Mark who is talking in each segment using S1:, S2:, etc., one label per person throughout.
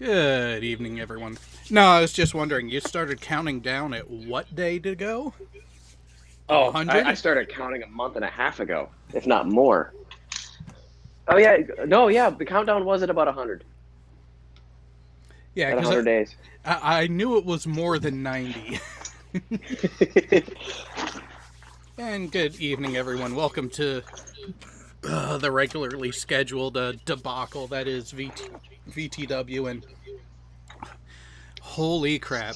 S1: Good evening, everyone. No, I was just wondering, you started counting down at what day to go?
S2: Oh, I
S1: 100?
S2: started counting a month and a half ago, if not more. Oh yeah, no, yeah, the countdown was at about 100.
S1: Yeah,
S2: At
S1: because
S2: 100 days.
S1: I knew it was more than 90. And good evening, everyone. Welcome to the regularly scheduled debacle that is VTW. And holy crap.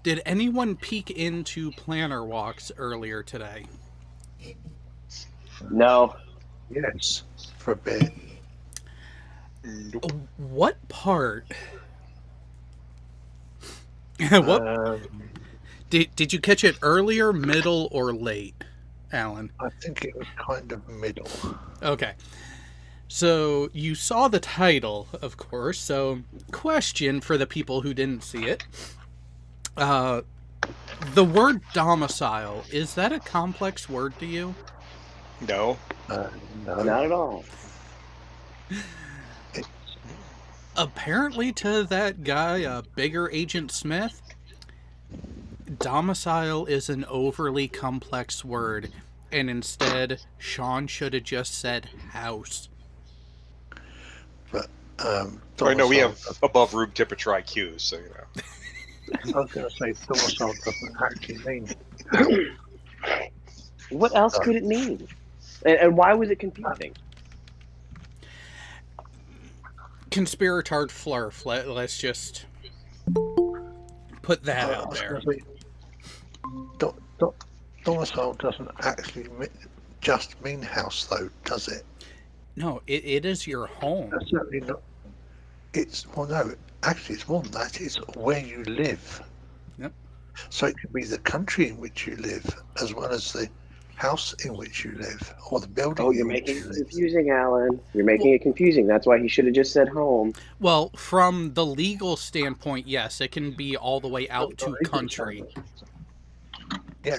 S1: Did anyone peek into planner walks earlier today?
S2: No.
S3: Yes, for a bit.
S4: Nope.
S1: What part? What
S3: Um,
S1: did you catch it earlier, middle, or late, Alan?
S3: I think it was kind of middle.
S1: Okay. So you saw the title, of course. So, question for the people who didn't see it: uh, the word domicile, is that a complex word to you?
S4: No.
S3: No,
S2: Not at all.
S3: it,
S1: Apparently, to that guy, Bigger Agent Smith, domicile is an overly complex word, and instead, Sean should have just said house.
S3: but
S4: I know we have
S3: domicile,
S4: above room temperature IQs, so you know.
S3: I was going to say domicile doesn't actually mean house.
S2: What else could it mean? And why was it confusing?
S1: Conspiratard flurf. Let's just put that
S3: I
S1: out
S3: was
S1: there.
S3: going to say domicile doesn't actually just mean house, though, does it?
S1: No, it is your home.
S3: That's certainly not. No, actually, it's more than that. It's where you live.
S1: Yep.
S3: So it could be the country in which you live, as well as the house in which you live, or the building
S2: Oh, you're
S3: in which
S2: making
S3: you
S2: it
S3: live.
S2: confusing, Alan. You're making it confusing. That's why he should have just said home.
S1: Well, from the legal standpoint, yes, it can be all the way out to
S3: Legal
S1: country.
S3: standpoint. Yeah,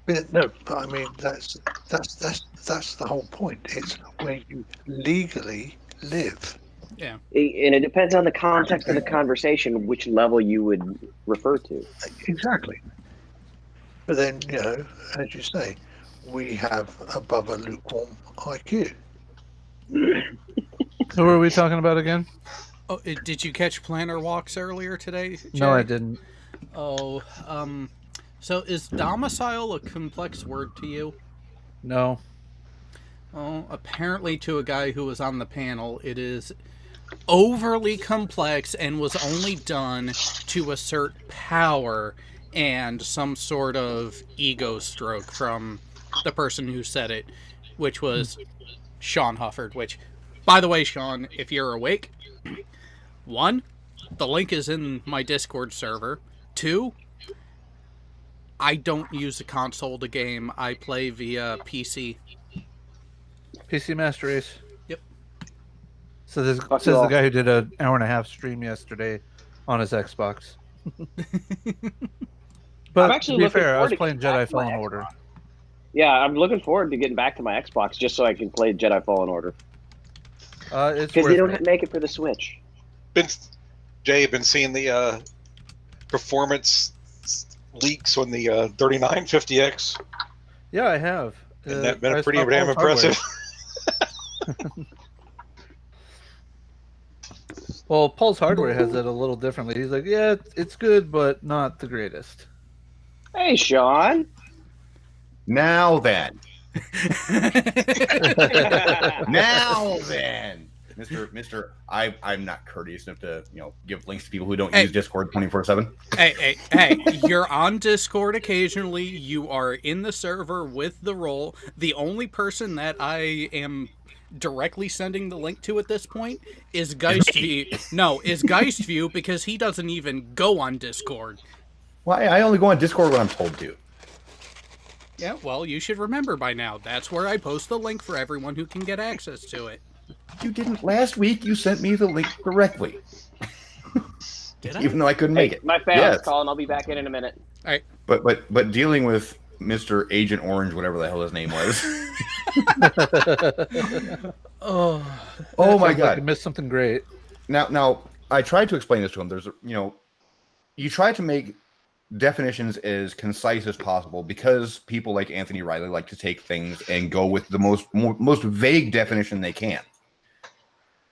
S3: but no, but I mean that's the whole point. It's where you legally live.
S1: Yeah.
S2: And it depends on the context of the conversation, which level you would refer to.
S3: Exactly. But then, as you say, we have above a lukewarm IQ.
S5: Who are we talking about again?
S1: Oh, did you catch planner walks earlier today, Jay?
S5: No, I didn't.
S1: Oh, so is domicile a complex word to you?
S5: No.
S1: Oh, apparently to a guy who was on the panel, it is overly complex and was only done to assert power and some sort of ego stroke from the person who said it, which was Sean Hufford, which, by the way, Sean, if you're awake, 1, the link is in my Discord server. 2, I don't use a console to game. I play via PC.
S5: PC Master Race.
S1: Yep.
S5: So this
S2: Fuck
S5: says
S2: you
S5: the
S2: all.
S5: guy who did an hour and a half stream yesterday on his Xbox. But
S2: I'm actually
S5: to be
S2: looking
S5: fair, I
S2: forward
S5: was
S2: to
S5: playing
S2: getting back
S5: Jedi
S2: to my
S5: Fallen
S2: Xbox.
S5: Order.
S2: Yeah, I'm looking forward to getting back to my Xbox just so I can play Jedi Fallen Order.
S5: It's
S2: Because they
S5: worth
S2: don't
S5: it.
S2: make it for the Switch.
S4: Jay, been seeing the performance leaks on the 3950X,
S5: Yeah, I have.
S4: and that been
S5: I
S4: pretty
S5: saw
S4: damn
S5: Paul's Hardware.
S4: impressive.
S5: Well, Paul's Hardware has it a little differently. He's like, yeah, it's good, but not the greatest.
S2: Hey, Sean.
S6: Now then, now then, Mister, I'm not courteous enough to give links to people who don't
S1: Hey.
S6: use Discord 24/7.
S1: Hey, you're on Discord occasionally. You are in the server with the role. The only person that I am directly sending the link to at this point is Geistview. No, is Geistview, because he doesn't even go on Discord.
S6: Well, I only go on Discord when I'm told to.
S1: Yeah, well, you should remember by now. That's where I post the link for everyone who can get access to it.
S6: You didn't last week. You sent me the link directly,
S1: Did I?
S6: even though I couldn't make
S2: Hey,
S6: it.
S2: my family's
S6: Yes.
S2: calling. I'll be back in a minute.
S6: But dealing with Mr. Agent Orange, whatever the hell his name was.
S1: Oh,
S6: Oh my
S5: Sounds like
S6: God.
S5: I missed something great.
S6: Now, I tried to explain this to him. There's, you try to make definitions as concise as possible because people like Anthony Riley like to take things and go with the most vague definition they can.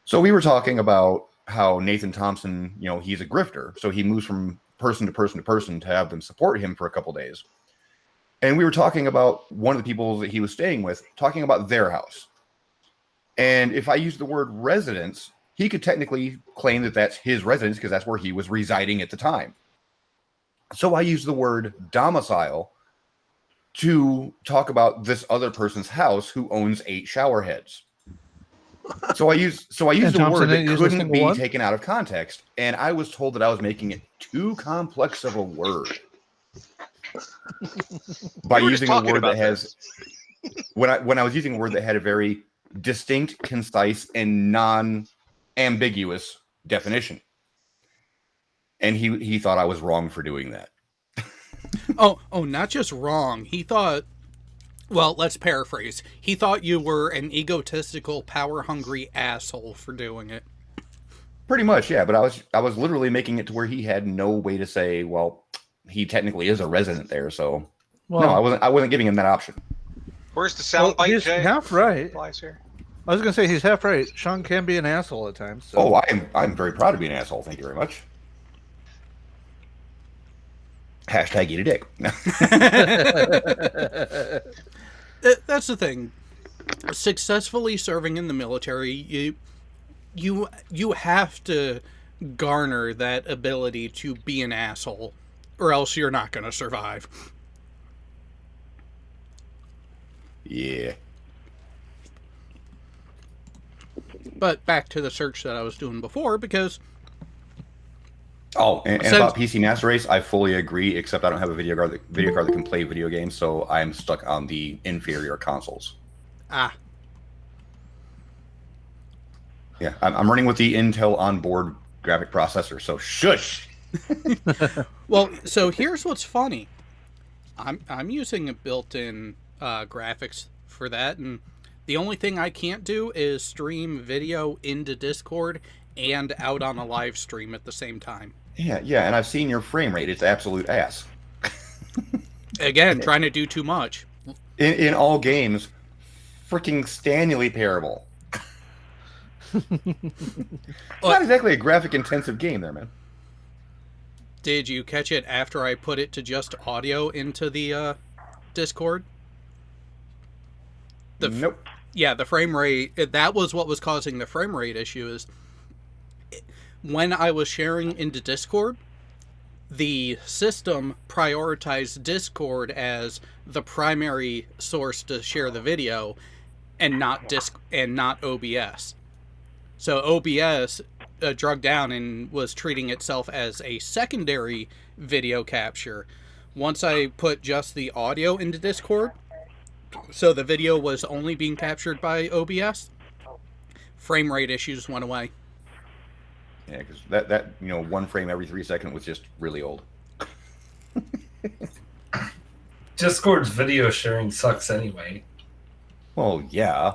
S6: So we were talking about how Nathan Thompson, he's a grifter. So he moves from person to person to person to have them support him for a couple days. And we were talking about one of the people that he was staying with, talking about their house. And if I use the word residence, he could technically claim that that's his residence because that's where he was residing at the time. So I use the word domicile to talk about this other person's house who owns 8 shower heads. So I use the word that couldn't be taken out of context, and I was told that I was making it too complex of a word by using a word that has when I was using a word that had a very distinct, concise, and non-ambiguous definition. And he thought I was wrong for doing that.
S1: Oh, not just wrong. He thought, well, let's paraphrase. He thought you were an egotistical, power-hungry asshole for doing it.
S6: Pretty much, yeah. But I was literally making it to where he had no way to say, well, he technically is a resident there, so no, I wasn't giving him that option.
S4: Where's the soundbite,
S5: he's
S4: Jay?
S5: half right.
S4: Here?
S5: I was going to say he's half right. Sean can be an asshole at times. So.
S6: Oh, I'm very proud to be an asshole. Thank you very much. Hashtag eat a dick.
S1: That's the thing. Successfully serving in the military, you have to garner that ability to be an asshole, or else you're not going to survive.
S6: Yeah.
S1: But back to the search that I was doing before, because...
S6: Oh, and about PC Master Race, I fully agree, except I don't have a video card that can play video games, so I'm stuck on the inferior consoles.
S1: Ah.
S6: Yeah, I'm running with the Intel onboard graphic processor, so shush!
S1: Well, so here's what's funny. I'm using a built-in graphics for that, and the only thing I can't do is stream video into Discord and out on a live stream at the same time.
S6: Yeah, and I've seen your frame rate. It's absolute ass.
S1: Again, trying to do too much.
S6: In all games, freaking Stanley parable. It's not exactly a graphic-intensive game there, man.
S1: Did you catch it after I put it to just audio into the Discord?
S6: Nope.
S1: Yeah, the frame rate, that was what was causing the frame rate issue. Is when I was sharing into Discord, the system prioritized Discord as the primary source to share the video, and not OBS. So OBS drug down and was treating itself as a secondary video capture. Once I put just the audio into Discord, so the video was only being captured by OBS, frame rate issues went away.
S6: Yeah, because that one frame every 3 seconds was just really old.
S7: Discord's video sharing sucks anyway.
S6: Well, yeah.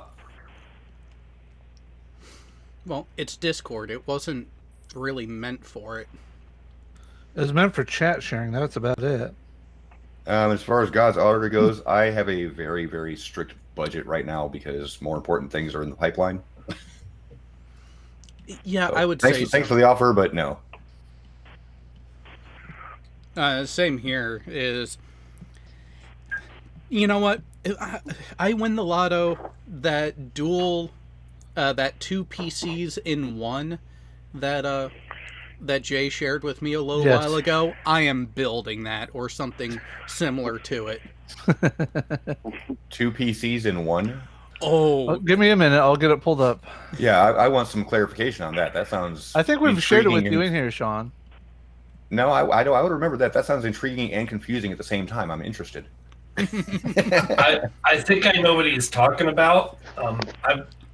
S1: Well, it's Discord. It wasn't really meant for it.
S5: It was meant for chat sharing. That's about it.
S6: As far as God's Auditor goes, I have a very, very strict budget right now because more important things are in the pipeline.
S1: Yeah,
S6: So,
S1: I would say
S6: thanks for the offer, but no.
S1: Same here. Is, you know what? I win the lotto, that dual, that 2 PCs in one that Jay shared with me a little while ago. I am building that or something similar to it.
S6: 2 PCs in one?
S1: Oh,
S5: Give me a minute. I'll get it pulled up.
S6: Yeah, I want some clarification on that. That sounds.
S5: I think we've shared it with
S6: intriguing
S5: you in here, Sean.
S6: No, I would remember that. That sounds intriguing and confusing at the same time. I'm interested.
S7: I think I know what he's talking about.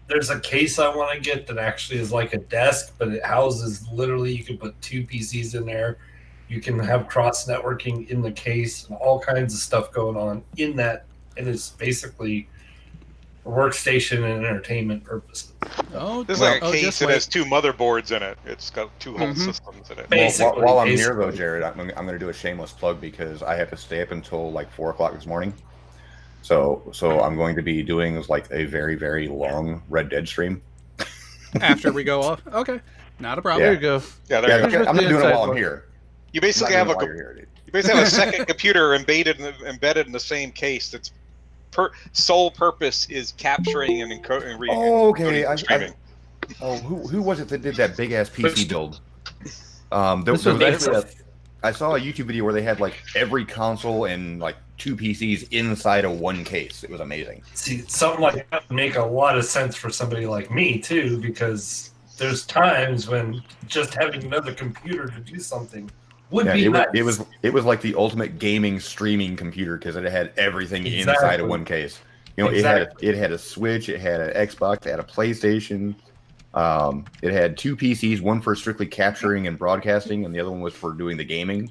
S7: There's a case I want to get that actually is like a desk, but it houses literally, you can put 2 PCs in there. You can have cross networking in the case and all kinds of stuff going on in that. And it's basically workstation and entertainment purposes.
S1: Oh,
S4: This is
S1: well,
S4: like a case
S1: just
S4: that
S1: wait.
S4: has 2 motherboards in it. It's got 2 whole
S1: Mhm.
S4: systems in it.
S7: Basically,
S6: While I'm here though,
S7: basically.
S6: Jared, I'm going to do a shameless plug because I have to stay up until like 4 o'clock this morning. So I'm going to be doing like a very, very long Red Dead stream.
S1: After we go off. Okay, not a problem.
S5: There you go.
S4: Yeah, there you
S6: Yeah,
S4: go.
S6: I'm not doing it
S5: Inside
S6: while I'm
S5: look.
S6: here.
S4: You
S6: I'm not
S4: basically
S6: doing
S4: have
S6: it while
S4: a
S6: you're here, dude.
S4: you basically have a second computer embedded in the same case that's sole purpose is capturing and encoding and
S6: Oh, okay.
S4: and streaming.
S6: Who was it that did that big ass PC build?
S5: This
S6: There
S5: was
S6: was
S5: actually
S6: actually I saw a YouTube video where they had like every console and like 2 PCs inside of one case. It was amazing.
S7: See, something like that would make a lot of sense for somebody like me too, because there's times when just having another computer to do something would
S6: Yeah,
S7: be nice.
S6: it was like the ultimate gaming streaming computer because it had everything inside
S7: Exactly.
S6: of one case. You know,
S7: Exactly.
S6: it had a Switch, it had an Xbox, it had a PlayStation. It had 2 PCs, one for strictly capturing and broadcasting, and the other one was for doing the gaming.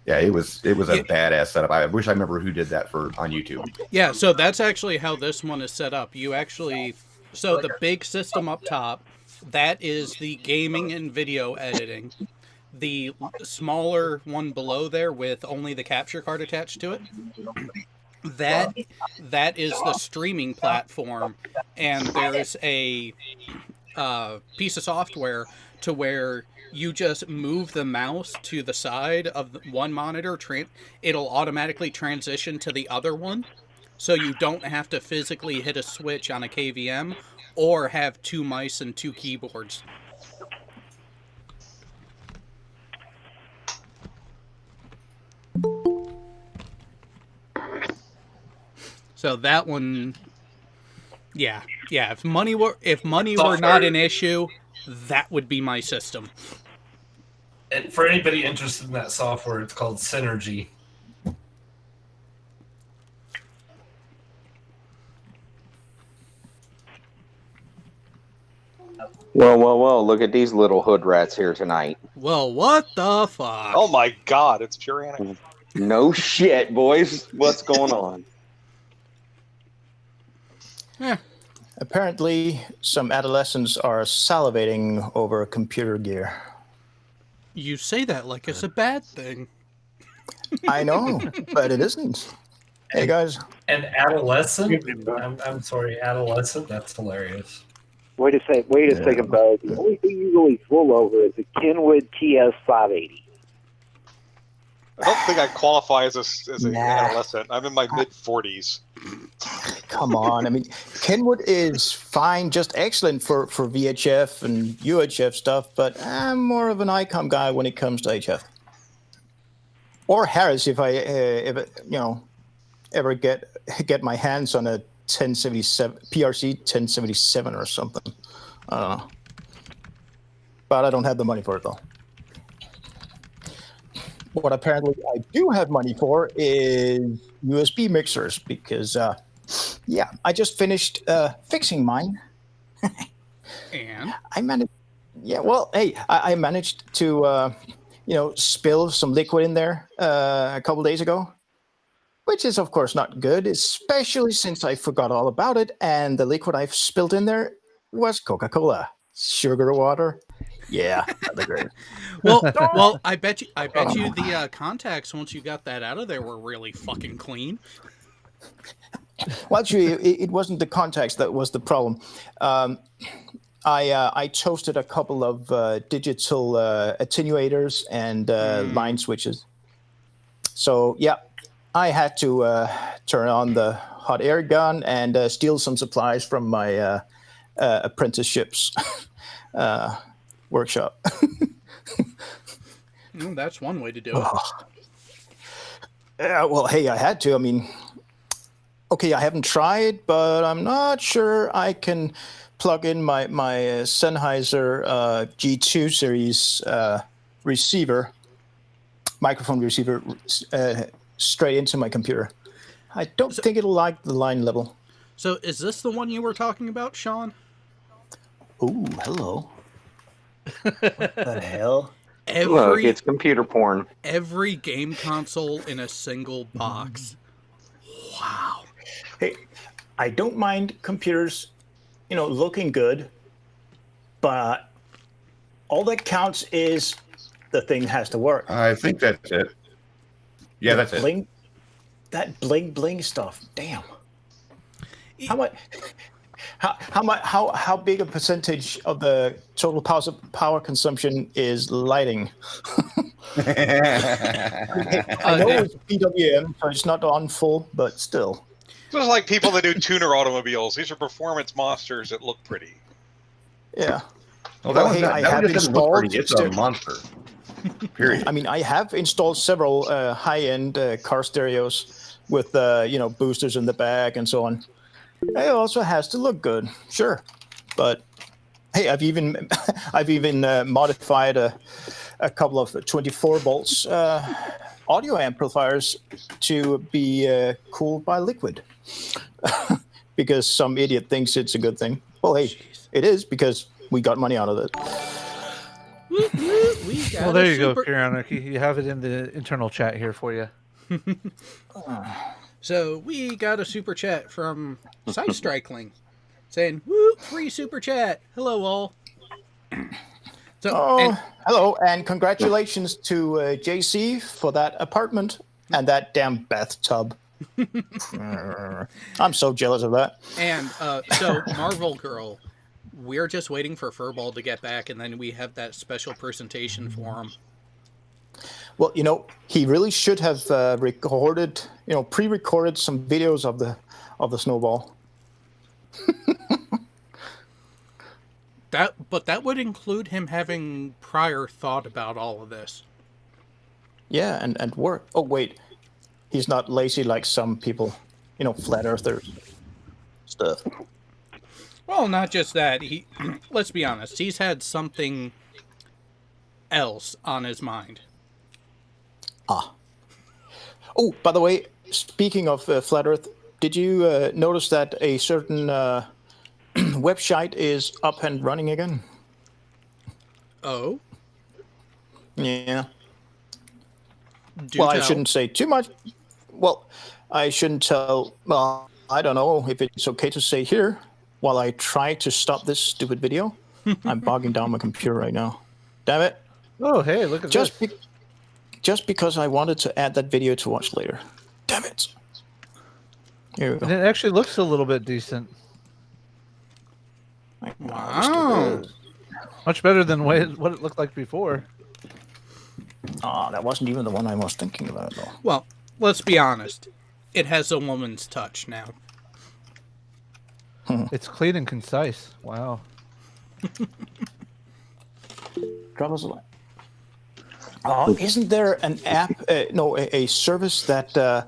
S6: Yeah, it was a badass setup. I wish I remember who did that on YouTube.
S1: Yeah, so that's actually how this one is set up. You actually, so the big system up top, that is the gaming and video editing. The smaller one below there with only the capture card attached to it, that is the streaming platform, and there's a piece of software to where you just move the mouse to the side of one monitor, it'll automatically transition to the other one, so you don't have to physically hit a switch on a KVM or have 2 mice and 2 keyboards. So that one, yeah. If money were not an issue, that would be my system.
S7: And for anybody interested in that software, it's called Synergy.
S2: Well, look at these little hood rats here tonight.
S1: Well, what the fuck?
S4: Oh my god, it's pure anime.
S2: No shit, boys. What's going on?
S8: Apparently, some adolescents are salivating over computer gear.
S1: You say that like it's a bad thing.
S8: I know, but it isn't. Hey, guys.
S7: And adolescent? I'm sorry, adolescent? That's hilarious.
S9: Wait a second, Bud. The only thing you really fool over is the Kenwood TS580.
S4: I don't think I qualify as an
S8: Nah.
S4: adolescent. I'm in my mid-40s.
S8: Come on. I mean, Kenwood is fine, just excellent for VHF and UHF stuff, but I'm more of an ICOM guy when it comes to HF. Or Harris, if I ever get my hands on a 1077 PRC 1077 or something. I don't know. But I don't have the money for it though. What apparently I do have money for is USB mixers because, I just finished fixing mine.
S1: And
S8: I managed. Yeah, well, hey, I managed to, spill some liquid in there a couple days ago, which is of course not good, especially since I forgot all about it, and the liquid I've spilled in there was Coca-Cola, sugar water. Yeah, that'd be great.
S1: well, I bet you the contacts once you got that out of there were really fucking clean.
S8: Well, actually, it wasn't the contacts that was the problem. I toasted a couple of digital attenuators and line switches. So, yeah, I had to turn on the hot air gun and steal some supplies from my apprenticeship's workshop.
S1: That's one way to do it.
S8: Yeah, well, hey, I had to. I mean, okay, I haven't tried, but I'm not sure I can plug in my Sennheiser G2 series microphone receiver straight into my computer. I don't think it'll like the line level.
S1: So is this the one you were talking about, Sean?
S8: Ooh, hello. What the hell?
S2: Look, it's computer porn.
S1: Every game console in a single box. Wow.
S8: Hey, I don't mind computers, looking good, but all that counts is the thing has to work.
S6: I think that's it. Yeah, that's it.
S8: Bling, that bling stuff. Damn. How much? How big a percentage of the total power consumption is lighting? I know it's PWM, so it's not on full, but still.
S4: It's just like people that do tuner automobiles. These are performance monsters that look pretty.
S8: Yeah.
S6: Well, that
S8: I
S6: one
S8: have
S6: just doesn't look pretty.
S8: installed.
S6: It's a monster. Period.
S8: I mean, I have installed several high-end car stereos with boosters in the back and so on. It also has to look good, sure, but hey, I've even modified a couple of 24 volts audio amplifiers to be cooled by liquid because some idiot thinks it's a good thing. Well, hey, it is because we got money out of it.
S5: Well, there you go, Kieran. You have it in the internal chat here for you.
S1: So we got a super chat from Side Strikeling saying, "Woo, free super chat. Hello all." So,
S8: hello, and congratulations to JC for that apartment and that damn bathtub. I'm so jealous of that.
S1: And so Marvel Girl, we're just waiting for Furball to get back, and then we have that special presentation for him.
S8: Well, he really should have recorded, pre-recorded some videos of the snowball.
S1: But that would include him having prior thought about all of this.
S8: Yeah, and work. Oh wait, he's not lazy like some people, flat earthers stuff.
S1: Well, not just that. Let's be honest. He's had something else on his mind.
S8: Oh, by the way, speaking of flat Earth, did you notice that a certain website is up and running again?
S1: Oh?
S8: Yeah.
S1: Tell.
S8: I shouldn't say too much. Well, I shouldn't tell. Well, I don't know if it's okay to say here while I try to stop this stupid video. I'm bogging down my computer right now. Damn it.
S5: Oh, hey, look at this.
S8: Just because I wanted to add that video to watch later. Damn it. Here we go.
S5: And it actually looks a little bit decent.
S1: Wow.
S5: Much better than what it looked like before.
S8: That wasn't even the one I was thinking about, though.
S1: Well, let's be honest. It has a woman's touch now.
S5: It's clean and concise. Wow.
S8: Drop us a line. Isn't there an app, a service that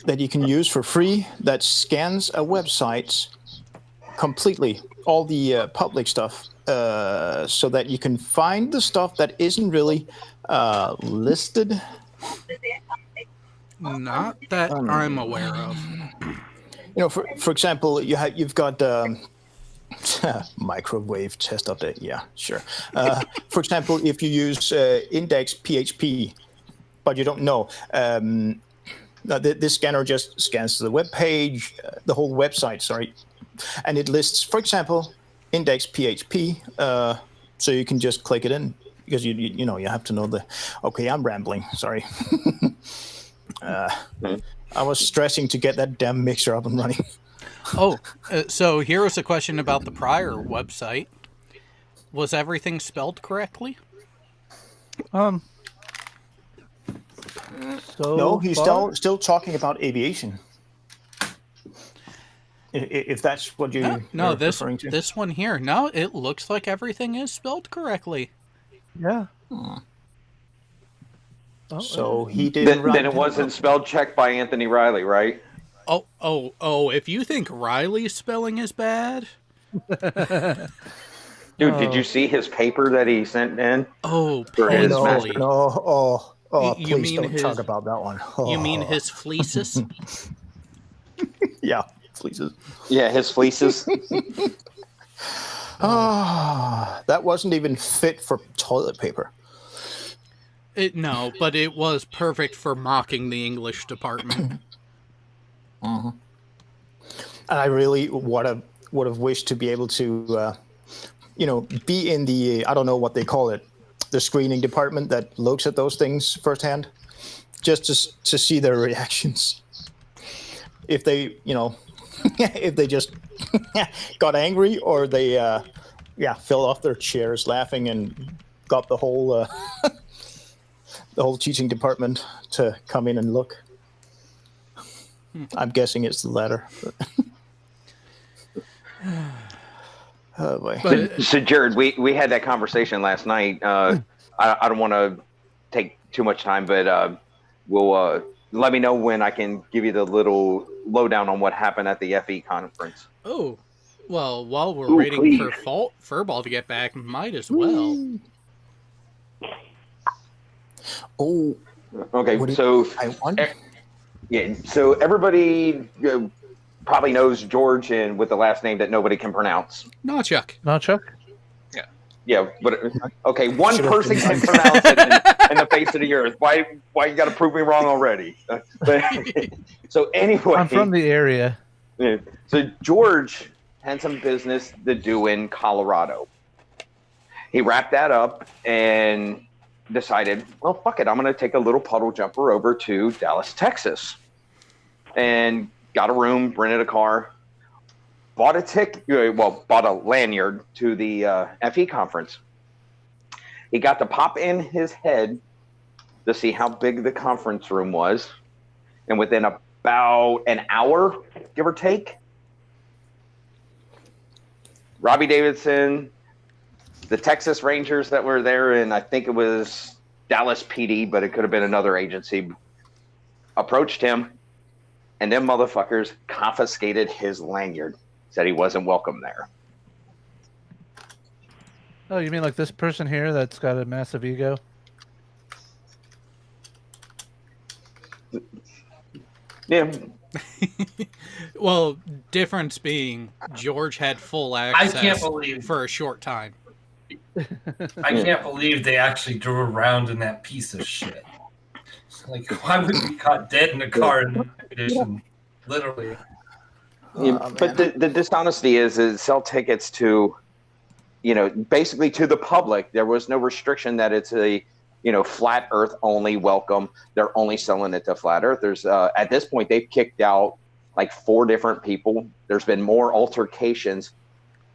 S8: you can use for free that scans a website completely, all the public stuff, so that you can find the stuff that isn't really listed?
S1: Not that I'm aware of.
S8: For example, you've got microwave test update. Yeah, sure. For example, if you use index PHP, but you don't know, this scanner just scans the web page, the whole website, sorry, and it lists, for example, index PHP. So you can just click it in because you have to know the. Okay, I'm rambling. Sorry. I was stressing to get that damn mixer up and running.
S1: So here's a question about the prior website. Was everything spelled correctly?
S8: No, he's still talking about aviation. If that's what you're referring to.
S1: This one here. No, it looks like everything is spelled correctly.
S5: Yeah.
S8: So he didn't.
S10: Then it wasn't spell checked by Anthony Riley, right?
S1: Oh! If you think Riley's spelling is bad,
S10: dude, did you see his paper that he sent in?
S1: Oh,
S10: painfully.
S8: Please don't talk about that one.
S1: You mean his fleeces?
S8: Yeah, fleeces.
S10: Yeah, his fleeces.
S8: That wasn't even fit for toilet paper.
S1: No, but it was perfect for mocking the English department.
S8: And I really would have wished to be able to, be in the, I don't know what they call it, the screening department that looks at those things firsthand, just to see their reactions. If they, if they just got angry or they, fell off their chairs laughing and got the whole teaching department to come in and look. I'm guessing it's the latter. Oh boy.
S10: So Jared, we had that conversation last night. I don't want to take too much time, but we'll let me know when I can give you the little lowdown on what happened at the FE conference.
S1: Oh, well, while we're waiting for Furball to get back, might as well.
S8: Oh.
S10: Okay, so so everybody probably knows George and with the last name that nobody can pronounce.
S1: Nawchuk.
S10: Yeah, but okay, one person can pronounce it in the face of the earth. Why you got to prove me wrong already? So anyway,
S5: I'm from the area.
S10: Yeah, so George had some business to do in Colorado. He wrapped that up and decided, well, fuck it, I'm going to take a little puddle jumper over to Dallas, Texas, and got a room, rented a car, bought a lanyard to the FE conference. He got to pop in his head to see how big the conference room was, and within about an hour, give or take, Robbie Davidson, the Texas Rangers that were there, and I think it was Dallas PD, but it could have been another agency, approached him, and them motherfuckers confiscated his lanyard, said he wasn't welcome there.
S5: Oh, you mean like this person here that's got a massive ego?
S10: Yeah.
S1: Well, difference being George had full access
S7: can't believe
S1: for a short time.
S7: I can't believe they actually drove around in that piece of shit. Like, why would we be caught dead in a car in condition? Literally.
S10: But the dishonesty is sell tickets to, basically to the public. There was no restriction that it's a, flat earth only welcome. They're only selling it to flat earthers. At this point, they've kicked out like 4 different people. There's been more altercations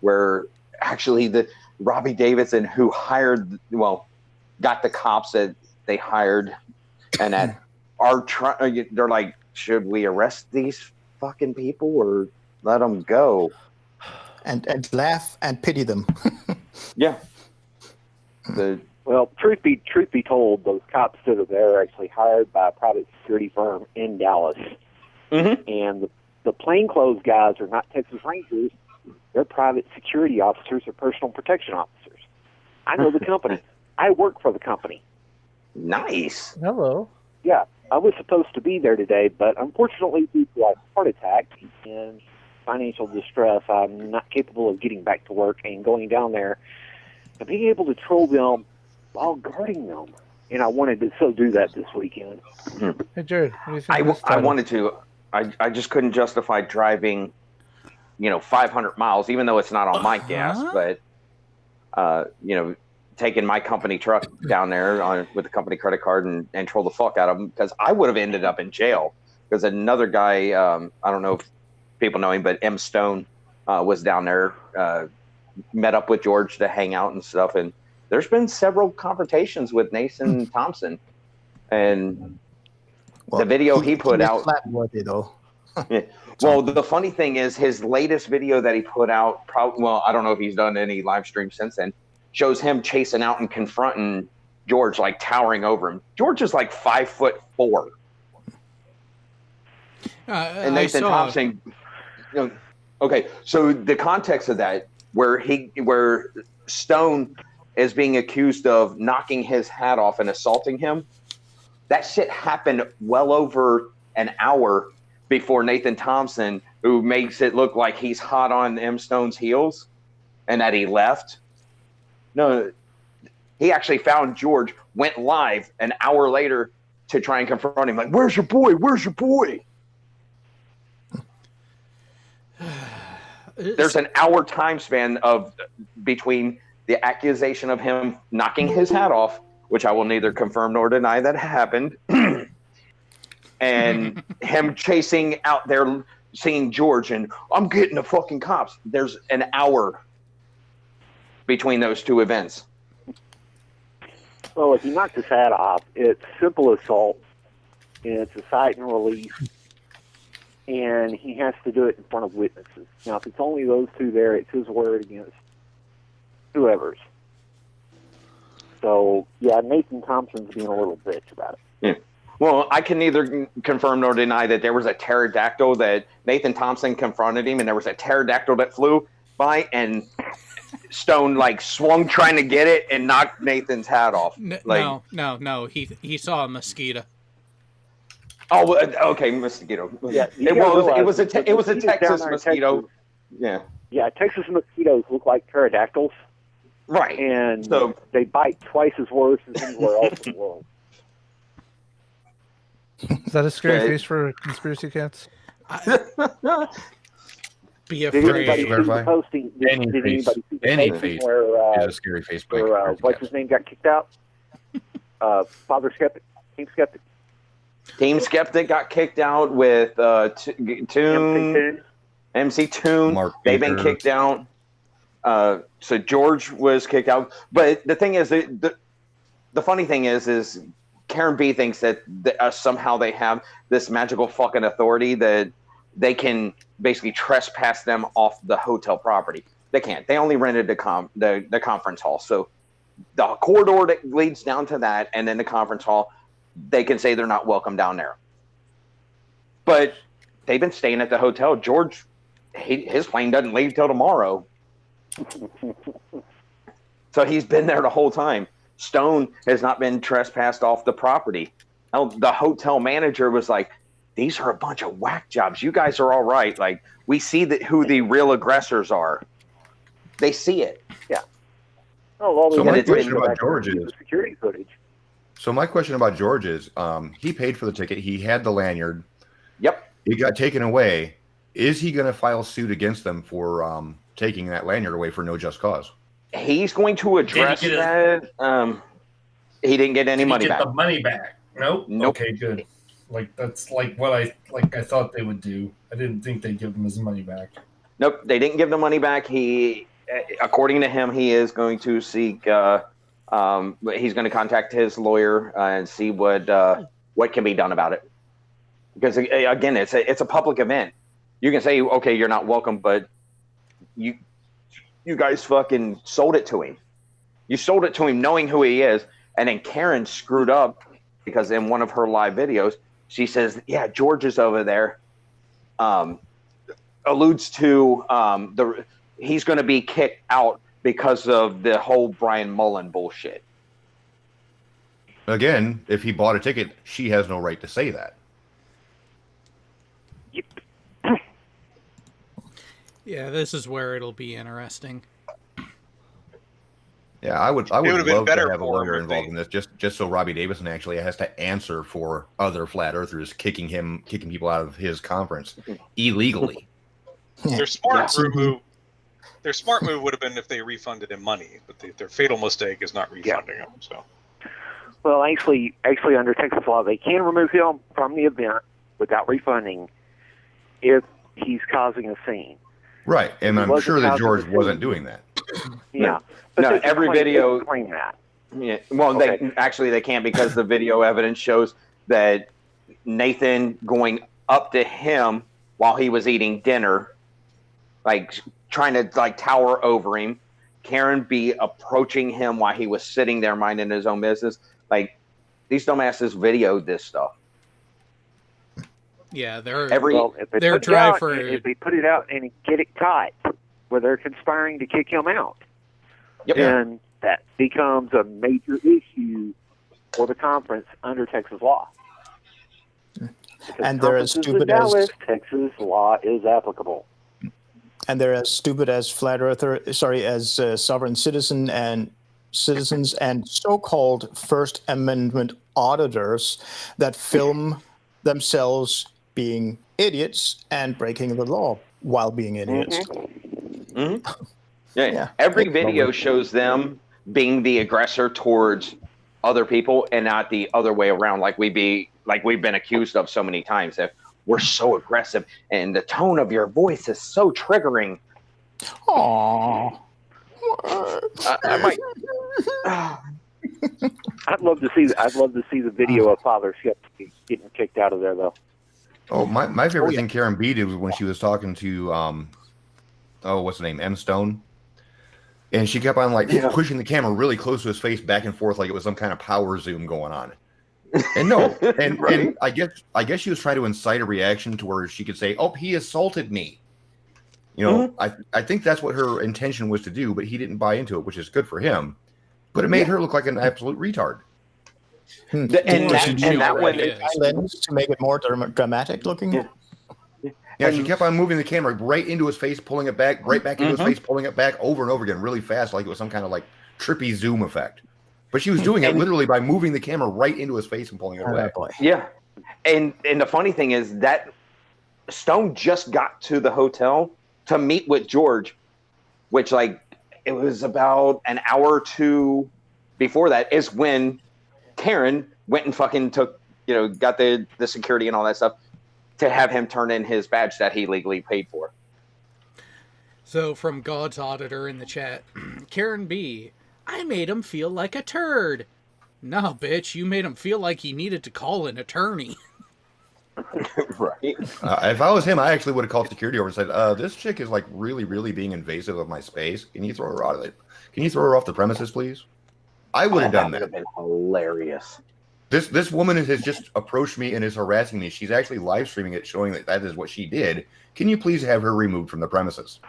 S10: where actually the Robbie Davidson, who got the cops that they hired and that are trying, they're like, should we arrest these fucking people or let them go?
S8: And laugh and pity them.
S10: Yeah.
S9: Well, truth be told, those cops that are there are actually hired by a private security firm in Dallas.
S10: Mm-hmm.
S9: And the plainclothes guys are not Texas Rangers. They're private security officers or personal protection officers. I know the company. I work for the company.
S10: Nice.
S5: Hello.
S9: Yeah, I was supposed to be there today, but unfortunately, due to a heart attack and financial distress, I'm not capable of getting back to work and going down there and being able to troll them while guarding them. And I wanted to so do that this weekend.
S5: Hey, Jared, what do you think?
S10: I wanted to. I just couldn't justify driving, 500 miles, even though it's not on my gas, but, taking my company truck down there with the company credit card and troll the fuck out of them, because I would have ended up in jail. Because another guy, I don't know if people know him, but M. Stone was down there, met up with George to hang out and stuff. And there's been several confrontations with Nathan Thompson. And the video he put out.
S8: Flat-worthy, though.
S10: Yeah. Well, the funny thing is his latest video that he put out, I don't know if he's done any live stream since then, shows him chasing out and confronting George, like towering over him. George is like 5'4". And Nathan Thompson, okay. So the context of that, where Stone is being accused of knocking his hat off and assaulting him, that shit happened well over an hour before Nathan Thompson, who makes it look like he's hot on M. Stone's heels and that he left. No, he actually found George, went live an hour later to try and confront him. Like, where's your boy? Where's your boy? there's an hour time span of between the accusation of him knocking his hat off, which I will neither confirm nor deny that happened, and him chasing out there, seeing George, and I'm getting the fucking cops. There's an hour between those two events.
S9: Well, if he knocked his hat off, it's simple assault, and it's a cite and release, and he has to do it in front of witnesses. Now, if it's only those two there, it's his word against whoever's. So, yeah, Nathan Thompson's being a little bitch about it.
S10: Yeah. Well, I can neither confirm nor deny that there was a pterodactyl that Nathan Thompson confronted him, and there was a pterodactyl that flew by, and Stone swung trying to get it and knocked Nathan's hat off.
S1: No. He saw a mosquito.
S10: Oh, okay, mosquito.
S9: Yeah,
S10: it was a Texas mosquito.
S9: Texas.
S10: Yeah.
S9: Yeah, Texas mosquitoes look like pterodactyls.
S10: Right.
S9: And
S10: so
S9: they bite twice as worse as anywhere else in the world.
S5: Is that a scary face for conspiracy cats?
S1: Be
S9: Did anybody
S1: afraid.
S9: see the posting? Did anybody see the
S6: Any
S9: posting
S6: face
S9: where,
S6: is a scary face.
S9: where what's his name got kicked out? Father Skeptic, Team Skeptic.
S10: Team Skeptic got kicked out with Toon, MC Toon. They've been kicked out. So George was kicked out. But the thing is, the funny thing is Karen B thinks that somehow they have this magical fucking authority that they can basically trespass them off the hotel property. They can't. They only rented the conference hall. So the corridor that leads down to that and then the conference hall, they can say they're not welcome down there. But they've been staying at the hotel. George, his plane doesn't leave till tomorrow. So he's been there the whole time. Stone has not been trespassed off the property. The hotel manager was like, these are a bunch of whack jobs. You guys are all right. We see who the real aggressors are. They see it.
S9: Yeah. Oh,
S6: so my question about George is
S9: security footage.
S6: So my question about George is, he paid for the ticket. He had the lanyard.
S10: Yep.
S6: It got taken away. Is he going to file suit against them for taking that lanyard away for no just cause?
S10: He's going to address that. He didn't get any money back.
S7: The money back? Nope. Okay, good. That's what I thought they would do. I didn't think they'd give him his money back.
S10: Nope, they didn't give the money back. He, according to him, he is going to seek. He's going to contact his lawyer and see what can be done about it. Because again, it's a public event. You can say, okay, you're not welcome, but you guys fucking sold it to him. You sold it to him knowing who he is, and then Karen screwed up because in one of her live videos, she says, yeah, George is over there. Alludes to he's going to be kicked out because of the whole Brian Mullen bullshit.
S6: Again, if he bought a ticket, she has no right to say that.
S1: Yeah, this is where it'll be interesting.
S6: Yeah, I would love to have a lawyer
S4: him
S6: involved in this, just so Robbie Davison actually has to answer for other flat earthers kicking people out of his conference illegally.
S4: Their smart move would have been if they refunded him money, but their fatal mistake is not refunding him. So,
S9: well, actually, under Texas law, they can remove him from the event without refunding if he's causing a scene.
S6: Right, and I'm sure that George wasn't doing that.
S9: Yeah.
S10: No, every video
S9: claim that.
S10: Yeah. Well,
S9: Okay.
S10: they can't because the video evidence shows that Nathan going up to him while he was eating dinner, trying to tower over him. Karen B approaching him while he was sitting there minding his own business. These dumbasses videoed this stuff.
S1: Yeah, they're
S9: if they
S1: they're
S9: put it out,
S1: for
S9: if they put it out and get it caught where they're conspiring to kick him out, then that becomes a major issue for the conference under Texas law.
S8: And they're as stupid as
S9: Texas law is applicable.
S8: And they're as stupid as sovereign citizens and so-called First Amendment auditors that film themselves being idiots and breaking the law while being idiots.
S9: Mm-hmm.
S10: Mm-hmm. Yeah.
S8: Yeah.
S10: Every video shows them being the aggressor towards other people and not the other way around, like we've been accused of so many times, that we're so aggressive and the tone of your voice is so triggering.
S8: Aww.
S10: I might.
S9: I'd love to see the video of Father Skeptic getting kicked out of there, though.
S6: Oh, my favorite thing Karen B did was when she was talking to what's the name, M Stone, and she kept on pushing the camera really close to his face, back and forth, like it was some kind of power zoom going on. And no, and
S10: Right.
S6: and I guess she was trying to incite a reaction to where she could say, "Oh, he assaulted me." You know, I think that's what her intention was to do, but he didn't buy into it, which is good for him. But it made her look like an absolute retard.
S10: And that one
S8: lens to make it more dramatic looking.
S6: Yeah, she kept on moving the camera right into his face, pulling it back, right back into his face, pulling it back over and over again, really fast, like it was some kind of like trippy zoom effect. But she was doing it literally by moving the camera right into his face and pulling it away.
S10: Yeah, and the funny thing is that Stone just got to the hotel to meet with George, which it was about an hour or two before that is when Karen went and fucking took, got the security and all that stuff to have him turn in his badge that he legally paid for.
S1: So from God's Auditor in the chat, Karen B, I made him feel like a turd. No, bitch, you made him feel like he needed to call an attorney.
S10: Right.
S6: If I was him, I actually would have called security over and said, this chick is really, really being invasive of my space. Can you throw her out of it? Can you throw her off the premises, please? I would have done that.
S10: That would have been hilarious.
S6: This woman has just approached me and is harassing me. She's actually live streaming it, showing that is what she did. Can you please have her removed from the premises?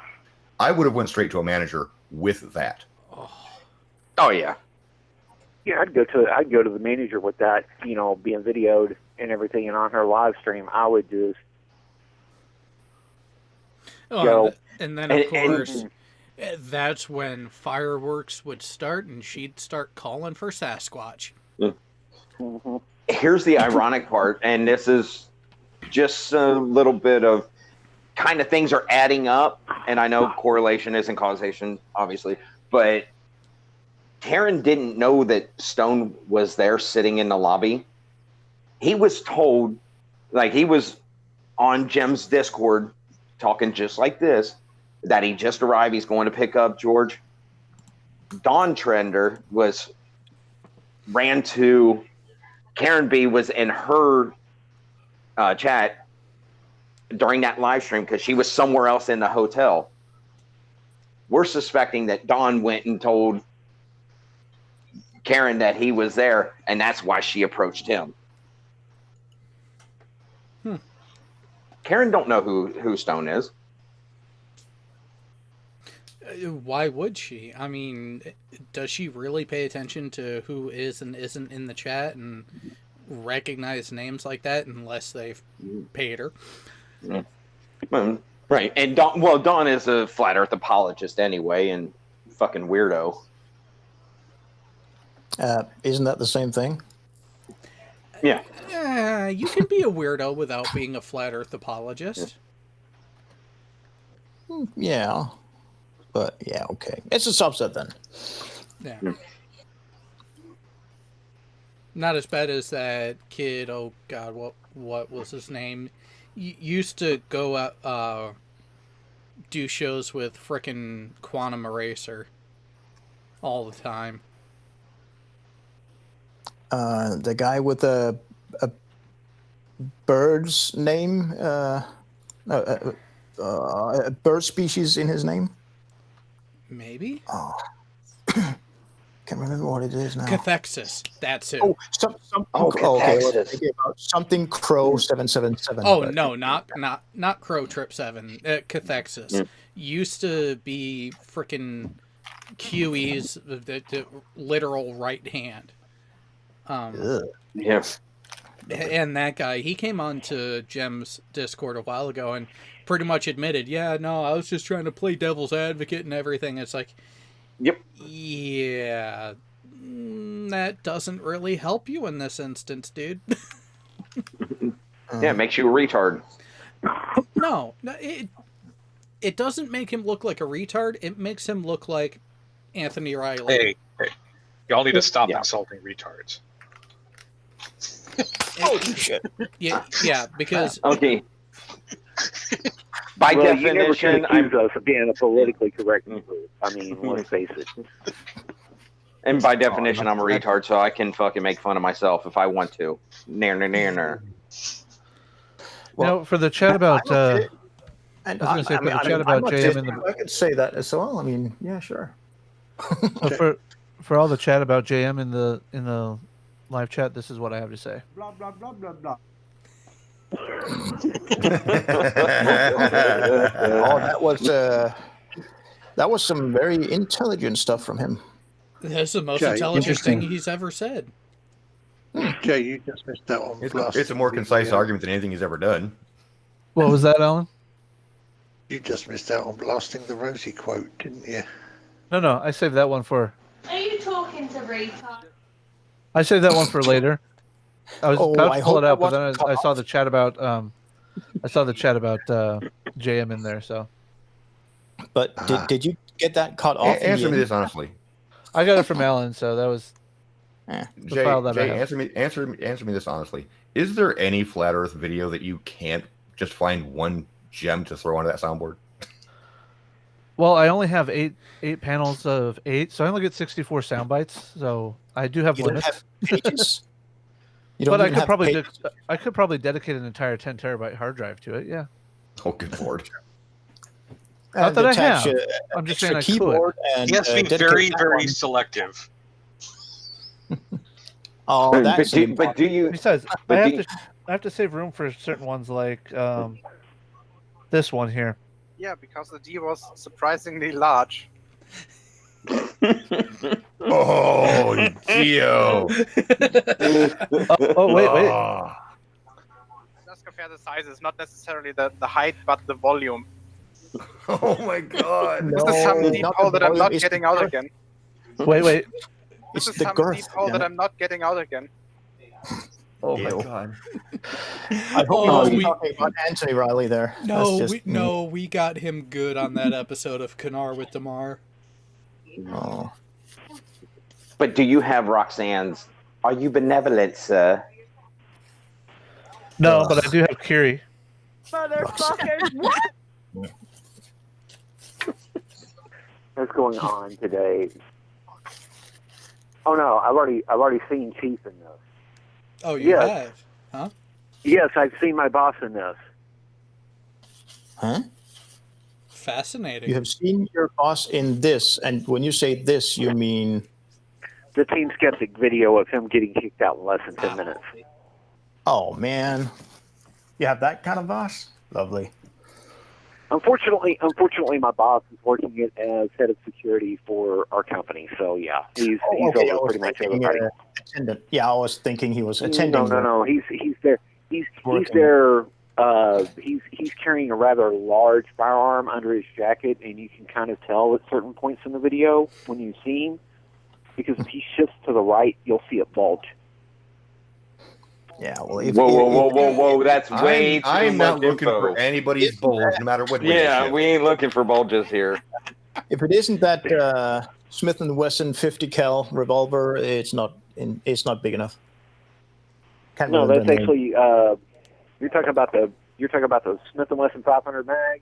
S6: I would have went straight to a manager with that.
S10: Oh yeah.
S9: Yeah, I'd go to the manager with that, being videoed and everything, and on her live stream, I would just go.
S1: And then of course, that's when fireworks would start, and she'd start calling for Sasquatch.
S10: Here's the ironic part, and this is just a little bit of kind of things are adding up, and I know correlation isn't causation, obviously, but Karen didn't know that Stone was there sitting in the lobby. He was told, he was on Jim's Discord talking just like this, that he just arrived, he's going to pick up George. Dawn Trender ran to Karen B was in her chat during that live stream because she was somewhere else in the hotel. We're suspecting that Dawn went and told Karen that he was there, and that's why she approached him. Karen don't know who Stone is.
S1: Why would she? I mean, does she really pay attention to who is and isn't in the chat and recognize names like that unless they've paid her?
S10: Right. And Dawn is a flat earth apologist anyway, and fucking weirdo.
S8: Isn't that the same thing?
S10: Yeah.
S1: You can be a weirdo without being a flat earth apologist.
S8: Yeah. But yeah, okay. It's a subset then.
S1: Yeah. Not as bad as that kid, oh god, what was his name? Used to go out do shows with frickin' Quantum Eraser all the time.
S8: The guy with a bird's name, a bird species in his name.
S1: Maybe?
S8: Oh. Can't remember what it is now.
S1: Cathexis. That's it.
S8: Oh,
S10: Cathexis.
S8: Something Crow 777.
S1: Oh no, not Crow Trip 7. Cathexis used to be frickin' QE's the literal right hand.
S10: Yes.
S1: And that guy, he came on to Jem's Discord a while ago and pretty much admitted, yeah, no, I was just trying to play devil's advocate and everything. It's like,
S10: yep.
S1: Yeah, that doesn't really help you in this instance, dude.
S10: Yeah, it makes you a retard.
S1: No, it doesn't make him look like a retard. It makes him look like Anthony Riley.
S4: Hey, y'all need to stop
S2: Yeah.
S4: insulting retards.
S8: Oh shit!
S1: Yeah, because
S10: Okay. By
S9: Well, you never can
S10: definition,
S9: accuse us of being a politically correct group. I mean, let's face it.
S10: and by definition, I'm a retard, so I can fucking make fun of myself if I want to. Nair.
S5: Well, for the chat about,
S8: And
S5: I was gonna say, for the chat about
S8: I'm not
S5: JM
S8: just-
S5: in the-
S8: I could say that as well. I mean, yeah, sure.
S5: for all the chat about JM in the live chat, this is what I have to say.
S11: Blah blah blah blah blah.
S8: Oh, that was some very intelligent stuff from him.
S1: that's the most
S3: Okay,
S1: intelligent
S5: interesting.
S1: thing he's ever said.
S3: Jay, you just missed that one.
S6: It's a more concise argument than anything he's ever done.
S5: What was that, Alan?
S3: You just missed out on blasting the Rosie quote, didn't you?
S5: No, I saved that one for.
S12: Are you talking to retard?
S5: I saved that one for later. I was about
S8: I
S5: to pull
S8: hope
S5: it out,
S8: that
S5: but then
S8: wasn't
S5: I saw the chat about JM in there. So
S8: But did you get that cut off? in the
S6: Answer me
S8: end?
S6: this honestly.
S5: I got it from Alan. So that was
S8: Eh.
S5: the
S6: Jay,
S5: file that I
S6: Jay
S5: have.
S6: answer me this honestly. Is there any flat Earth video that you can't just find one gem to throw onto that soundboard?
S5: Well, I only have eight panels of 8, so I only get 64 sound bites. So I do have
S8: You don't
S5: limits.
S8: have pages? You don't
S5: But I
S8: even
S5: could
S8: have
S5: probably
S8: pages?
S5: I could probably dedicate an entire 10 terabyte hard drive to it. Yeah.
S6: Oh, good lord.
S5: Not that I
S8: Attach
S5: have.
S8: a-
S5: I'm just
S8: extra
S5: saying I could.
S8: keyboard and
S4: He has to be
S8: dedicate
S4: very,
S8: that
S4: very
S8: one.
S4: selective.
S8: Oh,
S10: But
S8: that's
S10: do you?
S5: Besides,
S10: But
S5: I
S10: do-
S5: have to save room for certain ones like this one here.
S11: Yeah, because the D was surprisingly large.
S6: Oh, Geo.
S5: Oh, wait.
S6: Oh.
S11: Just compare the sizes, not necessarily the height, but the volume.
S6: Oh my god.
S11: This is some deep
S8: not
S11: hole
S8: the
S11: that I'm
S8: volume,
S11: not
S8: it's
S11: getting
S8: the
S11: out
S8: girth.
S11: again.
S5: Wait.
S11: This
S8: It's
S11: is
S8: the
S11: some
S8: girth.
S11: deep hole that
S8: yeah.
S11: I'm not getting out again.
S6: Oh
S8: Ew.
S6: my god.
S8: I hope you're
S1: Oh,
S8: not
S1: we-
S8: talking about Anthony Riley there.
S1: No,
S8: That's just me.
S1: we got him good on that episode of Kanar with Damar.
S8: Oh.
S10: But do you have Roxanne's? Are you benevolent, sir?
S5: No, but I do have Curie.
S12: Motherfuckers, what?
S9: What's going on today? Oh no, I've already seen Chief in this.
S1: Oh, you
S9: Yes.
S1: have? Huh?
S9: Yes, I've seen my boss in this.
S8: Huh?
S1: Fascinating.
S8: You have seen your boss in this, and when you say this, you mean
S9: The Team Skeptic video of him getting kicked out in less than 10 minutes.
S8: oh man, you have that kind of boss? Lovely.
S9: Unfortunately, my boss is working as head of security for our company. So yeah, he's
S8: Okay, I
S9: over
S8: was
S9: pretty much
S8: thinking,
S9: everybody.
S8: attendant. Yeah, I was thinking he was attending.
S9: No. He's there. He's
S8: Working.
S9: there. He's carrying a rather large firearm under his jacket, and you can kind of tell at certain points in the video when you see him, because if he shifts to the right, you'll see it bulge.
S8: Yeah, well, if,
S10: Whoa! That's way too
S6: I'm not
S10: much
S6: looking
S10: info.
S6: for anybody's bulge, no matter what.
S10: Yeah, we ain't looking for bulges here.
S8: if it isn't that Smith & Wesson 50 cal revolver, it's not big enough. Can't
S9: No,
S8: remember
S9: that's
S8: the name.
S9: actually you're talking about the Smith & Wesson 500 mag.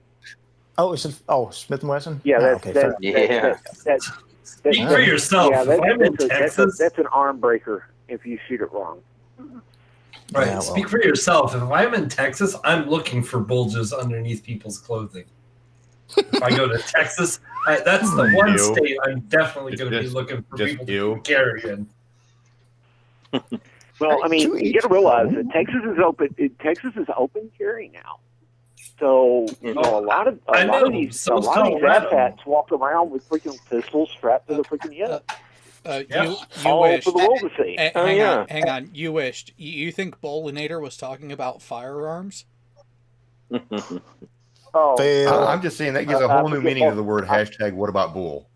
S8: Oh, is it? Oh, Smith & Wesson.
S9: Yeah,
S8: Ah,
S9: that's
S8: okay,
S9: that's,
S8: fair.
S9: that's
S7: Speak for yourself.
S9: Yeah,
S7: If I'm in Texas,
S9: that's an arm breaker if you shoot it wrong.
S7: right?
S8: Yeah, well.
S7: Speak for yourself. If I'm in Texas, I'm looking for bulges underneath people's clothing. If I go to Texas, that's the one
S6: You.
S7: state I'm definitely going to be
S6: Just-
S7: looking for
S6: just
S7: people
S6: you.
S7: to carry in.
S9: Well, I mean,
S8: To
S9: you
S8: each
S9: got to realize
S8: his
S9: that Texas is open. Texas is open carry now. So you know, a lot of
S7: I know,
S9: these
S7: so is
S9: asshats
S7: Colorado.
S9: walk around with freaking pistols strapped to their freaking hip,
S7: Yeah.
S1: You
S9: all
S1: wished.
S9: for the world to see.
S1: Hang on. You wished. You think Bolinator was talking about firearms?
S9: Oh,
S8: Fail.
S6: I'm just saying that gives a whole new meaning to the word hashtag what about bull.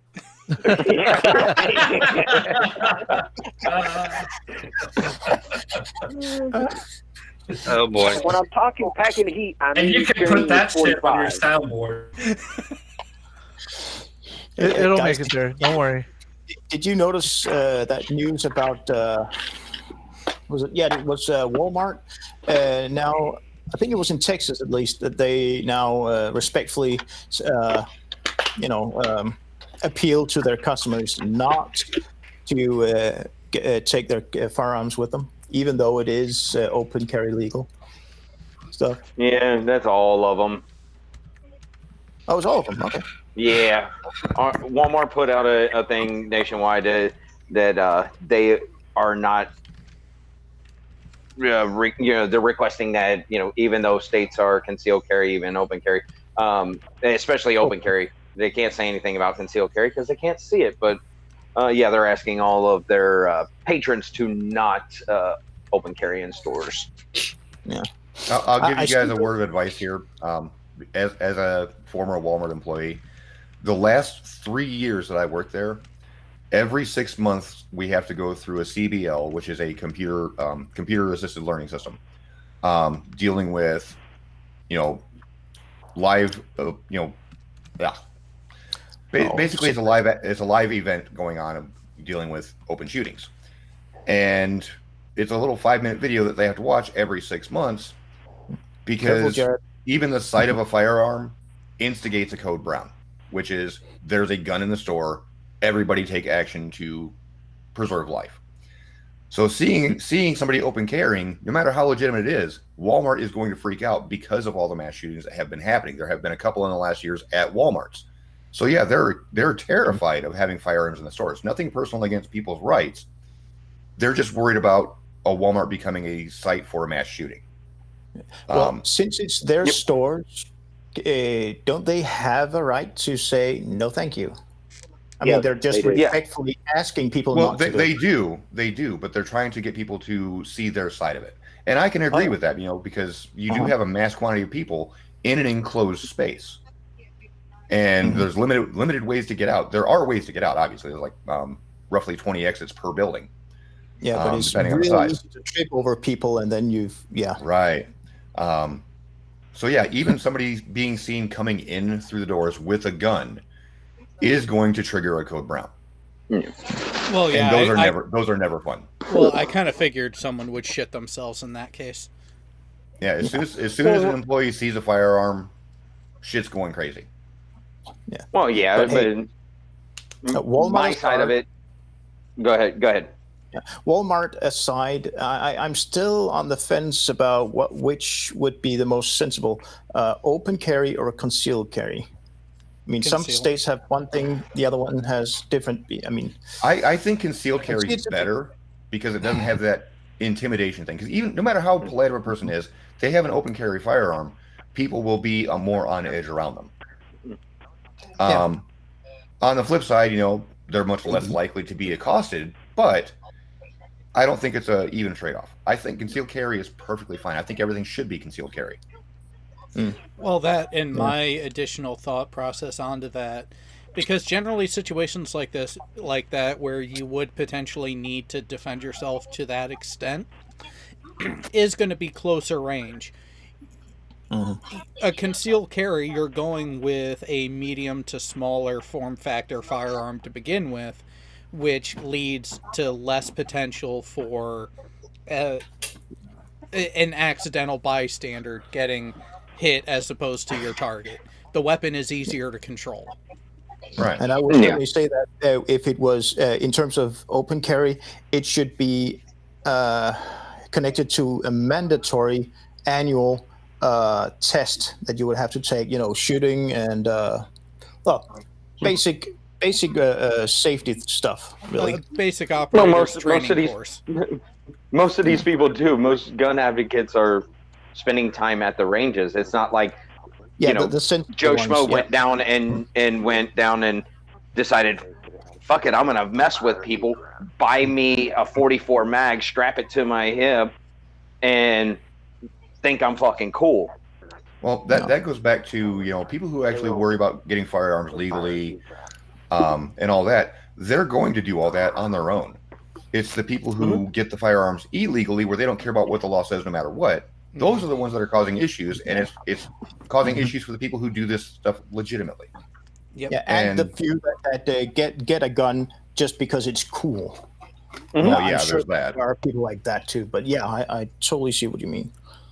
S13: Oh boy.
S9: When I'm talking packing heat, I mean
S7: And you can
S9: carrying
S7: put that
S9: your
S7: shit on your
S9: 45.
S7: soundboard.
S5: It'll
S8: Guys,
S5: make it there. Don't worry.
S8: Did you notice that news about was it? Yeah, it was Walmart. Now, I think it was in Texas at least that they now respectfully, appeal to their customers not to take their firearms with them, even though it is open carry legal stuff.
S10: Yeah, that's all of them.
S8: Oh, it's all of them. Okay.
S10: Yeah, Walmart put out a thing nationwide that they are not. They're requesting that even though states are concealed carry, even open carry, especially open carry, they can't say anything about concealed carry because they can't see it. But they're asking all of their patrons to not open carry in stores.
S8: Yeah,
S6: I'll give you guys a word of advice here. As a former Walmart employee, the last 3 years that I worked there, every 6 months we have to go through a CBL, which is a computer assisted learning system, dealing with live basically it's a live event going on dealing with open shootings, and it's a little 5-minute video that they have to watch every 6 months because even the sight of a firearm instigates a code brown, which is there's a gun in the store, everybody take action to preserve life. So seeing somebody open carrying, no matter how legitimate it is, Walmart is going to freak out because of all the mass shootings that have been happening. There have been a couple in the last years at Walmarts. So yeah, they're terrified of having firearms in the stores. Nothing personal against people's rights. They're just worried about a Walmart becoming a site for a mass shooting.
S8: Well, since it's their stores, don't they have a right to say no, thank you? I mean, they're just respectfully asking people not to.
S6: They do, but they're trying to get people to see their side of it, and I can agree with that. Because you do have a mass quantity of people in an enclosed space, and there's limited ways to get out. There are ways to get out. Obviously, there's like roughly 20 exits per building.
S8: Yeah, but it's
S6: depending
S8: really
S6: on the size.
S8: easy to trip over people, and then
S6: right. So yeah, even somebody being seen coming in through the doors with a gun is going to trigger a code brown.
S1: Well, yeah,
S6: and those are never fun.
S1: Well, I kind of figured someone would shit themselves in that case.
S6: Yeah, as soon as an employee sees a firearm, shit's going crazy.
S8: Yeah.
S10: Well, yeah, but
S8: Walmart
S10: my side of it. Go ahead.
S8: Yeah. Walmart aside, I'm still on the fence about which would be the most sensible, open carry or concealed carry. I mean, some states have one thing, the other one has different. I mean,
S6: I think concealed carry is better because it doesn't have that intimidation thing. Because even no matter how polite of a person is, they have an open carry firearm, people will be more on edge around them. On the flip side, they're much less likely to be accosted, but I don't think it's a even trade-off. I think concealed carry is perfectly fine. I think everything should be concealed carry.
S1: Well, that and my additional thought process onto that, because generally situations like that, where you would potentially need to defend yourself to that extent, is going to be closer range. A concealed carry, you're going with a medium to smaller form factor firearm to begin with, which leads to less potential for an accidental bystander getting hit as opposed to your target. The weapon is easier to control.
S6: Right.
S8: And I would certainly say that if it was in terms of open carry, it should be connected to a mandatory annual test that you would have to take. Shooting and basic safety stuff. Really,
S1: basic operator's training
S10: course. Most of these people do. Most gun advocates are spending time at the ranges. It's not like Joe Schmo went down and decided, fuck it, I'm gonna mess with people, buy me a 44 mag, strap it to my hip, and think I'm fucking cool.
S6: Well, that goes back to people who actually worry about getting firearms legally, and all that. They're going to do all that on their own. It's the people who get the firearms illegally, where they don't care about what the law says, no matter what. Those are the ones that are causing issues, and it's causing issues for the people who do this stuff legitimately.
S1: Yep.
S8: Yeah, and the few that get a gun just because it's cool.
S6: Oh
S8: I'm
S6: yeah,
S8: sure
S6: there's that.
S8: there are people like that too. But yeah, I totally see what you mean.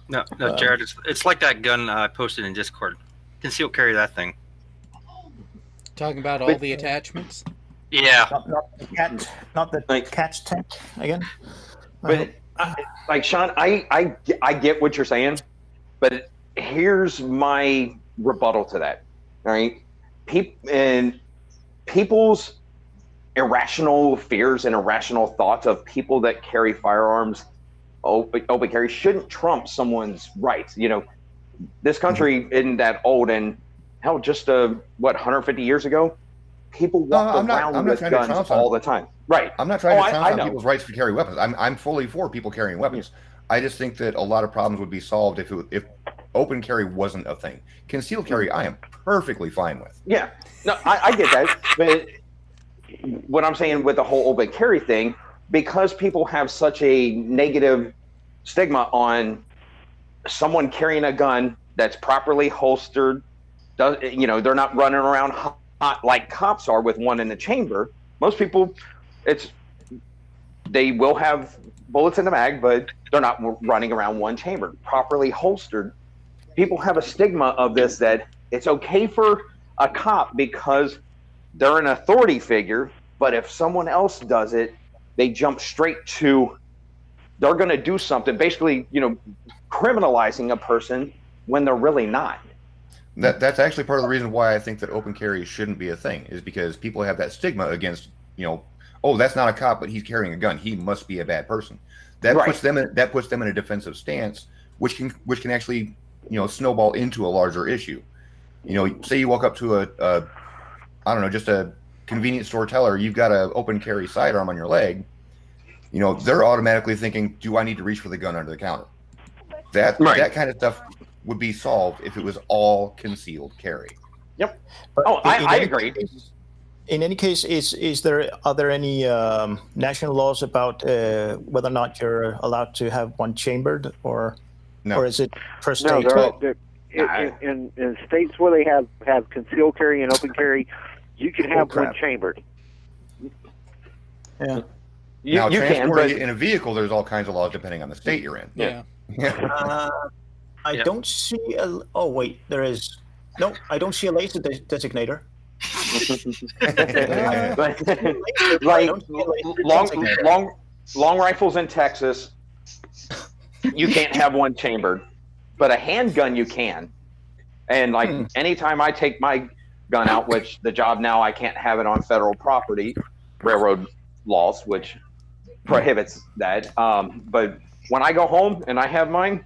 S13: No, Jared, it's like that gun I posted in Discord. Concealed carry that thing.
S1: Talking about all the attachments.
S13: Yeah.
S8: Not the cat's tank again.
S10: But like Sean, I get what you're saying, but here's my rebuttal to that. All right, people's irrational fears and irrational thoughts of people that carry firearms, open carry, shouldn't trump someone's rights. You know, this country isn't that old, and hell, just 150 years ago, people walked around with guns all the time. Right.
S6: I'm not trying to trounce on people's rights to carry weapons. I'm fully for people carrying weapons. I just think that a lot of problems would be solved if open carry wasn't a thing. Concealed carry, I am perfectly fine with.
S10: Yeah. No, I get that. But what I'm saying with the whole open carry thing, because people have such a negative stigma on someone carrying a gun that's properly holstered, they're not running around hot like cops are with one in the chamber. Most people, they will have bullets in the mag, but they're not running around one chamber. Properly holstered, people have a stigma of this, that it's okay for a cop because they're an authority figure, but if someone else does it, they jump straight to they're going to do something, basically, criminalizing a person when they're really not.
S6: That's actually part of the reason why I think that open carry shouldn't be a thing, is because people have that stigma against, oh, that's not a cop, but he's carrying a gun, he must be a bad person. That puts them in a defensive stance, which can actually, snowball into a larger issue. Say you walk up to just a convenience store teller, you've got an open carry sidearm on your leg. They're automatically thinking, do I need to reach for the gun under the counter? That kind of stuff would be solved if it was all concealed carry.
S10: Yep. I agree.
S8: In any case, are there any national laws about whether or not you're allowed to have one chambered, or is it per state?
S9: No, in states where they have concealed carry and open carry, you can have one chambered.
S8: Yeah.
S6: Now,
S10: you
S6: transporting
S10: can,
S6: it in a vehicle, there's all kinds of laws depending on the state you're in.
S1: Yeah.
S8: I don't see a. Oh wait, there is. No, I don't see a laser designator.
S10: like long rifles in Texas, you can't have one chambered, but a handgun you can. And anytime I take my gun out, which the job now I can't have it on federal property, railroad laws, which prohibits that. But when I go home and I have mine,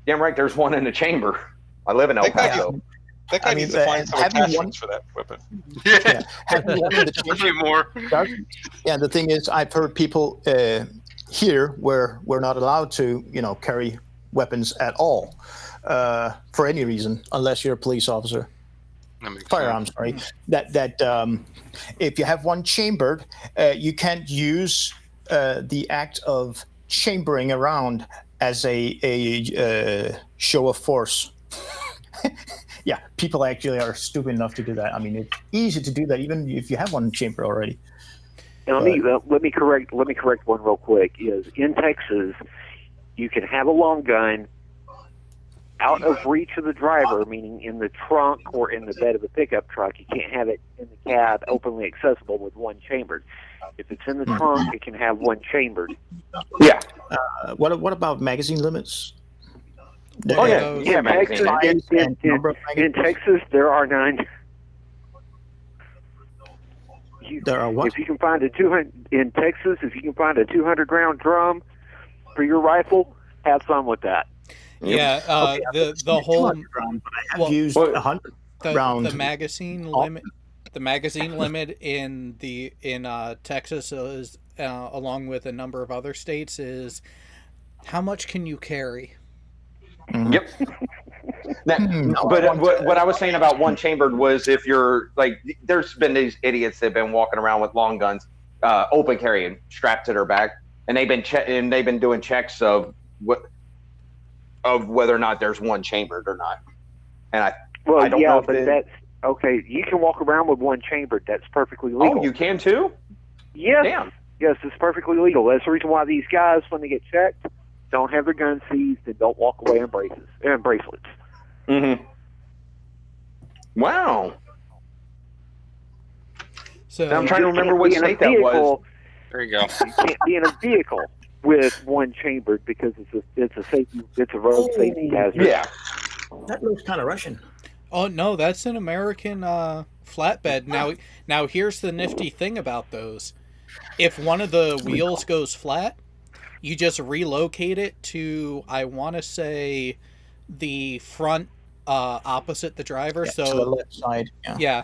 S10: damn right, there's one in the chamber. I live in El Paso.
S4: That guy needs to find some attachments for that weapon.
S8: Yeah, having one in the chamber.
S13: A few more.
S8: Yeah, the thing is, I've heard people here where we're not allowed to, carry weapons at all for any reason, unless you're a police officer. Firearms, sorry. That if you have one chambered, you can't use the act of chambering around as a show of force. Yeah, people actually are stupid enough to do that. I mean, it's easy to do that even if you have one chamber already.
S9: And let me correct one real quick. Is in Texas, you can have a long gun out of reach of the driver, meaning in the trunk or in the bed of a pickup truck. You can't have it in the cab openly accessible with one chambered. If it's in the trunk, it can have one chambered.
S10: Yeah.
S8: What about magazine limits?
S10: Oh yeah, magazine.
S9: In Texas, there are none.
S8: There are what?
S9: If you can find in Texas, if you can find a 200-round drum for your rifle, have fun with that.
S1: Yeah, the whole
S8: used 100 rounds.
S1: The magazine limit. The magazine limit in Texas is, along with a number of other states, is how much can you carry?
S8: Mm-hmm.
S10: Yep. But what I was saying about one chambered was, if you're there's been these idiots that have been walking around with long guns. open carry strapped to their back, and they've been doing checks of whether or not there's one chambered or not. And I don't know if
S9: that's okay. You can walk around with one chambered. That's perfectly legal.
S10: Oh, you can too?
S9: Yes.
S10: Damn.
S9: Yes, it's perfectly legal. That's the reason why these guys, when they get checked, don't have their guns seized and don't walk away in bracelets.
S10: Mm-hmm. Wow.
S1: So
S10: I'm trying to remember what state that was.
S13: There you go.
S9: You can't be in a vehicle with one chambered because it's a road safety hazard.
S10: Yeah.
S8: That looks kind of Russian.
S1: Oh no, that's an American flatbed. Now here's the nifty thing about those. If one of the wheels goes flat, you just relocate it to, I want to say, the front opposite the driver.
S8: Yeah,
S1: so
S8: to the left side.
S1: Yeah.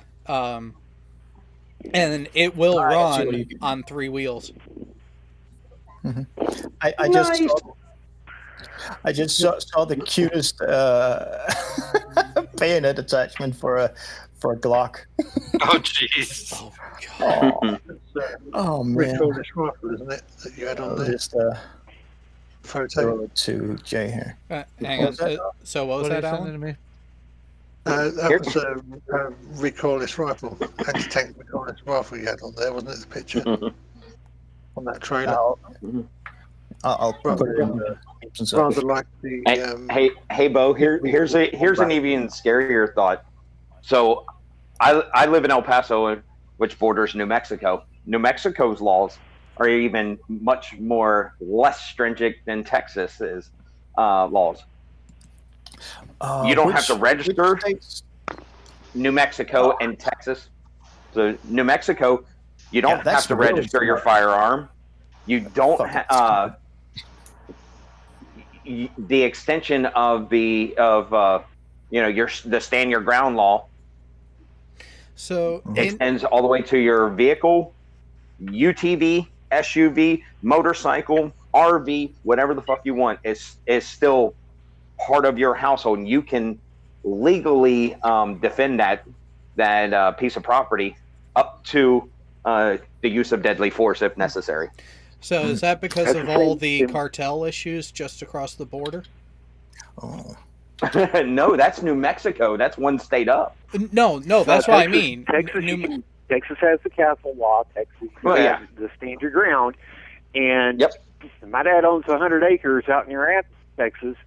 S1: And it will run on 3 wheels.
S8: Mm-hmm. I just saw the cutest bayonet attachment for a Glock.
S13: Oh jeez.
S8: Oh man.
S3: Recoilless rifle, isn't it? That you had on there.
S8: Just
S3: photo
S8: to Jay here.
S1: Hang on. So what was that,
S5: are you
S1: Alan?
S5: sending to me?
S3: That was a recoilless rifle, anti-tank recoilless rifle you had on there, wasn't it? The picture on that trailer.
S8: I'll put it in the
S3: rather like the.
S10: Hey, Bo. Here's an even scarier thought. So, I live in El Paso, which borders New Mexico. New Mexico's laws are even much less stringent than Texas's laws. You don't have to register. New Mexico and Texas. So New Mexico, you don't have to register your firearm. You don't the extension of the stand your ground law.
S1: So
S10: extends all the way to your vehicle, UTV, SUV, motorcycle, RV, whatever the fuck you want is still part of your household, and you can legally defend that piece of property up to the use of deadly force if necessary.
S1: So is that because of all the cartel issues just across the border?
S8: Oh.
S10: No, that's New Mexico. That's one state up.
S1: No, that's what I mean.
S9: Texas has the castle law. Texas has the stand your ground. And my dad owns 100 acres out near Athens, Texas.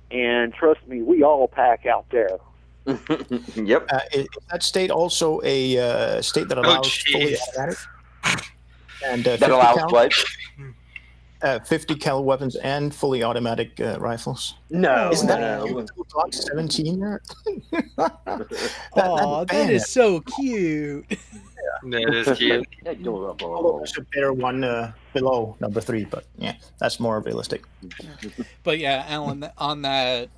S9: And trust me, we all pack out there.
S10: Yep.
S8: Is that state also a state that allows fully automatic? And
S10: that allows what?
S8: 50 cal weapons and fully automatic rifles.
S10: No,
S8: isn't that a Glock 17 there?
S1: that is so cute.
S13: That is cute.
S8: Although there's a better one below number 3, but yeah, that's more realistic.
S1: But yeah, Alan, on that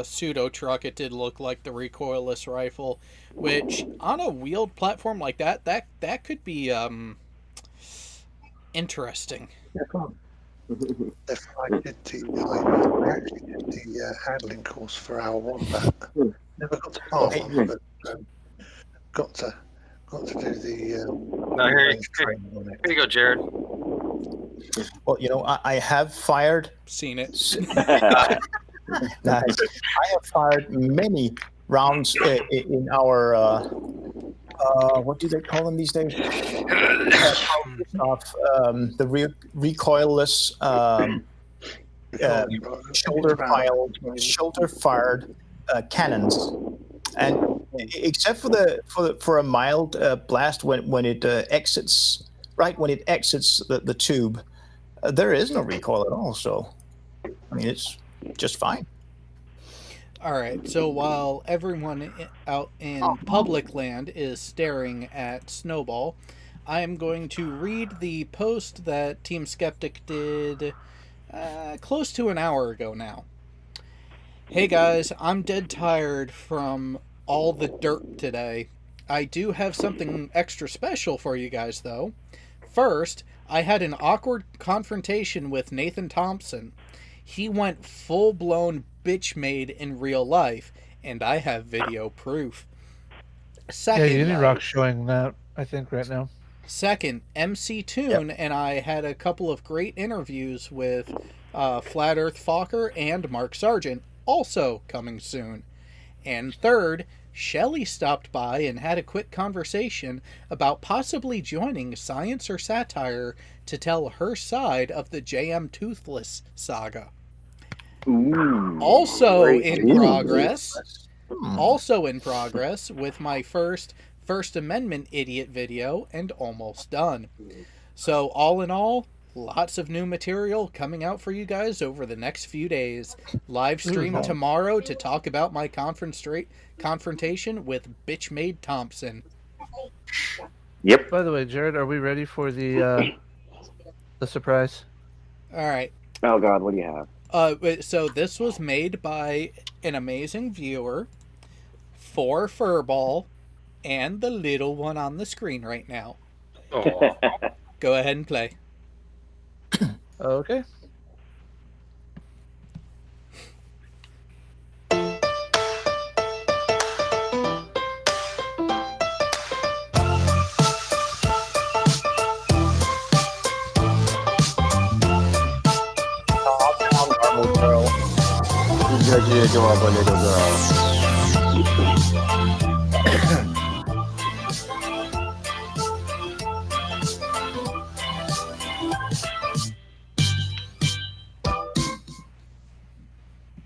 S1: pseudo truck, it did look like the recoilless rifle, which on a wheeled platform like that could be interesting.
S3: If I actually did the handling course for our wombat. Never got to pass on, but got to do the.
S13: No, here you go, Jared.
S8: Well, I have fired.
S1: Seen it.
S8: Nice. I have fired many rounds in our. What do they call them these days? The recoilless shoulder-fired cannons, and except for a mild blast when it exits the tube, there is no recoil at all. So, I mean, it's just fine.
S1: All right, so while everyone out in public land is staring at Snowball, I am going to read the post that Team Skeptic did close to an hour ago now. Hey guys, I'm dead tired from all the dirt today. I do have something extra special for you guys, though. First, I had an awkward confrontation with Nathan Thompson. He went full-blown bitch made in real life, and I have video proof. Second,
S5: Unirock's showing that, I think, right now.
S1: Second, MC Toon and I had a couple of great interviews with Flat Earth Fokker and Mark Sargent, also coming soon. And third, Shelley stopped by and had a quick conversation about possibly joining Science or Satire to tell her side of the JM Toothless saga. Also in progress with my First Amendment idiot video, and almost done. So all in all, lots of new material coming out for you guys over the next few days. Live stream tomorrow to talk about my confrontation with Bitchmade Thompson.
S10: Yep.
S5: By the way, Jared, are we ready for the surprise?
S1: All right.
S2: Oh God, what do you have?
S1: So this was made by an amazing viewer for Furball and the little one on the screen right now.
S13: Oh.
S1: Go ahead and play.
S5: Okay.
S10: You're the adorable little girl.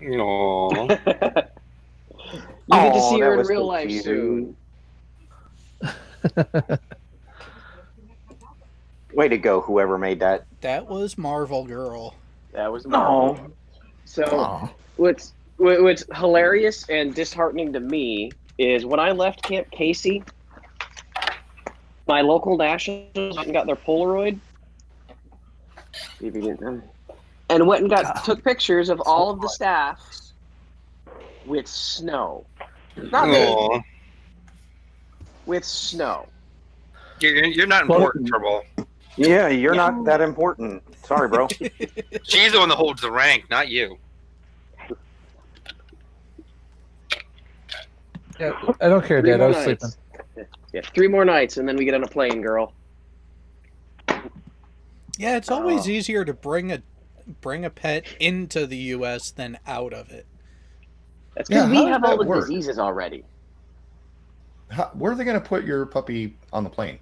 S13: No.
S2: You get to see her in real life soon.
S10: Way to go, whoever made that.
S1: That was Marvel Girl.
S2: That was Marvel. So what's hilarious and disheartening to me is when I left Camp Casey, my local nationals went and got their Polaroid. See if you get them. And went and took pictures of all of the staff with snow. Not me. With snow.
S13: You're not important, Trouble.
S10: Yeah, you're not that important. Sorry, bro.
S13: She's the one that holds the rank, not you.
S5: Yeah, I don't care, Dad. I was sleeping.
S2: Yeah, 3 more nights, and then we get on a plane, girl.
S1: Yeah, it's always easier to bring a pet into the U.S. than out of it.
S2: That's because we have all the diseases already.
S6: Where are they going to put your puppy on the plane?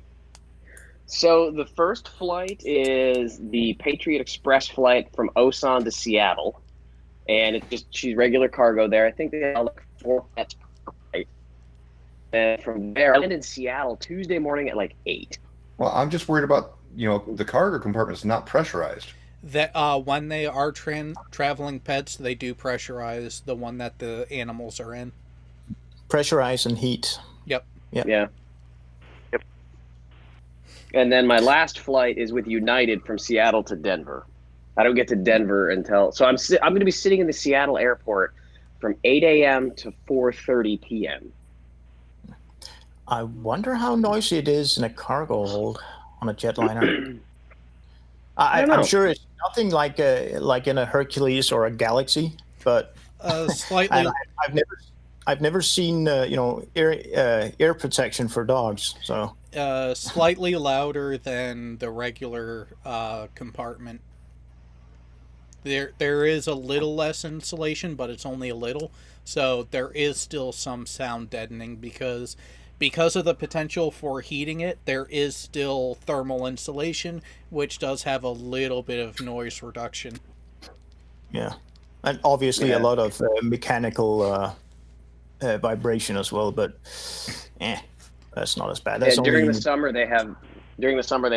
S2: So the first flight is the Patriot Express flight from Osan to Seattle, and she's regular cargo there. I think they have like 4 pets per flight. And from there, I land in Seattle Tuesday morning at like 8.
S6: Well, I'm just worried about the cargo compartment's not pressurized.
S1: That when they are traveling pets, they do pressurize the one that the animals are in.
S8: Pressurize and heat.
S1: Yep.
S2: Yeah. Yep. And then my last flight is with United from Seattle to Denver. I don't get to Denver until I'm going to be sitting in the Seattle airport from 8 a.m. to 4:30 p.m.
S8: I wonder how noisy it is in a cargo hold on a jetliner. I'm sure it's nothing like in a Hercules or a Galaxy, but
S1: slightly.
S8: I've never seen air protection for dogs. So
S1: slightly louder than the regular compartment. There is a little less insulation, but it's only a little. So there is still some sound deadening because of the potential for heating it. There is still thermal insulation, which does have a little bit of noise reduction.
S8: Yeah, and obviously a lot of mechanical vibration as well. But that's not as bad. That's
S2: during the summer they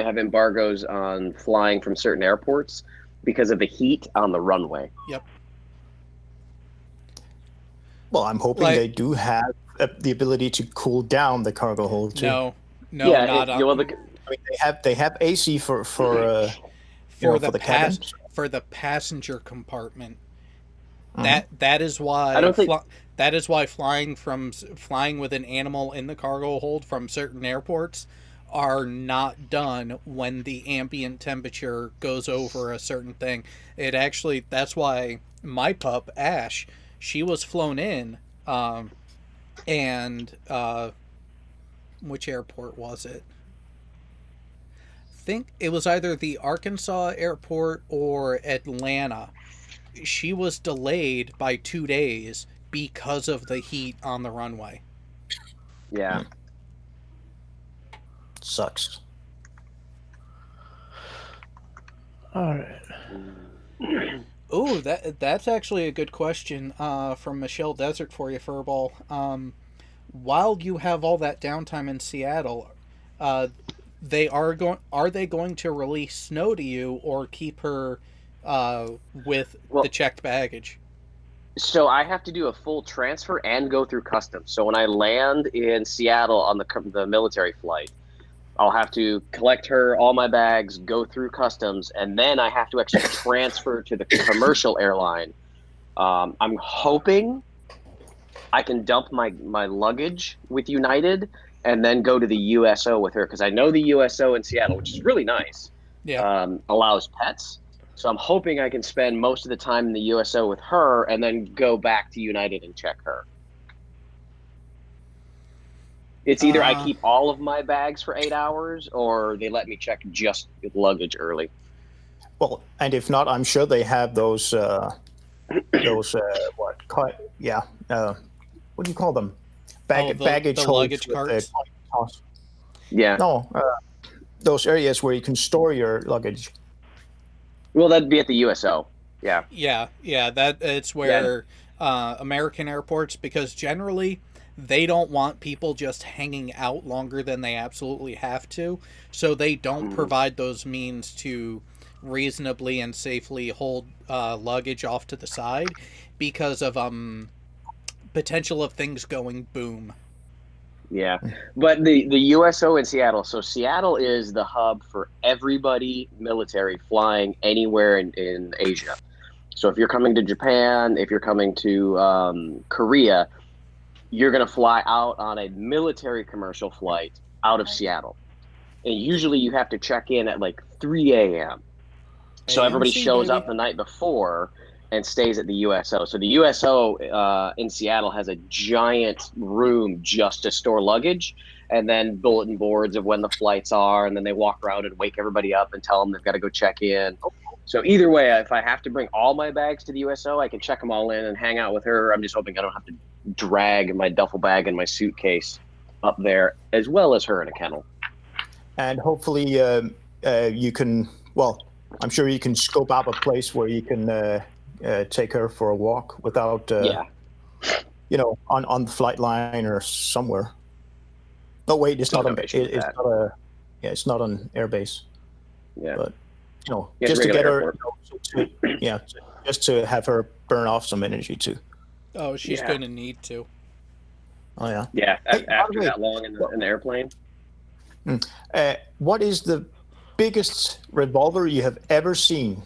S2: have embargoes on flying from certain airports because of the heat on the runway.
S1: Yep.
S8: Well, I'm hoping they do have the ability to cool down the cargo hold too.
S1: No, not on.
S8: They have AC for the cabin.
S1: For the passenger compartment.
S8: Mm-hmm.
S1: That is why
S2: I don't think
S1: that is why flying with an animal in the cargo hold from certain airports are not done when the ambient temperature goes over a certain thing. That's why my pup Ash, she was flown in, and which airport was it? think it was either the Arkansas airport or Atlanta. She was delayed by 2 days because of the heat on the runway.
S2: Yeah.
S8: Sucks.
S5: All right.
S1: Oh, that's actually a good question from Michelle Desert for you, Furball. While you have all that downtime in Seattle, are they going to release Snow to you or keep her with the checked baggage?
S2: So I have to do a full transfer and go through customs. So when I land in Seattle on the military flight, I'll have to collect all my bags, go through customs, and then I have to actually transfer to the commercial airline. I'm hoping I can dump my luggage with United and then go to the USO with her, because I know the USO in Seattle, which is really nice, allows pets. So I'm hoping I can spend most of the time in the USO with her and then go back to United and check her. It's either I keep all of my bags for 8 hours or they let me check just luggage early.
S8: Well, and if not, I'm sure they have those what do you call them? Baggage holds
S1: luggage carts.
S2: Yeah.
S8: No, those areas where you can store your luggage.
S2: Well, that'd be at the USO. Yeah.
S1: Yeah. It's where American airports, because generally they don't want people just hanging out longer than they absolutely have to, so they don't provide those means to reasonably and safely hold luggage off to the side because of potential of things going boom.
S2: Yeah, but the USO in Seattle. So Seattle is the hub for everybody military flying anywhere in Asia. So if you're coming to Japan, if you're coming to Korea, you're going to fly out on a military commercial flight out of Seattle. And usually you have to check in at like 3 a.m. So everybody shows up the night before and stays at the USO. So the USO in Seattle has a giant room just to store luggage, and then bulletin boards of when the flights are, and then they walk around and wake everybody up and tell them they've got to go check in. So either way, if I have to bring all my bags to the USO, I can check them all in and hang out with her. I'm just hoping I don't have to drag my duffel bag and my suitcase up there, as well as her in a kennel.
S8: And hopefully you can, well, I'm sure you can scope out a place where you can take her for a walk without, on the flight line or somewhere. No, wait, it's not an airbase.
S2: Yeah.
S8: But, just to get her, just to have her burn off some energy too.
S1: Oh, she's going to need to.
S8: Oh, yeah.
S2: Yeah, after that long in the airplane.
S8: What is the biggest revolver you have ever seen?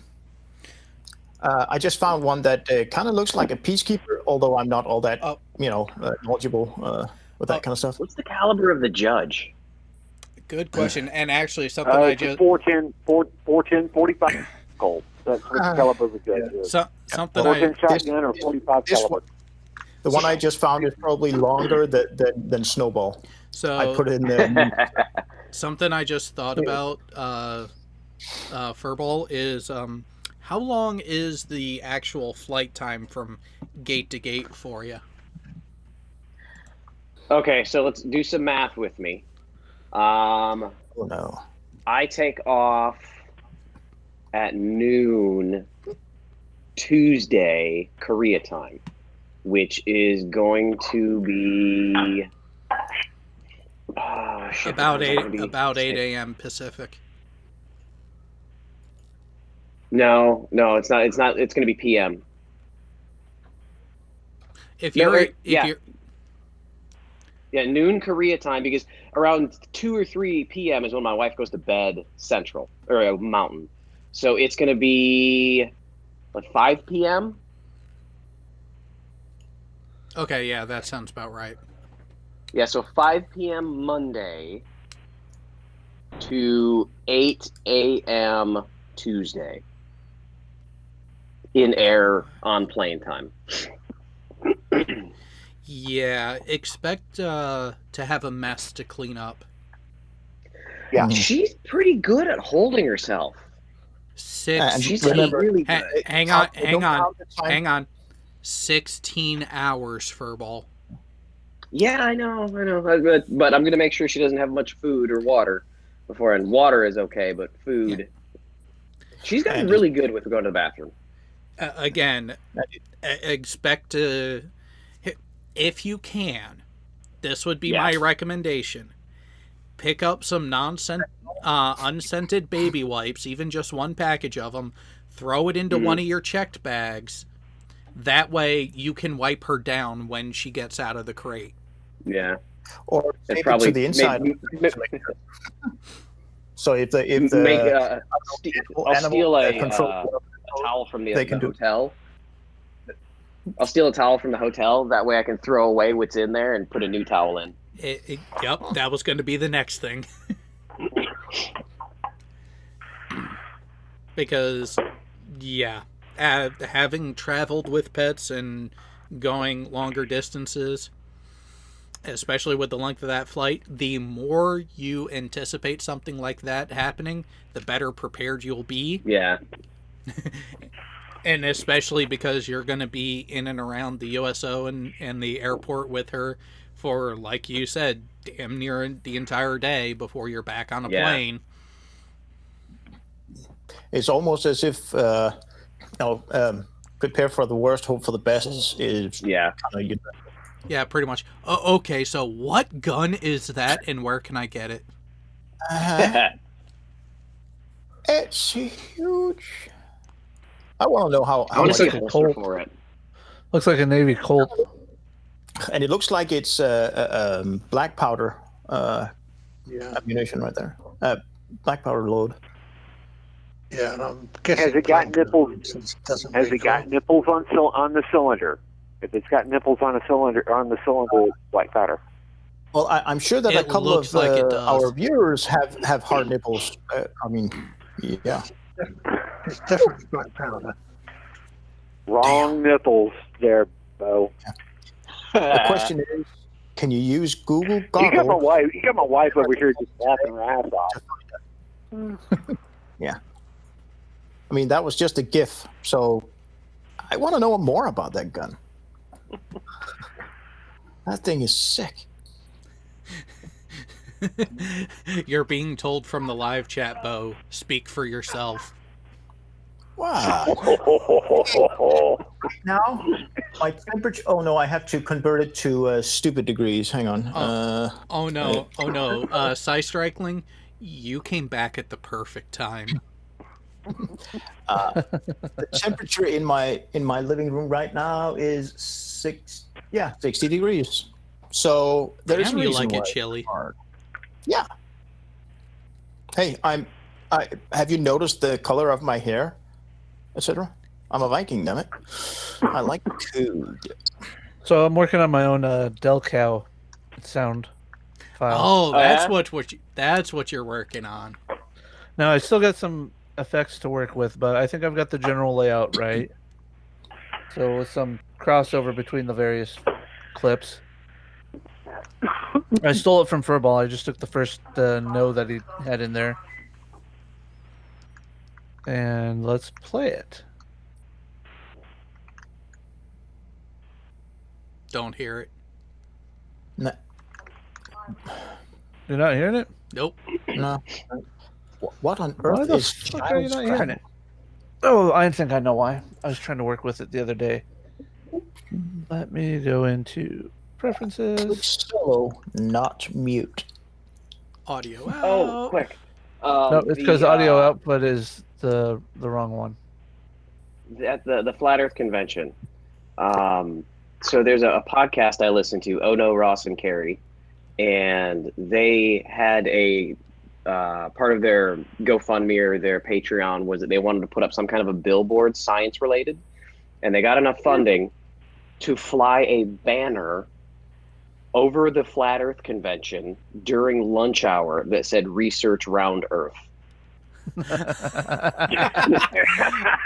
S8: I just found one that kind of looks like a Peacekeeper, although I'm not all that, knowledgeable with that kind of stuff.
S2: What's the caliber of the Judge?
S1: Good question. And actually, something I just
S9: 410, 45 Colt. That's what the caliber of the Judge is.
S1: Something
S9: 410 shotgun or 45 caliber.
S8: The one I just found is probably longer than Snowball.
S1: So
S8: I put it in there.
S1: Something I just thought about, Furball, is how long is the actual flight time from gate to gate for you?
S2: Okay, so let's do some math with me.
S8: Oh no.
S2: I take off at noon Tuesday Korea time, which is going to be
S1: about 8 a.m. Pacific.
S2: No, it's not. It's not. It's going to be PM. Noon Korea time, because around 2 or 3 p.m. is when my wife goes to bed Central or Mountain. So it's going to be like 5 p.m.
S1: Okay, yeah, that sounds about right.
S2: Yeah, so 5 p.m. Monday to 8 a.m. Tuesday in air on plane time.
S1: Yeah, expect to have a mess to clean up.
S9: Yeah.
S2: She's pretty good at holding herself. She's really good.
S1: Hang on. 16 hours, Furball.
S2: Yeah, I know. But I'm going to make sure she doesn't have much food or water before. And water is okay, but food. She's gotten really good with going to the bathroom.
S1: Again, expect to, if you can, this would be my recommendation. Pick up some unscented baby wipes, even just one package of them. Throw it into one of your checked bags. That way you can wipe her down when she gets out of the crate.
S2: Yeah.
S8: Or
S2: It's
S8: tape
S2: probably
S8: it to the inside. So if the
S2: I'll steal a towel from the hotel. I'll steal a towel from the hotel. That way I can throw away what's in there and put a new towel in.
S1: Yep, that was going to be the next thing. Because, having traveled with pets and going longer distances, especially with the length of that flight, the more you anticipate something like that happening, the better prepared you'll be.
S2: Yeah.
S1: And especially because you're going to be in and around the USO and the airport with her for, like you said, damn near the entire day before you're back on a plane.
S8: It's almost as if, prepare for the worst, hope for the best is
S1: yeah, pretty much. Okay, so what gun is that, and where can I get it?
S8: It's huge. I want to know how
S2: I want to see a
S8: much
S2: holster for it.
S5: Looks like a Navy Colt.
S8: And it looks like it's black powder ammunition right there. Black powder load.
S3: Yeah, and I'm guessing.
S9: Has it got nipples? Has it got nipples on the cylinder? If it's got nipples on the cylinder, black powder.
S8: Well, I'm sure that a couple of our viewers have hard nipples. I mean, yeah.
S3: It's definitely black powder.
S9: Wrong nipples there, Bo.
S8: The question is, can you use Google Goggles?
S9: You got my wife over here just laughing her ass off.
S8: Yeah. I mean, that was just a GIF. So I want to know more about that gun. That thing is sick.
S1: You're being told from the live chat, Bo. Speak for yourself.
S8: Wow. Now, my temperature. Oh no, I have to convert it to stupid degrees. Hang on.
S1: Oh no. Psystrikling, you came back at the perfect time.
S8: The temperature in my living room right now is 60 degrees. So there's a
S1: Damn, you
S8: reason
S1: like
S8: why
S1: it chilly.
S8: it's hard. Yeah. Hey, have you noticed the color of my hair, etc.? I'm a Viking, damn it. I like food.
S5: So I'm working on my own Del Cow sound file.
S1: Oh, that's what you're working on.
S5: Now I still got some effects to work with, but I think I've got the general layout right. So with some crossover between the various clips. I stole it from Furball. I just took the first no that he had in there. And let's play it.
S1: Don't hear it.
S8: No.
S5: You're not hearing it?
S1: Nope.
S8: No. What on
S5: Why
S8: earth
S5: the
S8: is
S5: fuck are you
S8: Child's
S5: not hearing
S8: Crackle?
S5: it? Oh, I think I know why. I was trying to work with it the other day. Let me go into preferences.
S8: Solo, not mute.
S1: Audio out.
S2: Oh, quick.
S5: No, it's because audio output is the wrong one.
S2: At the Flat Earth Convention. So there's a podcast I listen to, Oh No, Ross and Carrie, and they had a part of their GoFundMe or their Patreon was that they wanted to put up some kind of a billboard, science related, and they got enough funding to fly a banner over the Flat Earth Convention during lunch hour that said "Research Round Earth."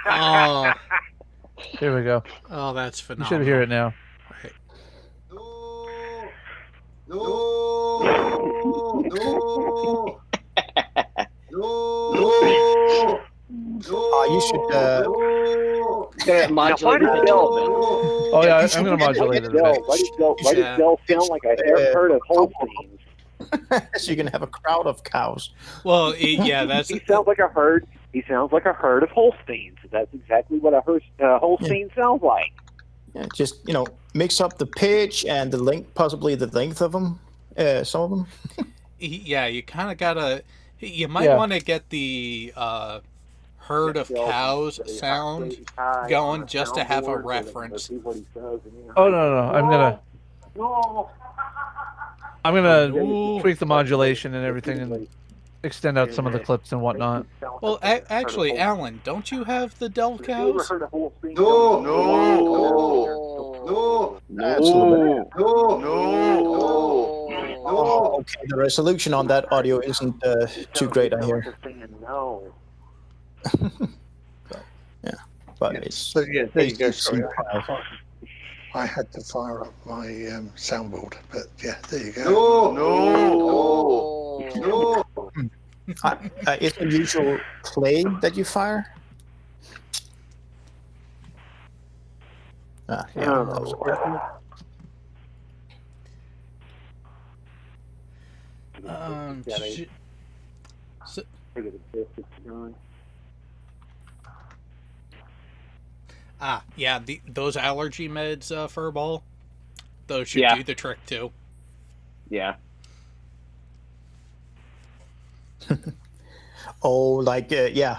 S1: Oh,
S5: here we go.
S1: Oh, that's
S5: You
S1: phenomenal.
S5: should hear it now.
S14: No.
S8: You should.
S2: Gonna modulate the pitch a little bit.
S5: Oh yeah, I'm gonna modulate it a bit.
S9: Why does Dell sound like a herd of Holsteins?
S8: So you're gonna have a crowd of cows.
S1: Well, yeah, that's.
S9: He sounds like a herd. He sounds like a herd of Holsteins. That's exactly what a Holstein sounds like.
S8: Yeah, just mix up the pitch and the length, possibly the length of them. Some of them.
S1: Yeah, you kind of gotta. You might want to get the herd of cows sound going just to have a reference.
S5: Oh no! I'm gonna tweak the modulation and everything and extend out some of the clips and whatnot.
S1: Well, actually, Alan, don't you have the Dell cows?
S8: Oh, okay. The resolution on that audio isn't too great, I hear. Yeah, but it's.
S3: So yeah, there you go. Sorry, I had to fire up my soundboard, but yeah, there you go.
S8: No. It's a usual play that you fire. Yeah, that was
S1: yeah, those allergy meds, Furball, those should do the trick too.
S2: Yeah.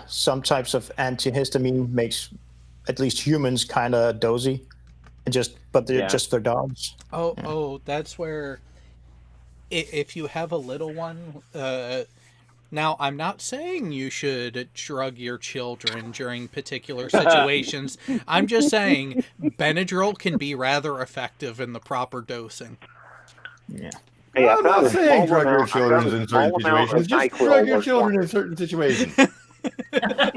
S8: Some types of antihistamine makes at least humans kind of dozy, but they're just for dogs.
S1: Oh, that's where if you have a little one. Now, I'm not saying you should drug your children during particular situations. I'm just saying Benadryl can be rather effective in the proper dosing.
S8: Yeah.
S6: Hey, I'm not saying drug your children in certain situations. Just drug your children in certain situations.
S8: I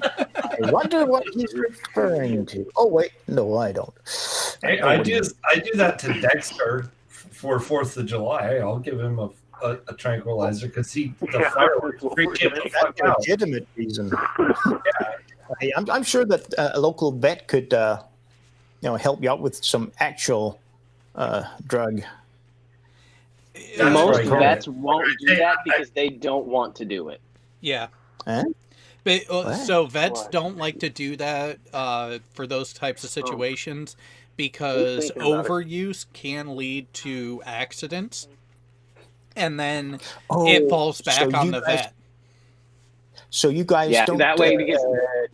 S8: wonder what he's referring to. Oh wait, no, I don't.
S7: Hey, I do that to Dexter for 4th of July. I'll give him a tranquilizer because the fireworks freak him the fuck out.
S8: Legitimate reason. Hey, I'm sure that a local vet could, help you out with some actual drug.
S2: Most vets won't do that because they don't want to do it.
S1: Yeah.
S8: Huh?
S1: But, so vets don't like to do that for those types of situations because overuse can lead to accidents. And then it falls back on the vet.
S8: So you guys don't
S2: that way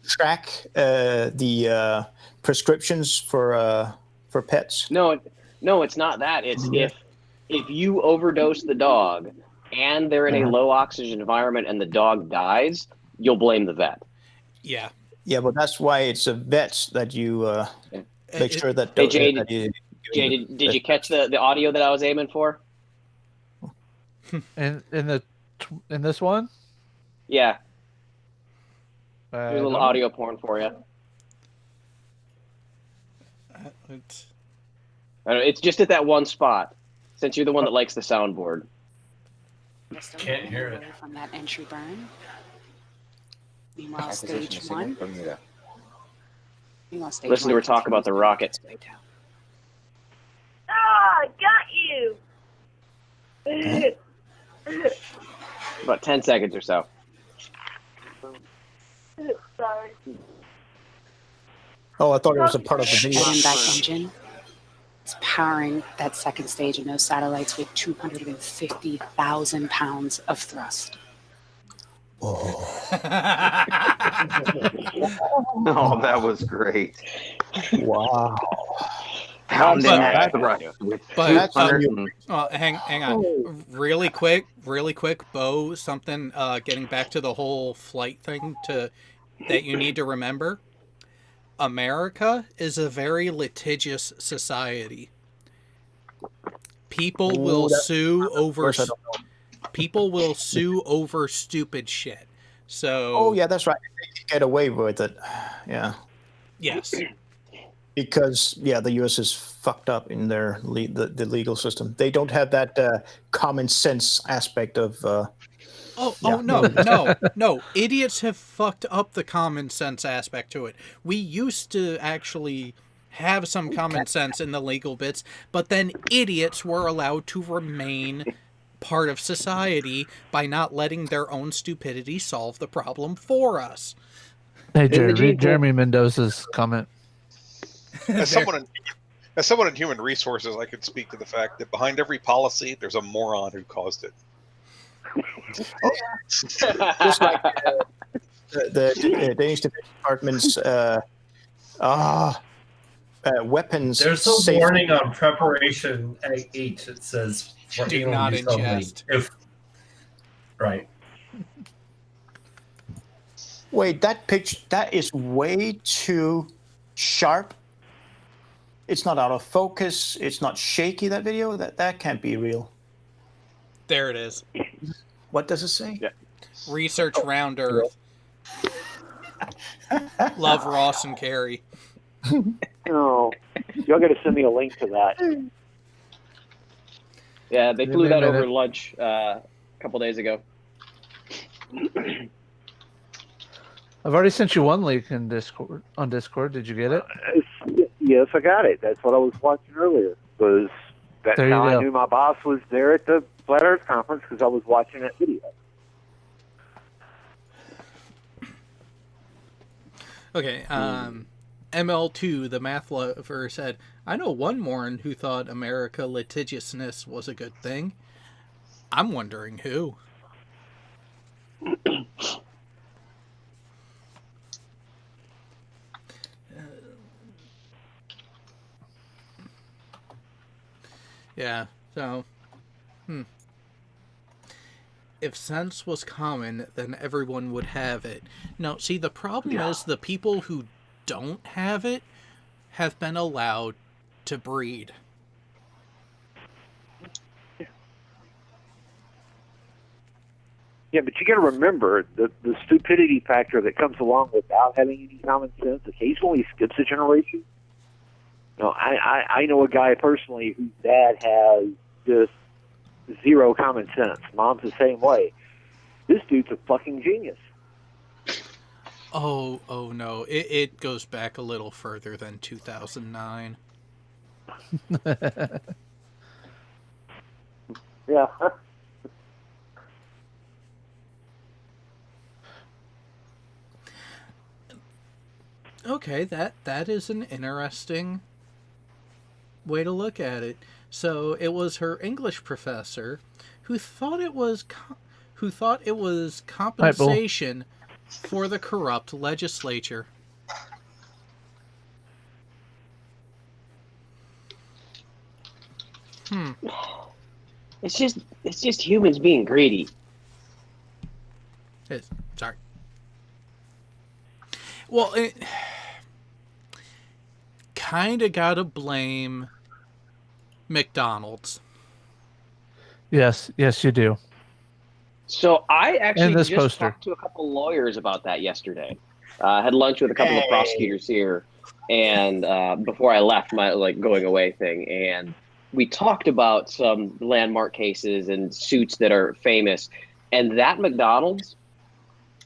S8: track the prescriptions for pets?
S2: No, it's not that. It's if you overdose the dog and they're in a low oxygen environment and the dog dies, you'll blame the vet.
S1: Yeah.
S8: Yeah, but that's why it's a vet that you make sure that.
S2: Hey, Jay, did you catch the audio that I was aiming for?
S5: In this one?
S2: Yeah. Here's a little audio porn for you. It's just at that one spot, since you're the one that likes the soundboard.
S7: Can't hear it.
S14: From that entry burn. Meanwhile, stage one.
S2: Listen to her talk about the rocket.
S12: Ah, got you.
S2: About 10 seconds or so.
S12: Sorry.
S8: Oh, I thought it was a part of the video.
S14: That back engine is powering that second stage in those satellites with 250,000 pounds of thrust.
S8: Oh.
S10: Oh, that was great.
S8: Wow.
S10: Pounding that thrust with 200.
S1: Hang on. Really quick, Bo, something getting back to the whole flight thing that you need to remember. America is a very litigious society. People will sue over stupid shit. So
S8: Oh yeah, that's right. They can get away with it. Yeah.
S1: Yes.
S8: Because the U.S. is fucked up in their the legal system. They don't have that common sense aspect of
S1: Oh no. Idiots have fucked up the common sense aspect to it. We used to actually have some common sense in the legal bits, but then idiots were allowed to remain part of society by not letting their own stupidity solve the problem for us.
S5: Hey, Jerry, read Jeremy Mendoza's comment.
S4: As someone in human resources, I could speak to the fact that behind every policy, there's a moron who caused it.
S8: Just like the Danish Defense Department's weapons.
S7: There's a
S8: safety.
S7: warning on preparation H. It says for
S1: Do
S7: anal
S1: not
S7: use only.
S1: ingest.
S7: Right.
S8: Wait, that picture, that is way too sharp. It's not out of focus. It's not shaky, that video. That can't be real.
S1: There it is.
S8: What does it say?
S2: Yeah.
S1: Research round Earth. Love Ross and Carrie.
S9: Oh, y'all got to send me a link to that.
S2: Yeah, they flew that over lunch a couple days ago.
S5: I've already sent you one link in Discord. On Discord, did you get it?
S9: Yes, I got it. That's what I was watching earlier. That's
S5: There you
S9: how I
S5: go.
S9: knew my boss was there at the Flat Earth conference, because I was watching that video.
S1: Okay, ML2, the math lover, said, I know one moron who thought America litigiousness was a good thing. I'm wondering who. Yeah, so, if sense was common, then everyone would have it. Now, see, the problem is the people who don't have it have been allowed to breed.
S9: Yeah, but you got to remember the stupidity factor that comes along without having any common sense occasionally skips a generation. You know, I know a guy personally whose dad has just zero common sense. Mom's the same way. This dude's a fucking genius.
S1: Oh no, it goes back a little further than 2009.
S9: Yeah.
S1: Okay, that is an interesting way to look at it. So it was her English professor who thought it was compensation for the corrupt legislature.
S2: It's just humans being greedy.
S1: Sorry. Well, it kind of got to blame McDonald's.
S5: Yes, you do.
S2: So I actually
S5: this
S2: just
S5: poster.
S2: talked to a couple lawyers about that yesterday. I had lunch with a couple of prosecutors here, and before I left my going away thing, and we talked about some landmark cases and suits that are famous. And that McDonald's,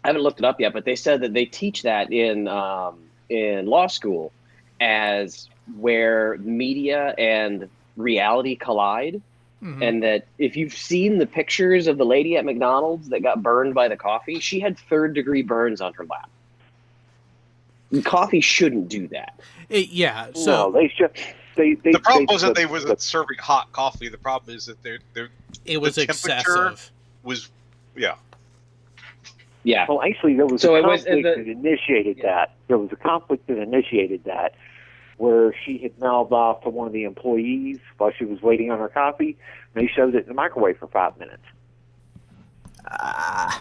S2: I haven't looked it up yet, but they said that they teach that in law school as where media and reality collide.
S1: Mm-hmm.
S2: And that if you've seen the pictures of the lady at McDonald's that got burned by the coffee, she had 3rd-degree burns on her lap. Coffee shouldn't do that.
S1: Yeah. So
S9: no, they should.
S4: The problem wasn't they wasn't serving hot coffee. The problem is that
S1: it was
S4: the temperature
S1: excessive.
S4: Was yeah.
S2: Yeah.
S9: Well, actually, there was a conflict that initiated that. There was a conflict that initiated that, where she had mouthed off to one of the employees while she was waiting on her coffee. And they shoved it in the microwave for 5 minutes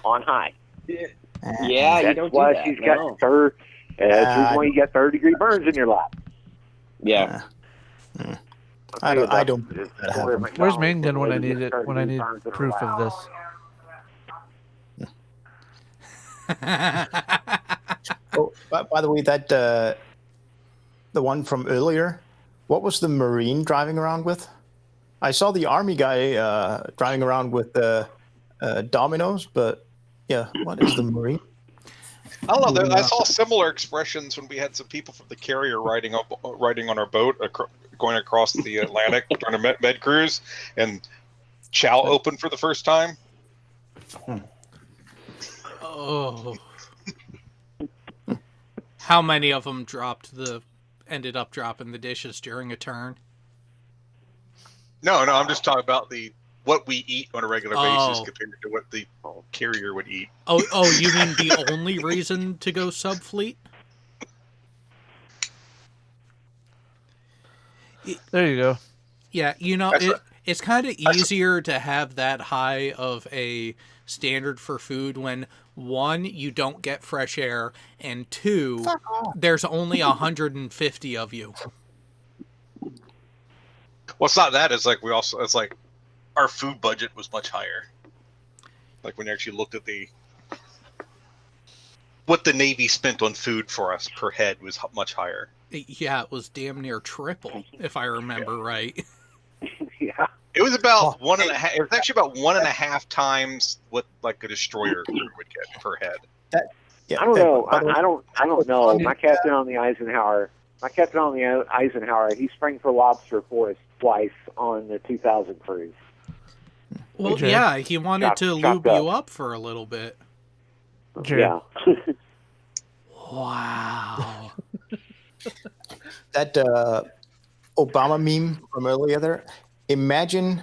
S9: on high.
S2: Yeah,
S9: That's
S2: you don't
S9: why
S2: do that.
S9: she's
S2: No.
S9: got third. That's why you got 3rd-degree burns in your lap.
S2: Yeah.
S8: I don't.
S5: Where's Mingdon when I need it? When I need proof of this?
S8: Oh, by the way, that the one from earlier, what was the Marine driving around with? I saw the Army guy driving around with Domino's, but yeah, what is the Marine?
S4: I don't know. I saw similar expressions when we had some people from the carrier riding on our boat, going across the Atlantic during a med cruise, and chow opened for the first time.
S1: Oh. How many of them ended up dropping the dishes during a turn?
S4: No, I'm just talking about what we eat on a regular basis compared to what the carrier would eat.
S1: Oh, you mean the only reason to go subfleet?
S5: There you go.
S1: Yeah, it's kind of easier to have that high of a standard for food when, one, you don't get fresh air, and two, there's only 150 of you.
S4: Well, it's not that. It's like our food budget was much higher. Like when you actually looked at what the Navy spent on food for us per head was much higher.
S1: Yeah, it was damn near triple, if I remember right.
S9: Yeah.
S4: It was about 1.5. It was actually about 1.5 times what like a destroyer crew would get per head.
S9: I don't know. I don't know. My captain on the Eisenhower, he sprang for lobster for us twice on the 2000 cruise.
S1: Well, yeah, he wanted to lube you up for a little bit.
S9: Yeah.
S1: Wow.
S8: That Obama meme from earlier there. Imagine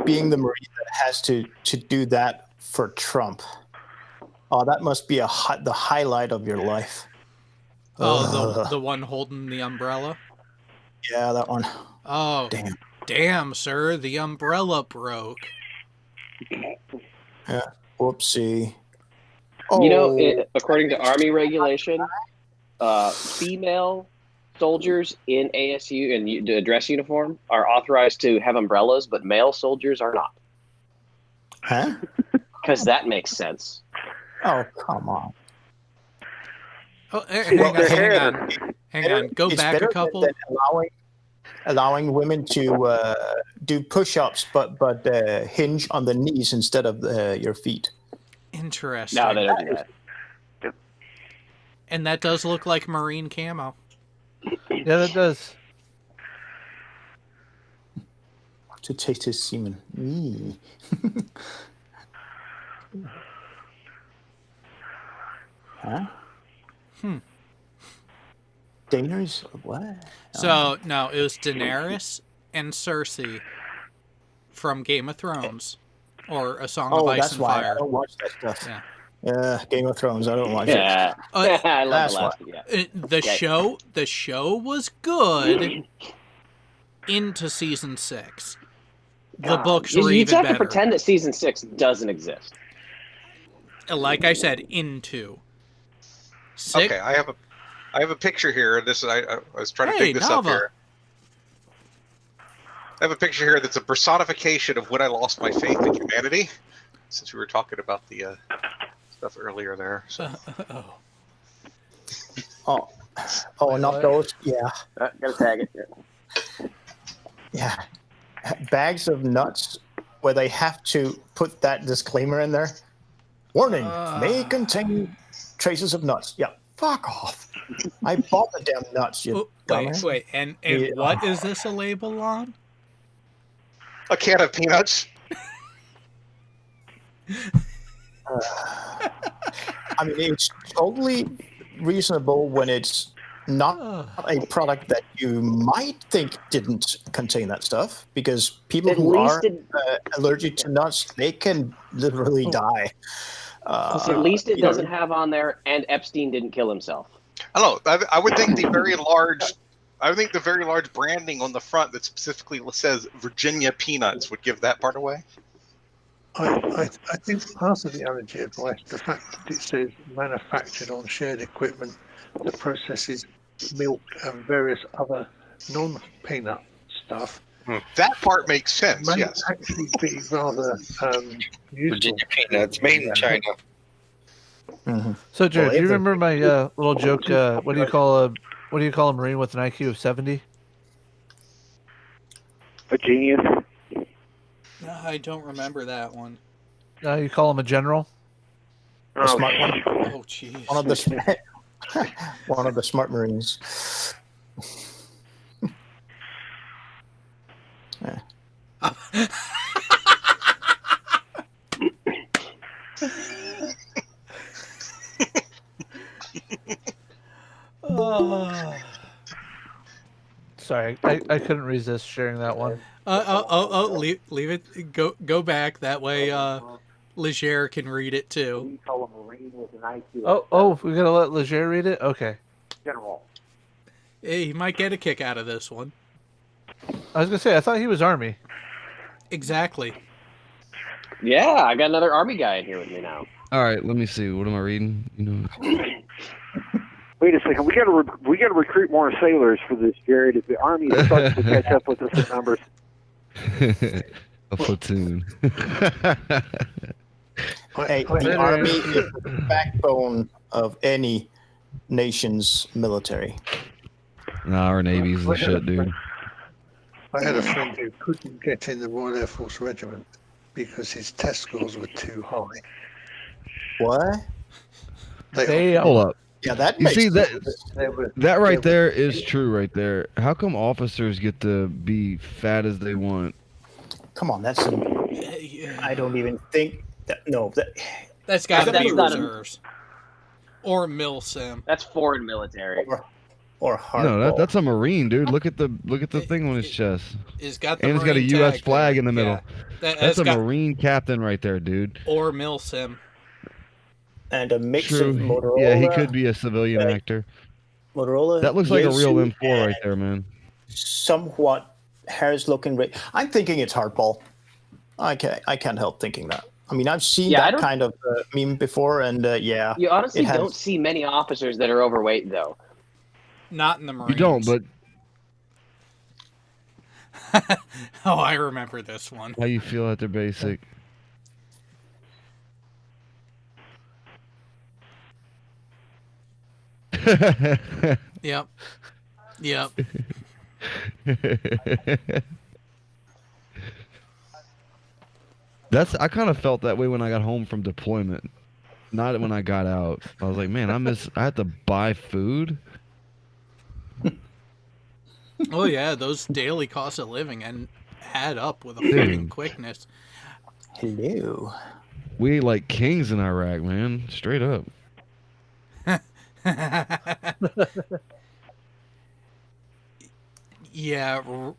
S8: being the Marine that has to do that for Trump. Oh, that must be the highlight of your life.
S1: Oh, the one holding the umbrella?
S8: Yeah, that one.
S1: Oh, damn, sir, the umbrella broke.
S8: Yeah, whoopsie.
S2: According to Army regulation, female soldiers in ASU and dress uniform are authorized to have umbrellas, but male soldiers are not.
S8: Huh?
S2: Because that makes sense.
S8: Oh, come on.
S1: Oh, hang on. Go back a couple.
S8: Than allowing women to do push-ups, but hinge on the knees instead of your feet.
S1: Interesting.
S2: No, they don't do that.
S1: And that does look like Marine camo.
S5: Yeah, that does.
S8: To taste his semen. Huh? Daenerys? What?
S1: So, no, it was Daenerys and Cersei from Game of Thrones. Or A Song of Ice
S8: that's
S1: and
S8: why
S1: Fire.
S8: I don't watch that stuff.
S1: Yeah.
S8: Game of Thrones. I don't watch
S2: it.
S8: I
S2: love the last one. Yeah.
S1: The show was good into season 6. The books were
S2: you
S1: even
S2: have
S1: better.
S2: to pretend that season 6 doesn't exist.
S1: Like I said, into. 6.
S4: Okay, I have a picture here. I was trying to dig this up here. I have a picture here that's a personification of when I lost my faith in humanity. Since we were talking about the stuff earlier there. So.
S8: Not those. Yeah.
S2: Gotta tag it.
S8: Yeah. Bags of nuts where they have to put that disclaimer in there. Warning, may contain traces of nuts. Yeah, fuck off. I bought the damn nuts, you dumbass.
S1: Wait, and what is this a label on?
S4: A can of peanuts.
S8: I mean, it's totally reasonable when it's not a product that you might think didn't contain that stuff, because people who are allergic to nuts, they can literally die.
S2: At least it doesn't have on there, and Epstein didn't kill himself.
S4: I don't know. I would think the very large branding on the front that specifically says Virginia peanuts would give that part away.
S3: I think part of the allergy advice, the fact that it says manufactured on shared equipment that processes milk and various other non-peanut stuff.
S4: That part makes sense,
S3: may
S4: yes.
S3: actually be rather useful.
S15: Virginia peanuts, made in China.
S8: Mm-hmm.
S5: So, Jared, do you remember my little joke? What do you call a Marine with an IQ of 70?
S9: A genius.
S1: I don't remember that one.
S5: You call him a general?
S8: A smart one.
S1: Oh, jeez.
S8: One of the smart Marines. Yeah.
S5: Sorry, I couldn't resist sharing that one.
S1: Leave it. Go back. That way, Leger can read it too.
S5: Oh, we gotta let Leger read it? Okay.
S9: General.
S1: Hey, he might get a kick out of this one.
S5: I was gonna say, I thought he was Army.
S1: Exactly.
S2: Yeah, I got another Army guy in here with me now.
S16: All right, let me see. What am I reading? You know.
S9: Wait a second. We got to recruit more sailors for this, Jared. If the Army starts to catch up with us in numbers.
S16: A platoon.
S8: Hey, the Army is the backbone of any nation's military.
S16: Nah, our Navy's the shit, dude.
S3: I had a friend who couldn't get in the Royal Air Force Regiment because his test scores were too high.
S8: What?
S16: Hold up.
S8: Yeah, that
S16: You
S8: makes
S16: see
S8: sense.
S16: that right there is true right there. How come officers get to be fat as they want?
S8: Come on, that's I don't even think that. No,
S1: That's got to be
S2: That's not
S1: reserves or milsim.
S2: That's foreign military.
S8: Or
S16: No, that's a Marine, dude. Look at the thing on his chest.
S1: It's got the
S16: and it's got a
S1: Marine
S16: U.S.
S1: tag
S16: flag
S1: there.
S16: in the middle.
S1: Yeah.
S16: That's a
S1: got-
S16: Marine captain right there, dude.
S1: Or milsim.
S8: And a mix
S16: True.
S8: of Motorola.
S16: Yeah, he could be a civilian actor.
S8: Motorola.
S16: That looks like a real
S8: Yaesu,
S16: M4 right there, man.
S8: Somewhat Harris-looking. I'm thinking it's hardball. I can't help thinking that. I mean, I've seen that kind of meme before, and yeah.
S2: You honestly don't see many officers that are overweight, though.
S1: Not in the Marines.
S16: You don't, but
S1: oh, I remember this one.
S16: how you feel at their basic?
S1: Yep.
S16: I kind of felt that way when I got home from deployment. Not when I got out. I was like, man, I had to buy food.
S1: Oh yeah, those daily costs of living and add up with a fucking quickness.
S8: Hello.
S16: We ate like kings in Iraq, man. Straight up.
S1: Yeah,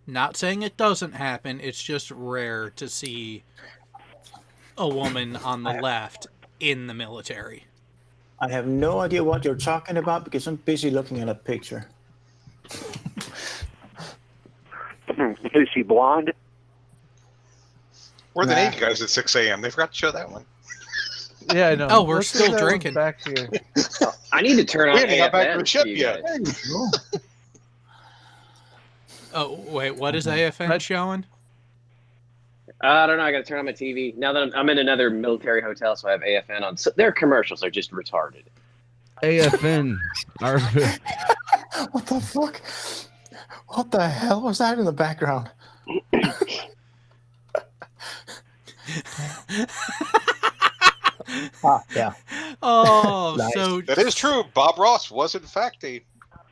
S1: not saying it doesn't happen, it's just rare to see a woman on the left in the military.
S8: I have no idea what you're talking about because I'm busy looking at a picture.
S9: Is she blonde?
S4: We're the Navy guys at 6 a.m. They forgot to show that one.
S5: Yeah, I know.
S1: Oh, we're
S5: Let's
S1: still
S5: get that one
S1: drinking.
S5: Back here.
S2: I need to turn on
S4: We haven't got back to
S2: AFN
S4: the ship
S2: for you
S4: yet.
S2: guys.
S1: Oh, wait, what is AFN showing?
S2: I don't know. I got to turn on my TV. Now that I'm in another military hotel, so I have AFN on. So their commercials are just retarded.
S16: AFN.
S8: What the fuck? What the hell was that in the background? Yeah.
S1: Oh,
S8: Nice.
S1: so
S4: That is true. Bob Ross was, in fact, a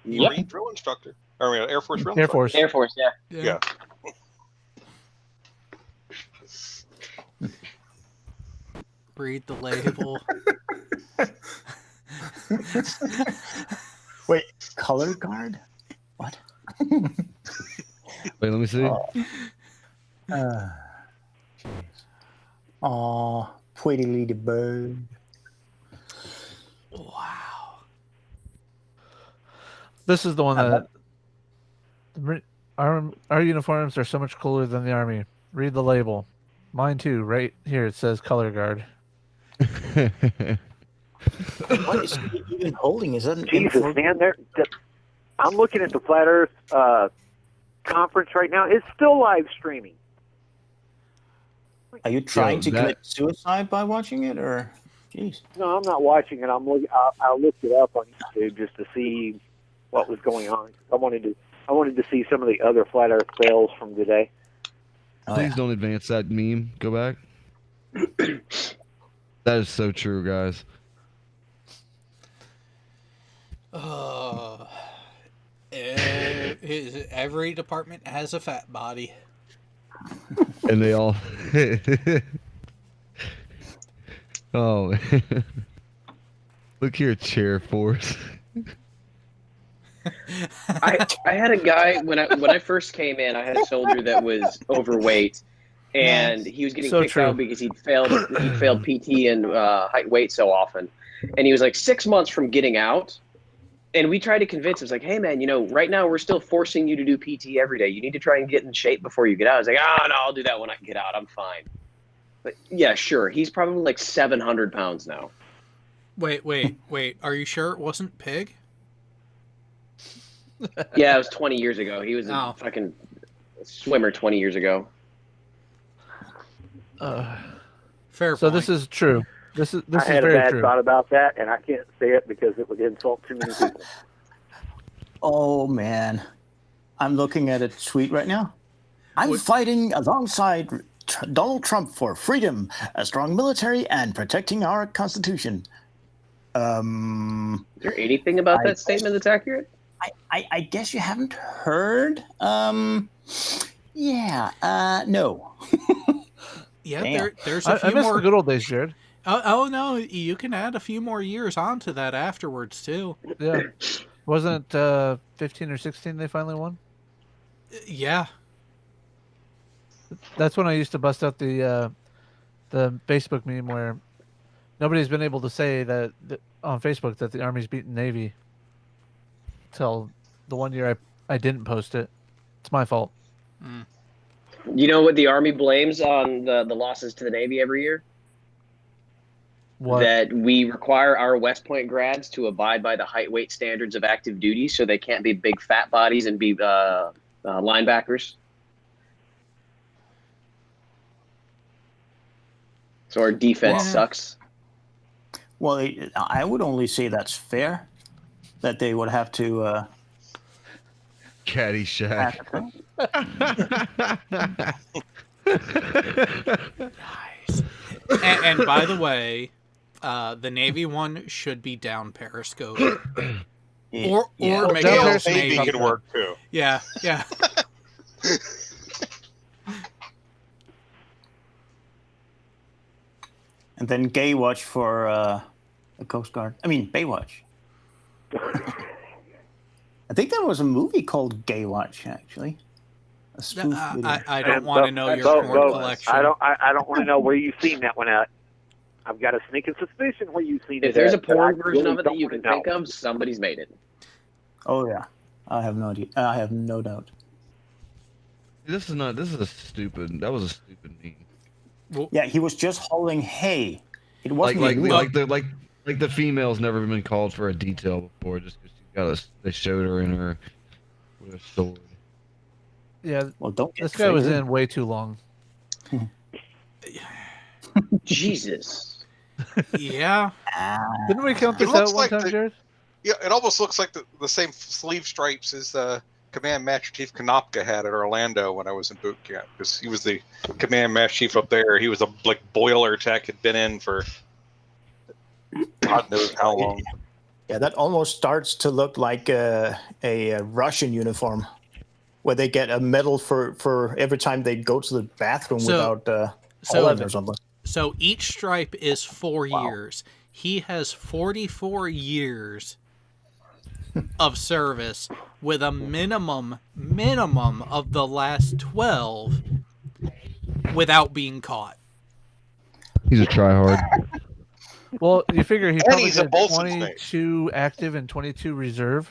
S4: Marine drill instructor. Or Air Force drill
S5: Air
S4: instructor.
S5: Force.
S2: Air Force, yeah.
S4: Yeah.
S1: read the label.
S8: Wait, color guard? What?
S16: Wait, let me see.
S8: Oh, pretty little bird.
S1: Wow.
S5: This is the one that our uniforms are so much cooler than the Army. Read the label. Mine too. Right here it says color guard.
S8: What is he even holding? Is that an
S9: Jesus, man! I'm looking at the Flat Earth conference right now. It's still live streaming.
S8: Are you trying to commit suicide by watching it, or? Jeez.
S9: No, I'm not watching it. I'm looking. I looked it up on YouTube just to see what was going on. I wanted to see some of the other Flat Earth fails from today.
S16: Please don't advance that meme. Go back. That is so true, guys.
S1: Every department has a fat body.
S16: And they all. Oh, look here, chair force.
S2: I had a guy when I first came in. I had a soldier that was overweight, and he was getting kicked out because he'd failed PT and height weight so often, and he was like 6 months from getting out. And we tried to convince him, like, hey man, right now we're still forcing you to do PT every day. You need to try and get in shape before you get out. I was like, oh no, I'll do that when I get out. I'm fine. But yeah, sure. He's probably like 700 pounds now.
S1: Wait. Are you sure it wasn't Pig?
S2: Yeah, it was 20 years ago. He was a fucking swimmer 20 years ago.
S1: Fair
S5: So
S1: point.
S5: this is true. This is
S9: I had a
S5: very
S9: bad
S5: true.
S9: thought about that, and I can't say it because it would insult too many people.
S8: Oh man, I'm looking at a tweet right now. I'm fighting alongside Donald Trump for freedom, a strong military, and protecting our Constitution.
S2: Is there anything about that statement that's accurate?
S8: I guess you haven't heard. No.
S1: Yeah, there's a
S5: I
S1: few
S5: miss
S1: more.
S5: the good old days, Jared.
S1: Oh no, you can add a few more years onto that afterwards too.
S5: Yeah, wasn't 15 or 16 they finally won?
S1: Yeah,
S5: that's when I used to bust out the Facebook meme where nobody's been able to say that on Facebook that the Army's beaten Navy till the one year I didn't post it. It's my fault.
S2: You know what the Army blames on the losses to the Navy every year?
S5: What?
S2: That we require our West Point grads to abide by the height weight standards of active duty, so they can't be big fat bodies and be linebackers. So our defense sucks.
S8: Well, I would only say that's fair. That they would have to.
S16: Caddyshack.
S1: nice. And by the way, the Navy one should be down Periscope. Or McHale's Navy
S4: could work too.
S1: Yeah.
S8: And then Gay Watch for the Coast Guard. I mean, Baywatch. I think there was a movie called Gay Watch, actually. A spoof video.
S1: I don't want to know your porn collection.
S9: I don't want to know where you've seen that one at. I've got a sneaking suspicion where you've seen it.
S2: If there's a
S9: at, but I
S2: porn version
S9: really
S2: of it that you
S9: don't
S2: can
S9: wanna
S2: think
S9: know.
S2: of, somebody's made it.
S8: Oh yeah, I have no idea. I have no doubt.
S16: This is a stupid. That was a stupid meme.
S8: Yeah, he was just hauling hay. It wasn't
S16: like the female's never been called for a detail before, just because they showed her in her with a sword.
S5: Yeah.
S8: Well, don't.
S5: This guy was in way too long.
S2: Jesus.
S1: Yeah.
S5: Didn't we count
S4: It
S5: this
S4: looks
S5: out one
S4: like
S5: time, Jared?
S4: Yeah, it almost looks like the same sleeve stripes as Command Master Chief Konopka had at Orlando when I was in boot camp, because he was the Command Master Chief up there. He was a boiler tech, had been in for God knows how long.
S8: Yeah, that almost starts to look like a Russian uniform, where they get a medal for every time they go to the bathroom without Holland or something.
S1: So each stripe is 4 years. He has 44 years of service with a minimum of the last 12 without being caught.
S16: He's a tryhard.
S5: Well, you figure he
S4: And
S5: probably
S4: he's a
S5: did
S4: Bolson's
S5: 22 active and 22 reserve.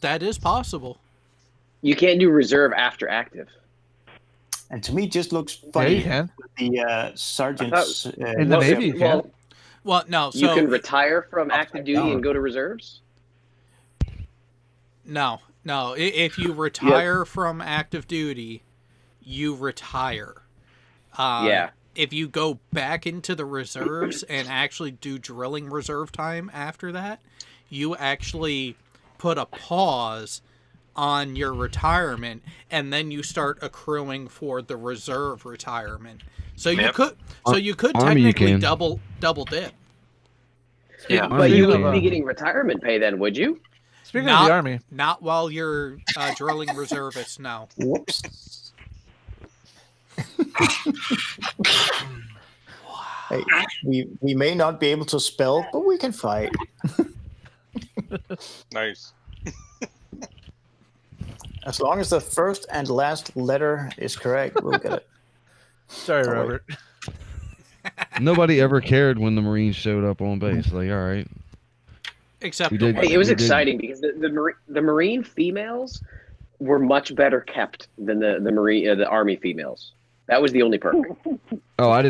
S1: That is possible.
S2: You can't do reserve after active.
S8: And to me, it just looks funny.
S5: you can.
S8: With the sergeants
S5: In the Navy, you can.
S1: Well, no. So
S2: You can retire from active duty and go to reserves?
S1: No. If you retire from active duty, you retire.
S2: Yeah.
S1: If you go back into the reserves and actually do drilling reserve time after that, you actually put a pause on your retirement, and then you start accruing for the reserve retirement. So you could
S16: Army, you
S1: technically
S16: can.
S1: double dip.
S13: Yeah.
S2: But you wouldn't be getting retirement pay then, would you?
S5: Speaking of the Army,
S1: not while you're drilling reservists. No.
S8: Whoops. Hey, we may not be able to spell, but we can fight.
S4: Nice.
S8: As long as the first and last letter is correct, we'll get it.
S5: Sorry,
S8: Oh, wait.
S5: Robert.
S16: Nobody ever cared when the Marines showed up on base. Like, all right.
S1: Except
S16: We did-
S2: Hey, it was
S16: we did-
S2: exciting because the Marine females were much better kept than the Army females. That was the only perk.
S16: Oh, I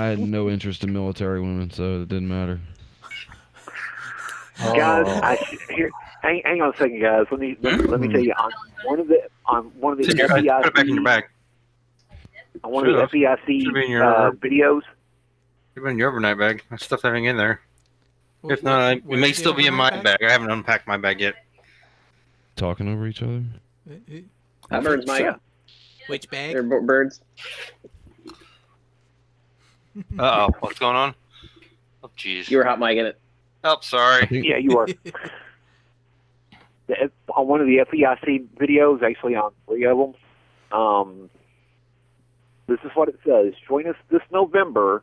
S16: had no interest in military women, so it didn't matter.
S9: Guys, hang on a second, guys. Let me tell you on one of the
S13: Put it back in your
S9: FEIC
S13: bag.
S9: on one of the FEIC
S13: Should be in your
S9: videos.
S13: Should be in your overnight bag. That stuff having in there. If not, it may
S1: where's the
S13: still be in my
S1: overnight
S13: bag. I haven't unpacked my bag yet.
S16: Talking over each other.
S2: That bird's Mike.
S1: Which bag?
S2: They're birds.
S13: Uh oh, what's going on? Oh jeez.
S2: You were hot micing it.
S13: Oh, sorry.
S9: Yeah, you are. On one of the FEIC videos, actually on 3 of them, this is what it says. Join us this November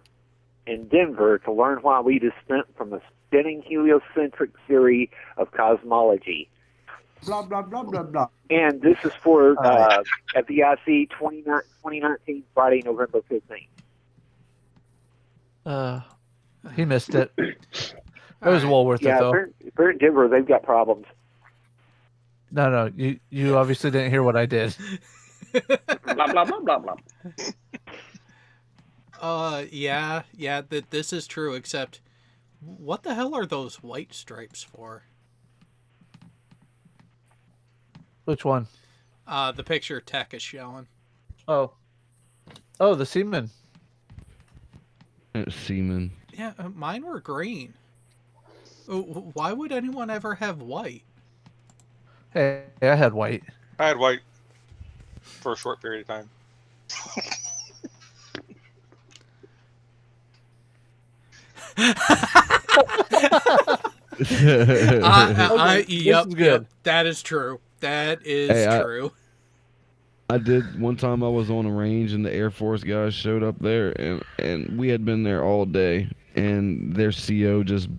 S9: in Denver to learn why we descend from the spinning heliocentric theory of cosmology.
S17: Blah, blah, blah, blah, blah.
S9: And this is for FEIC 2019, Friday, November 15th.
S5: He missed it. It was well worth it,
S9: Yeah,
S5: though.
S9: if they're in Denver, they've got problems.
S5: No, you obviously didn't hear what I did.
S2: Blah blah blah blah blah.
S1: Yeah, this is true, except what the hell are those white stripes for?
S5: Which one?
S1: The picture Tech is showing.
S5: Oh, the seaman.
S16: Seaman.
S1: Yeah, mine were green. Why would anyone ever have white?
S5: Hey, I had white.
S4: I had white for a short period of time.
S1: Yep,
S5: good.
S1: yep, that is true. That is true.
S16: I did one time. I was on a range, and the Air Force guys showed up there, and we had been there all day, and their CO just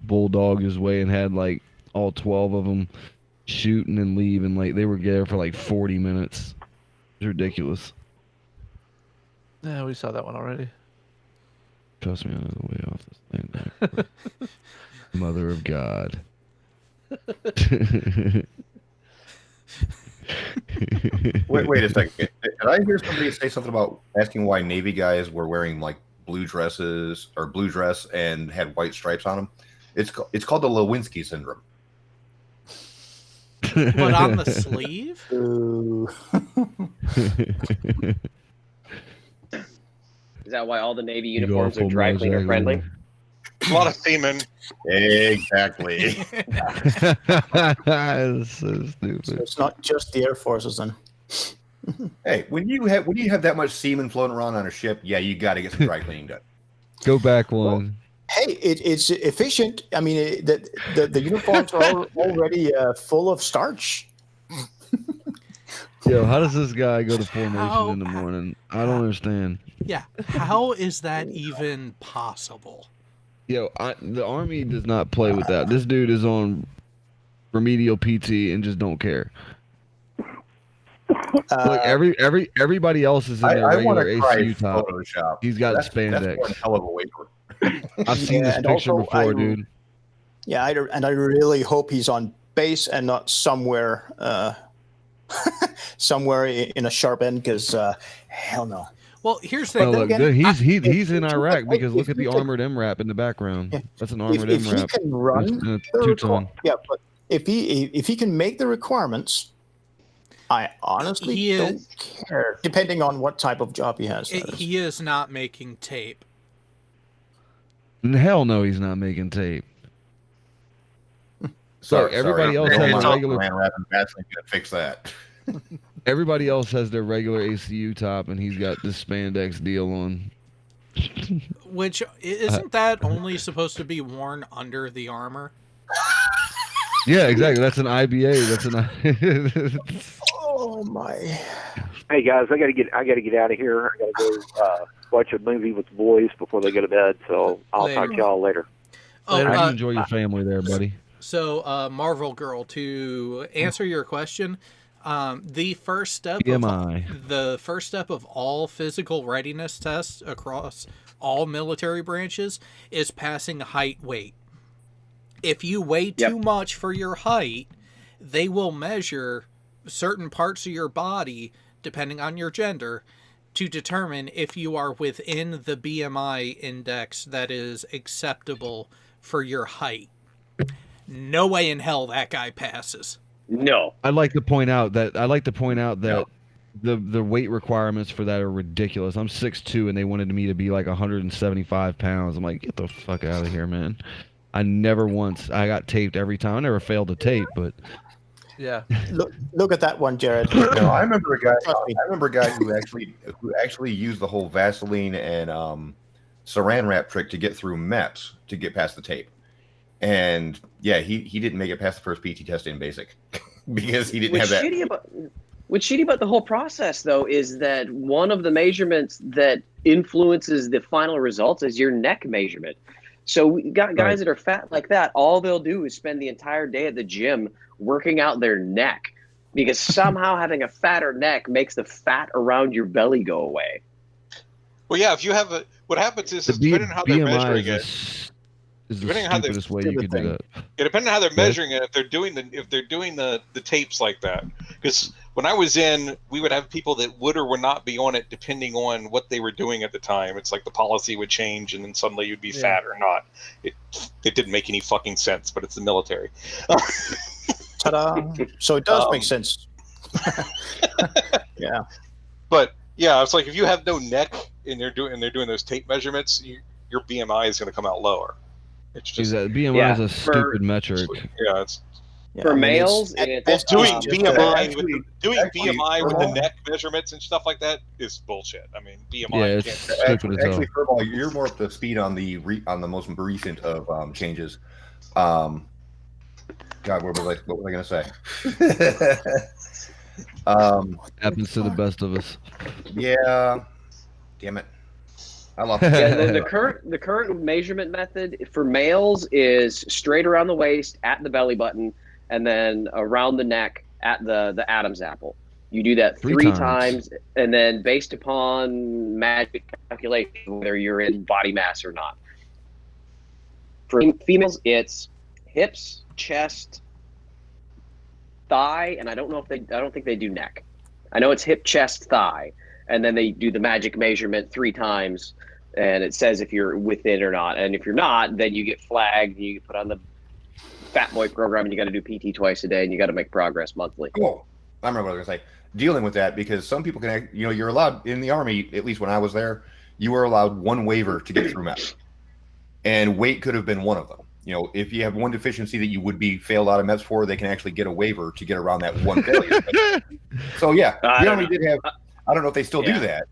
S16: bulldogged his way and had like all 12 of them shooting and leaving. Like they were there for like 40 minutes. It's ridiculous.
S5: Yeah, we saw that one already.
S16: Trust me, I know the way off this thing. Mother of God.
S6: Wait a second. Did I hear somebody say something about asking why Navy guys were wearing like blue dress and had white stripes on them? It's called the Lewinsky syndrome.
S1: But on the sleeve?
S2: Is that why all the Navy uniforms are dry cleaner friendly?
S4: A lot of semen.
S6: Exactly.
S16: That's so stupid.
S8: So it's not just the Air Forces then.
S6: Hey, when you have that much semen floating around on a ship, yeah, you got to get some dry cleaning done.
S16: Go back one.
S8: Hey, it's efficient. I mean, the uniforms are already full of starch.
S16: Yo, how does this guy go to formation in the morning? I don't understand.
S1: Yeah, how is that even possible?
S16: Yo, the Army does not play with that. This dude is on remedial PT and just don't care. Look, everybody else is in their regular ACU top.
S6: Photoshop.
S16: He's got
S6: That's
S16: spandex.
S6: one hell of a wafer.
S16: I've seen this
S8: and
S16: picture
S8: also
S16: before, dude.
S8: Yeah, I really hope he's on base and not somewhere somewhere in a sharp end, because hell no.
S1: Well, here's the
S16: Oh,
S1: thing.
S16: look, good. He's in Iraq because look at the armored MRAP in the background. That's an armored
S8: If he
S16: MRAP.
S8: can run
S16: It's
S8: the
S16: a two-ton.
S8: yeah, but if he can make the requirements, I honestly don't care. Depending on what type of job he has. that is.
S1: He is not making tape.
S16: Hell no, he's not making tape.
S6: Sorry,
S16: everybody else has a regular
S6: Saran wrap and Vaseline can fix that.
S16: Everybody else has their regular ACU top, and he's got this spandex deal on.
S1: Which isn't that only supposed to be worn under the armor?
S16: Yeah, exactly. That's an IBA. That's an.
S8: Oh my!
S9: Hey guys, I gotta get out of here. I gotta go watch a movie with the boys before they go to bed. So I'll talk to y'all later.
S1: Oh,
S16: You enjoy your family there, buddy.
S1: So, Marvel Girl, to answer your question, the first step of all physical readiness tests across all military branches is passing height weight. If you weigh too much for your height, they will measure certain parts of your body, depending on your gender, to determine if you are within the BMI index that is acceptable for your height. No way in hell that guy passes.
S2: No.
S16: I'd like to point out that the weight requirements for that are ridiculous. I'm 6'2", and they wanted me to be like 175 pounds. I'm like, get the fuck out of here, man. I got taped every time. I never failed to tape, but
S5: yeah.
S8: Look at that one, Jared.
S6: No, I remember a guy who actually used the whole Vaseline and Saran wrap trick to get through MEPS to get past the tape. And yeah, he didn't make it past the first PT test in basic because he didn't have that.
S2: What's shitty about the whole process, though, is that one of the measurements that influences the final results is your neck measurement. So we got guys that are fat like that. All they'll do is spend the entire day at the gym working out their neck because somehow having a fatter neck makes the fat around your belly go away.
S4: Well, yeah, if you have what happens is depending on how they're measuring it.
S16: Is the stupidest way you could do that.
S4: Yeah, depending on how they're measuring it, if they're doing the tapes like that. Because when I was in, we would have people that would or would not be on it depending on what they were doing at the time. It's like the policy would change and then suddenly you'd be fat or not. It didn't make any fucking sense, but it's the military.
S8: Ta-da! So it does make sense. Yeah.
S4: But yeah, it's like if you have no neck and they're doing those tape measurements, your BMI is going to come out lower. It's just
S16: BMI is a stupid metric.
S4: Yeah, it's
S2: for males. It's
S4: doing BMI with the neck measurements and stuff like that is bullshit. I mean, BMI.
S16: Yeah, it's stupid as hell.
S6: Actually, Furball, you're more up to speed on the most recent of changes. God, what was I going to say?
S16: Happens to the best of us.
S6: Yeah. Damn it. I love it.
S2: Yeah, the current measurement method for males is straight around the waist at the belly button and then around the neck at the Adam's apple. You do that three times, and then based upon magic calculation, whether you're in body mass or not. For females, it's hips, chest, thigh, and I don't think they do neck. I know it's hip, chest, thigh, and then they do the magic measurement 3 times. And it says if you're within or not. And if you're not, then you get flagged. You get put on the Fat Boy program, and you got to do PT twice a day, and you got to make progress monthly.
S6: Cool. I remember what I was going to say. Dealing with that, because some people can, you're allowed in the Army, at least when I was there, you were allowed 1 waiver to get through MEPS. And weight could have been one of them. If you have one deficiency that you would be failed out of MEPS for, they can actually get a waiver to get around that one failure. So, yeah, the Army did have, I don't know if they still do that.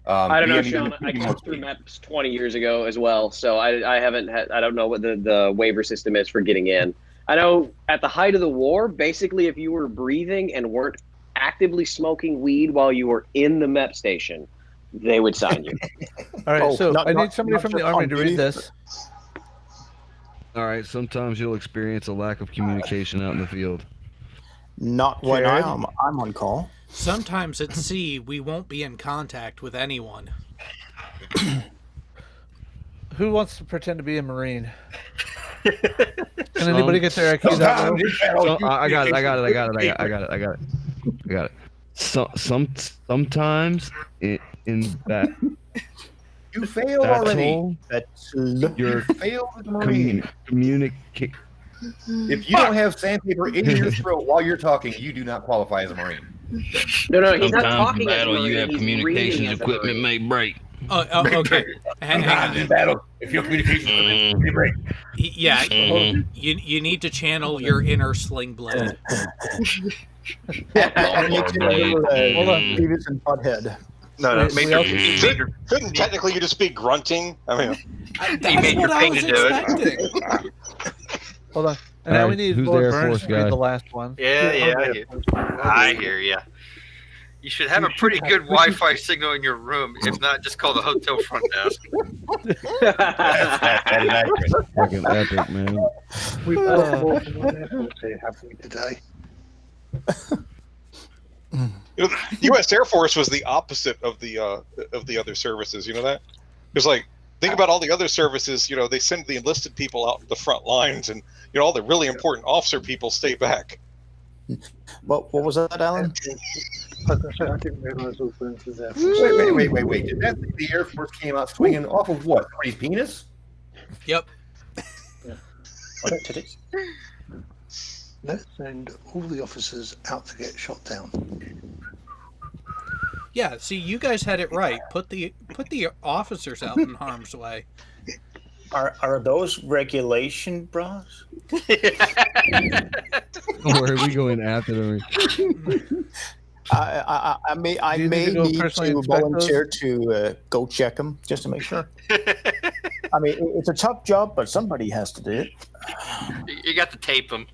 S2: I don't know, Sean. I came through MEPS 20 years ago as well, so I don't know what the waiver system is for getting in. I know at the height of the war, basically, if you were breathing and weren't actively smoking weed while you were in the MEP station, they would sign you.
S5: All right, so I need somebody from the Army to read this.
S16: All right, sometimes you'll experience a lack of communication out in the field.
S8: Not when I'm on call.
S1: Sometimes at sea, we won't be in contact with anyone.
S5: Who wants to pretend to be a Marine? Can anybody get their IQ that low?
S16: I got it. Sometimes in that
S6: you failed already.
S16: You're
S6: failed as a Marine.
S16: Communicate.
S6: If you don't have sandpaper in your throat while you're talking, you do not qualify as a Marine.
S2: No, he's not
S13: Sometimes
S2: talking
S13: in
S2: as a
S13: battle,
S2: Marine.
S13: you have
S2: He's
S13: communications
S2: reading as a
S13: equipment
S2: Marine.
S13: may break.
S1: Okay. Hang on.
S6: Battle. If your communication break.
S1: Yeah, you need to channel your inner Sling Blade.
S8: Hold on, Beavis and Butthead.
S13: No,
S4: Couldn't technically you just be grunting? I mean,
S1: That's what I was expecting.
S5: Hold on. And now we need
S16: who's
S5: Lord
S16: Air
S5: Burns
S16: Force
S5: to read
S16: guy?
S5: the last one.
S13: Yeah, I hear you. You should have a pretty good Wi-Fi signal in your room. If not, just call the hotel front desk.
S6: That is accurate.
S16: Fucking epic, man.
S3: We've got more than one airport here, haven't we, today?
S4: U.S. Air Force was the opposite of the other services. You know that? It's like, think about all the other services. You know, they send the enlisted people out the front lines, and all the really important officer people stay back.
S8: What was that, Alan?
S3: I didn't realise all Burns was there.
S6: Wait. Did that the Air Force came out swinging off of what? Somebody's penis?
S1: Yep.
S3: Let's send all the officers out to get shot down.
S1: Yeah, see, you guys had it right. Put the officers out in harm's way.
S8: Are those regulation bras?
S16: Where are we going after them?
S8: I may need to volunteer to go check them just to make sure. I mean, it's a tough job, but somebody has to do it.
S13: You got to tape them.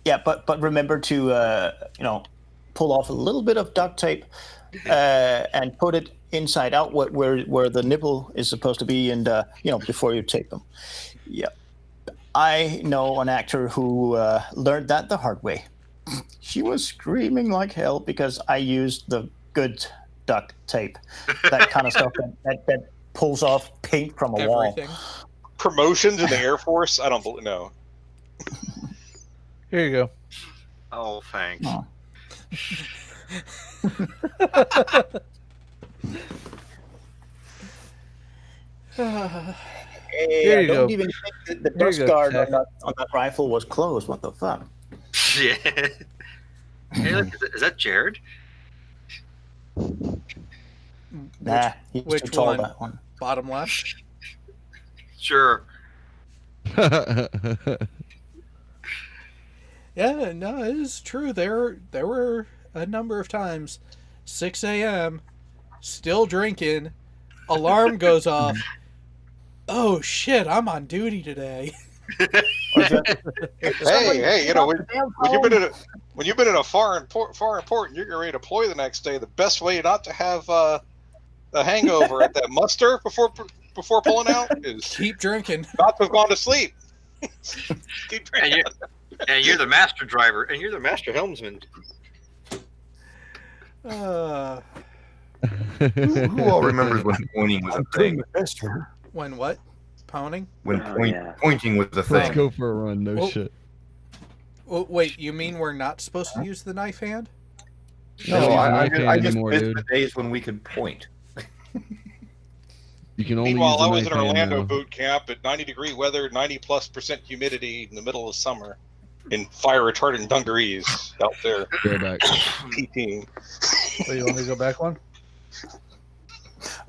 S8: Yeah, but remember to pull off a little bit of duct tape and put it inside out where the nipple is supposed to be, and before you tape them. Yeah, I know an actor who learned that the hard way. She was screaming like hell because I used the good duct tape, that kind of stuff that pulls off paint from a wall.
S4: Promotions in the Air Force? I don't believe. No.
S5: Here you go.
S13: Oh, thanks.
S8: Oh. Hey, I don't even think the dust guard on that rifle was closed. What the fuck?
S13: Yeah. Hey, look, is that Jared?
S8: Nah, he's
S1: Which
S8: too tall,
S1: one?
S8: that one.
S1: Bottom left?
S13: Sure.
S1: Yeah, no, it is true. There were a number of times, 6 a.m., still drinking, alarm goes off. Oh shit, I'm on duty today.
S4: Hey, when you've been in a foreign port and you're getting ready to deploy the next day, the best way not to have a hangover at that muster before pulling out is
S1: keep drinking.
S4: Not to have gone to sleep. Keep drinking.
S13: And you're the master driver, and you're the master helmsman.
S6: Who all remembers when pointing was a thing?
S1: When what? Pounding?
S6: When pointing was the thing.
S16: Let's go for a run. No shit.
S1: Well, wait, you mean we're not supposed to use the knife hand?
S6: No, I just
S16: anymore,
S6: missed
S16: dude.
S6: the days when we could point.
S16: You can only
S4: Meanwhile,
S16: use the
S4: I was
S16: knife
S4: in
S16: hand
S4: Orlando
S16: now.
S4: boot camp at 90-degree weather, 90+% humidity in the middle of summer, in fire-retardant dungarees out there.
S16: Go back.
S4: PTing.
S5: So you want me to go back one?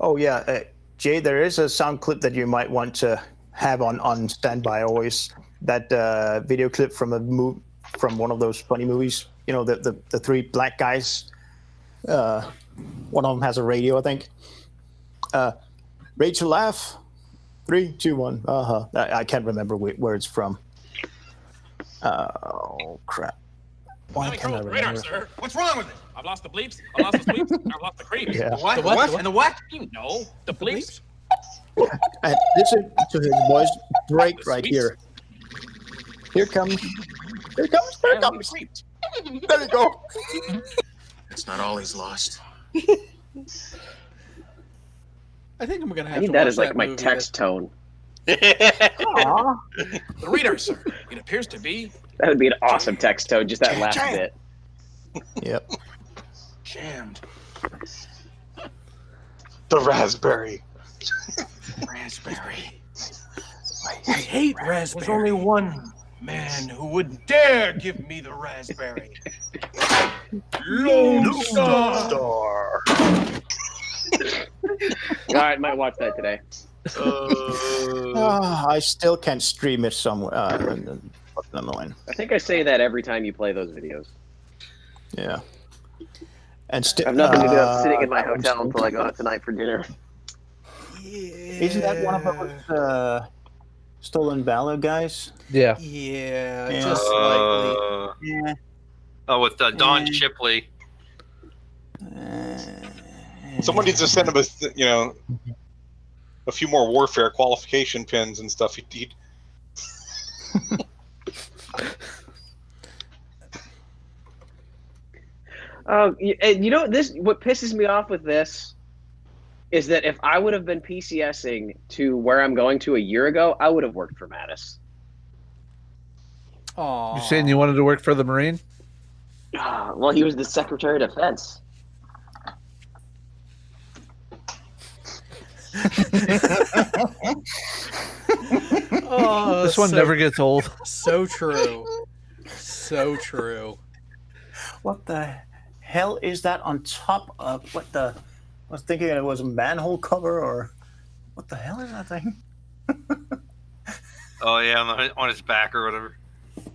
S8: Oh yeah, Jay, there is a sound clip that you might want to have on standby always. That video clip from from one of those funny movies. You know, the three black guys. One of them has a radio, I think. Rachel, laugh. 3, 2, 1. I can't remember where it's from. Oh crap! Why can't I remember?
S18: Radar, sir. What's wrong with it? I've lost the bleeps. I've lost the sweeps. I've lost the creeps.
S8: Yeah.
S18: The what?
S1: The what?
S18: And the what? You know, the bleeps.
S8: And listen to his voice break right here. Here comes. Here comes. Here comes. There you go.
S18: It's not all he's lost.
S1: I think I'm gonna have
S2: I need
S1: to
S2: that
S1: watch
S2: as like
S1: that
S2: my
S1: movie
S2: text tone.
S8: Aw.
S18: The reader, sir. It appears to be
S2: That would be an awesome text tone, just that last bit.
S8: Yep.
S18: jammed.
S4: The raspberry.
S18: Raspberry.
S1: I hate
S18: There's
S1: raspberry.
S18: only one man who would dare give me the raspberry. Lone Star.
S2: I might watch that today.
S8: I still can't stream it somewhere. Annoying.
S2: I think I say that every time you play those videos.
S8: Yeah. And
S2: I have nothing to do. I'm sitting in my hotel until I go out tonight for dinner.
S8: Isn't that one of those Stolen Valor guys?
S5: Yeah.
S1: Yeah, just slightly.
S8: Yeah.
S13: Oh, with Don Shipley.
S4: Someone needs to send him a few more warfare qualification pins and stuff. He'd
S2: you know this. What pisses me off with this is that if I would have been PCSing to where I'm going to a year ago, I would have worked for Mattis.
S1: Aww.
S5: You saying you wanted to work for the Marine?
S2: Well, he was the Secretary of Defense.
S5: This one never gets old.
S1: So true. So true.
S8: What the hell is that on top of what the? I was thinking it was a manhole cover or what the hell is that thing?
S13: Oh yeah, on his back or whatever.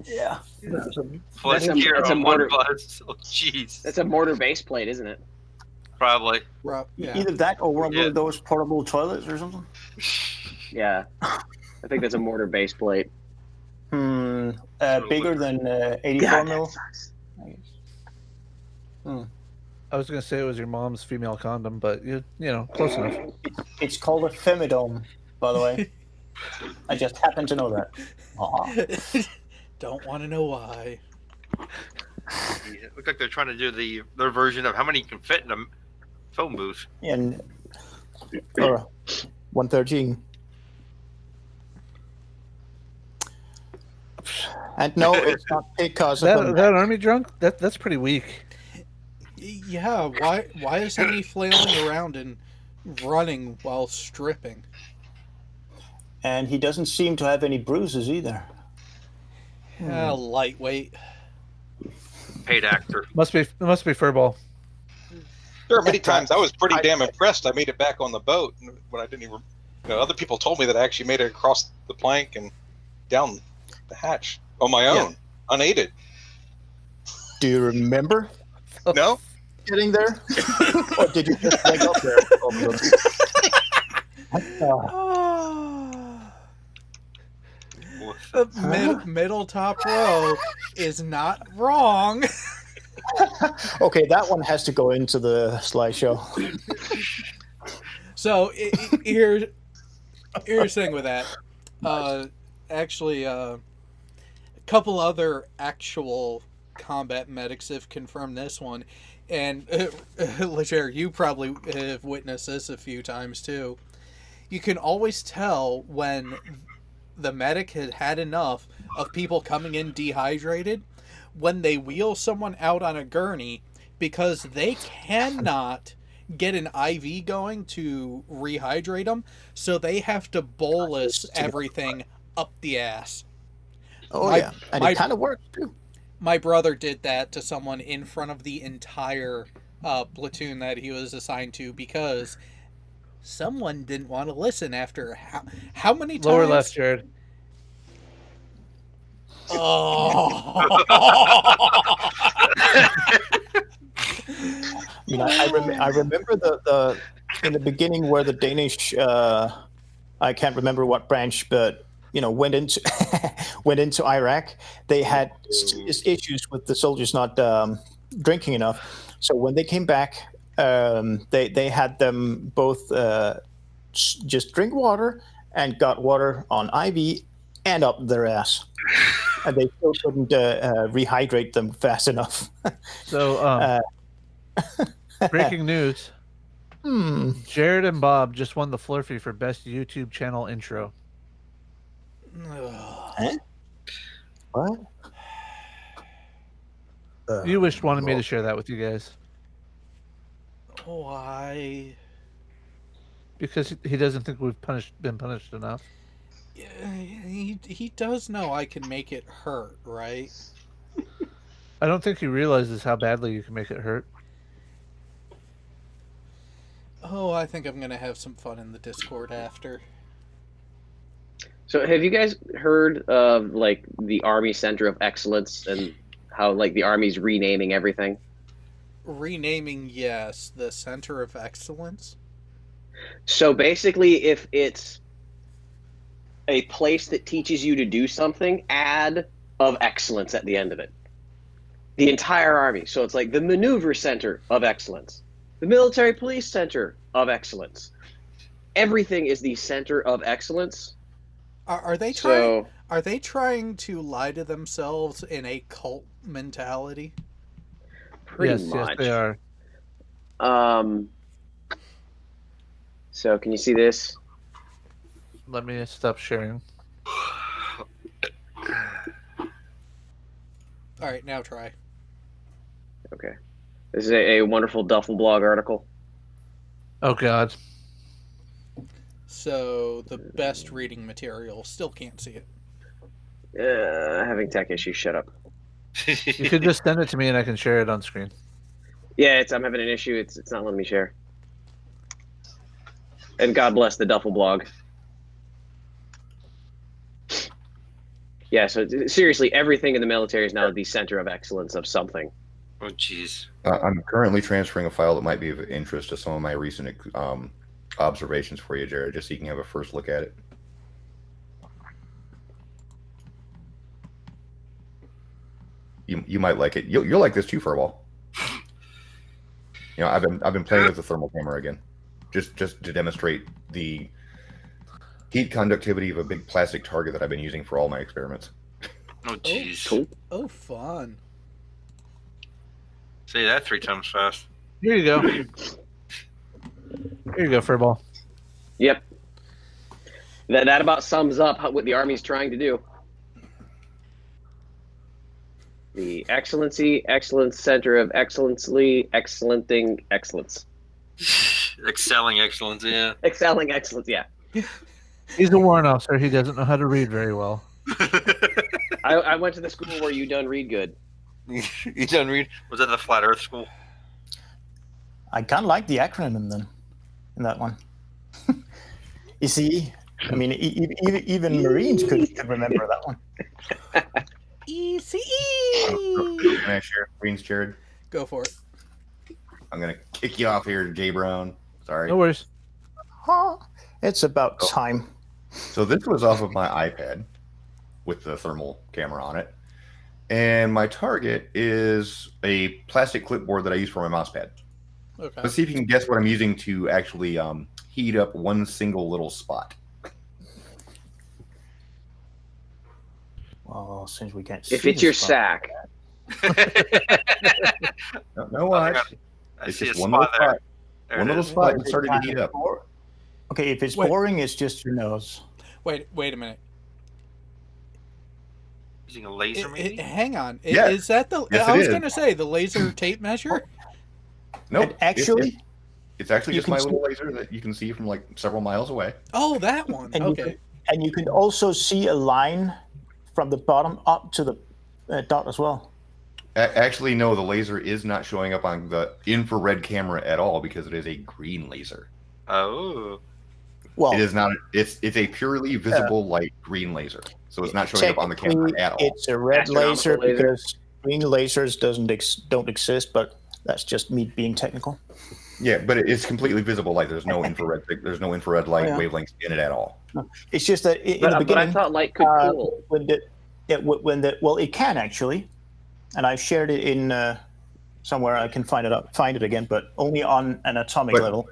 S8: Yeah.
S13: Plus gear on one bus. Oh jeez.
S2: That's a mortar base plate, isn't it?
S13: Probably.
S1: Yeah.
S8: Either that or one of those portable toilets or something.
S2: Yeah, I think that's a mortar base plate.
S8: Bigger than 84 mil.
S5: I was gonna say it was your mom's female condom, but you know, close enough.
S8: It's called a femidome, by the way. I just happen to know that.
S1: Don't want to know why.
S13: It looks like they're trying to do their version of how many can fit in a phone booth.
S8: And 113. And no, it's not because of
S5: that army drunk. That's pretty weak.
S1: Yeah, why isn't he flailing around and running while stripping?
S8: And he doesn't seem to have any bruises either.
S1: Lightweight.
S13: Paid actor.
S5: Must be Furball.
S4: There are many times I was pretty damn impressed. I made it back on the boat when I didn't even. Other people told me that I actually made it across the plank and down the hatch on my own, unaided.
S8: Do you remember?
S4: No.
S8: Getting there? Or did you just wake up there?
S1: Middle top row is not wrong.
S8: Okay, that one has to go into the slideshow.
S1: So here's the thing with that. Actually, a couple other actual combat medics have confirmed this one, and Leger, you probably have witnessed this a few times too. You can always tell when the medic had had enough of people coming in dehydrated when they wheel someone out on a gurney, because they cannot get an IV going to rehydrate them, so they have to bolus everything up the ass.
S8: Oh, yeah. And it kind of works, too.
S1: My brother did that to someone in front of the entire platoon that he was assigned to, because someone didn't want to listen after how many times?
S5: Lower left, Jared.
S1: Oh.
S8: I remember the in the beginning where the Danish I can't remember what branch, but went into Iraq. They had issues with the soldiers not drinking enough. So when they came back, they had them both just drink water and got water on IV and up their ass. And they still couldn't rehydrate them fast enough.
S5: So, breaking news. Jared and Bob just won the Flurfy for best YouTube channel intro.
S8: Huh? What?
S5: You wanted me to share that with you guys.
S1: Why?
S5: Because he doesn't think we've been punished enough.
S1: Yeah, he does know I can make it hurt, right?
S5: I don't think he realizes how badly you can make it hurt.
S1: Oh, I think I'm gonna have some fun in the Discord after.
S2: So, have you guys heard of like the Army Center of Excellence and how like the Army's renaming everything?
S1: Renaming, yes, the Center of Excellence.
S2: So basically, if it's a place that teaches you to do something, add of excellence at the end of it. The entire Army. So it's like the Maneuver Center of Excellence, the Military Police Center of Excellence. Everything is the Center of Excellence.
S1: Are they trying? Are they trying to lie to themselves in a cult mentality?
S2: Pretty much.
S5: Yes, they are.
S2: So can you see this?
S5: Let me stop sharing.
S1: All right, now try.
S2: Okay. This is a wonderful Duffel blog article.
S5: Oh God.
S1: So the best reading material, still can't see it.
S2: Having tech issues. Shut up.
S5: You could just send it to me and I can share it on screen.
S2: Yeah, I'm having an issue. It's not letting me share. And God bless the Duffel blog. Yeah, so seriously, everything in the military is now the center of excellence of something.
S13: Oh, jeez.
S6: I'm currently transferring a file that might be of interest to some of my recent observations for you, Jared, just so you can have a first look at it. You might like it. You'll like this too for a while. You know, I've been playing with the thermal camera again, just to demonstrate the heat conductivity of a big plastic target that I've been using for all my experiments.
S13: Oh, jeez.
S2: Cool.
S1: Oh, fun.
S13: Say that 3 times fast.
S5: Here you go. Here you go, Furball.
S2: Yep. That about sums up what the Army's trying to do. The Excellence Center of Excellency, Excellenting Excellence.
S13: Excelling excellence, yeah.
S2: Excelling excellence, yeah.
S5: He's a warrant officer. He doesn't know how to read very well.
S2: I went to the school where you done read good.
S13: You done read? Was that the Flat Earth School?
S8: I kind of like the acronym then, in that one. You see, I mean, even Marines could remember that one.
S1: ECE.
S6: Can I share screens, Jared?
S1: Go for it.
S6: I'm gonna kick you off here, Jay Brown. Sorry.
S5: No worries.
S8: It's about time.
S6: So this was off of my iPad with the thermal camera on it. And my target is a plastic clipboard that I use for my mouse pad.
S1: Okay.
S6: Let's see if you can guess what I'm using to actually heat up one single little spot.
S8: Well, since we can't see
S2: If it's your
S8: spot.
S2: sack.
S6: No, watch. It's just one little spot. One little spot and started to heat up.
S8: Okay, if it's
S1: Wait.
S8: boring, it's just your nose.
S1: Wait a minute.
S13: Using a laser, maybe?
S1: Hang on.
S6: Yeah.
S1: Is that the?
S6: Yes,
S1: I
S6: it
S1: was
S6: is.
S1: going to say the laser tape measure.
S6: No,
S8: And actually,
S6: it's actually
S8: you
S6: just my
S8: can
S6: little laser that you can see from like several miles away.
S1: Oh, that one.
S8: and
S1: Okay.
S8: you can also see a line from the bottom up to the dot as well.
S6: Actually, no, the laser is not showing up on the infrared camera at all because it is a green laser.
S13: Oh.
S8: Well,
S6: It is not. It's a purely visible light green laser, so it's not showing up on the camera
S8: technically,
S6: at all.
S8: It's a red
S2: Astronomical
S8: laser
S2: laser.
S8: because green lasers don't exist, but that's just me being technical.
S6: Yeah, but it's completely visible light. There's no infrared. There's no infrared light
S8: Oh, yeah.
S6: wavelengths in it at all.
S8: It's just that in the
S2: But I
S8: beginning,
S2: thought light could cool.
S8: well, it can actually, and I've shared it in somewhere. I can find it again, but only on an atomic
S6: But-
S8: level.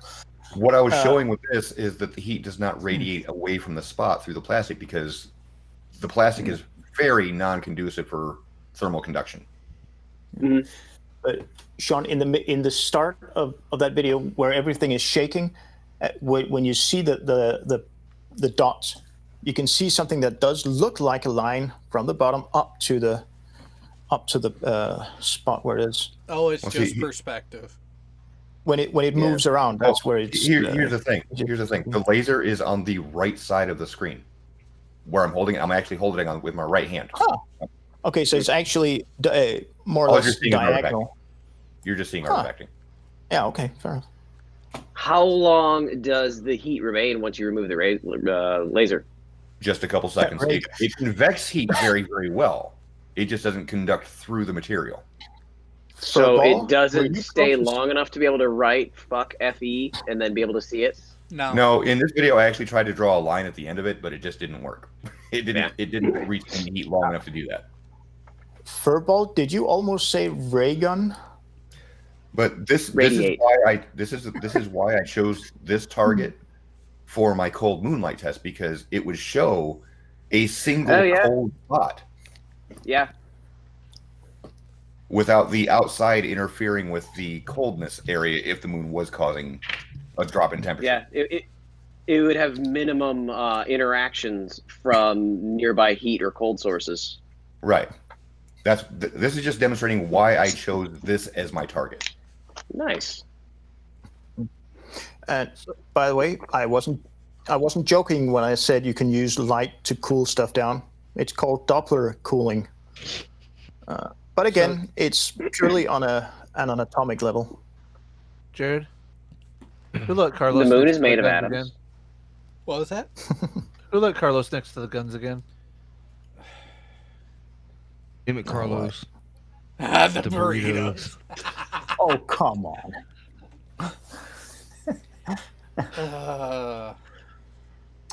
S6: What I was showing with this is that the heat does not radiate away from the spot through the plastic because the plastic is very non-conducive for thermal conduction.
S8: But Sean, in the start of that video where everything is shaking, when you see the dots, you can see something that does look like a line from the bottom up to the spot where it is.
S1: Oh, it's
S6: Well,
S1: just
S6: see,
S1: perspective.
S8: When it moves around, that's where it's.
S6: Here's the thing. Here's the thing. The laser is on the right side of the screen, where I'm holding it. I'm actually holding it on with my right hand.
S8: Oh. Okay, so it's actually more or
S6: All
S8: less
S6: you're seeing is
S8: diagonal.
S6: You're just seeing
S8: Huh.
S6: artifacting.
S8: Yeah. Okay. Fair enough.
S2: How long does the heat remain once you remove the laser?
S6: Just a couple seconds. It convects heat very, very well. It just doesn't conduct through the material.
S2: So it doesn't stay long enough to be able to write "fuck fe" and then be able to see it.
S6: No. In this video, I actually tried to draw a line at the end of it, but it just didn't work. It didn't reach the heat long enough to do that.
S8: Furball, did you almost say ray gun?
S6: But this is why I chose this target for my cold moonlight test, because it would show a single cold spot.
S2: Yeah.
S6: Without the outside interfering with the coldness area if the moon was causing a drop in temperature.
S2: Yeah, it would have minimum interactions from nearby heat or cold sources.
S6: Right. This is just demonstrating why I chose this as my target.
S2: Nice.
S8: And by the way, I wasn't joking when I said you can use light to cool stuff down. It's called Doppler cooling. But again, it's purely on an atomic level.
S5: Jared, who let Carlos?
S2: The moon is
S5: next to
S2: made
S5: the
S2: of
S5: guns
S2: atoms.
S5: again?
S1: What was that?
S5: Who let Carlos next to the guns again?
S16: Damn it, Carlos.
S1: The burritos.
S8: Oh, come on.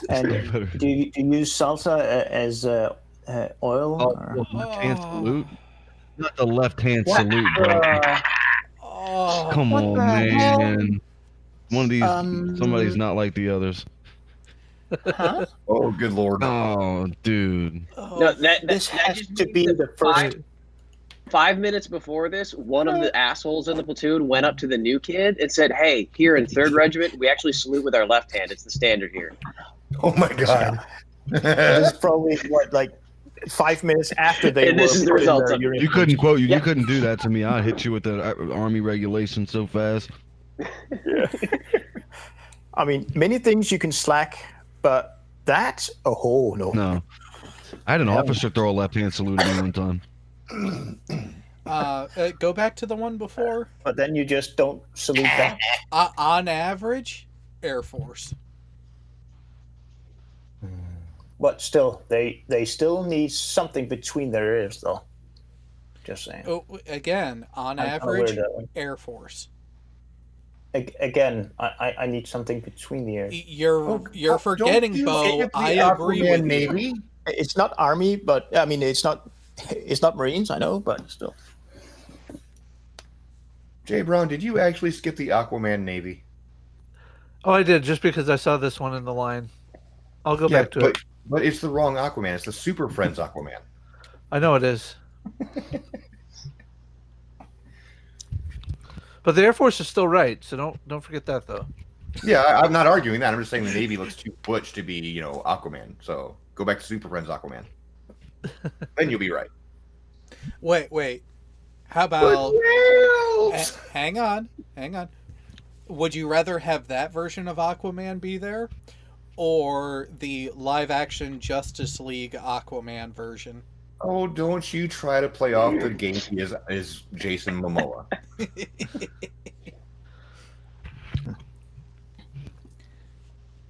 S8: And do you use salsa as oil?
S16: Oh, left-hand salute? Not the left-hand salute, bro. Come on, man. One of these, somebody's not like the others.
S8: Huh?
S6: Oh, good lord.
S16: Oh, dude.
S2: No,
S8: this has to be the first.
S2: 5 minutes before this, one of the assholes in the platoon went up to the new kid and said, "Hey, here in 3rd Regiment, we actually salute with our left hand. It's the standard here."
S6: Oh my god.
S8: This is probably like 5 minutes after they
S2: And this is the result of
S16: You couldn't quote you. You couldn't do that to me. I'd hit you with the Army regulation so fast.
S8: I mean, many things you can slack, but that's a whole no.
S16: No. I had an officer throw a left-hand salute at me one time.
S1: Go back to the one before.
S8: But then you just don't salute back.
S1: On average, Air Force.
S8: But still, they still need something between their ears, though. Just saying.
S1: Oh, again, on average, Air Force.
S8: Again, I need something between the ears.
S1: You're forgetting, Bo. I agree with
S8: Navy.
S1: you.
S8: It's not Army, but I mean, it's not Marines. I know, but still.
S6: Jay Brown, did you actually skip the Aquaman Navy?
S5: Oh, I did, just because I saw this one in the line. I'll go back to it.
S6: But it's the wrong Aquaman. It's the Super Friends Aquaman.
S5: I know it is. But the Air Force is still right, so don't forget that, though.
S6: Yeah, I'm not arguing that. I'm just saying the Navy looks too butch to be, Aquaman. So go back to Super Friends Aquaman. Then you'll be right.
S1: Wait. How about... Hang on. Would you rather have that version of Aquaman be there? Or the live-action Justice League Aquaman version?
S6: Oh, don't you try to play off the game as Jason Momoa.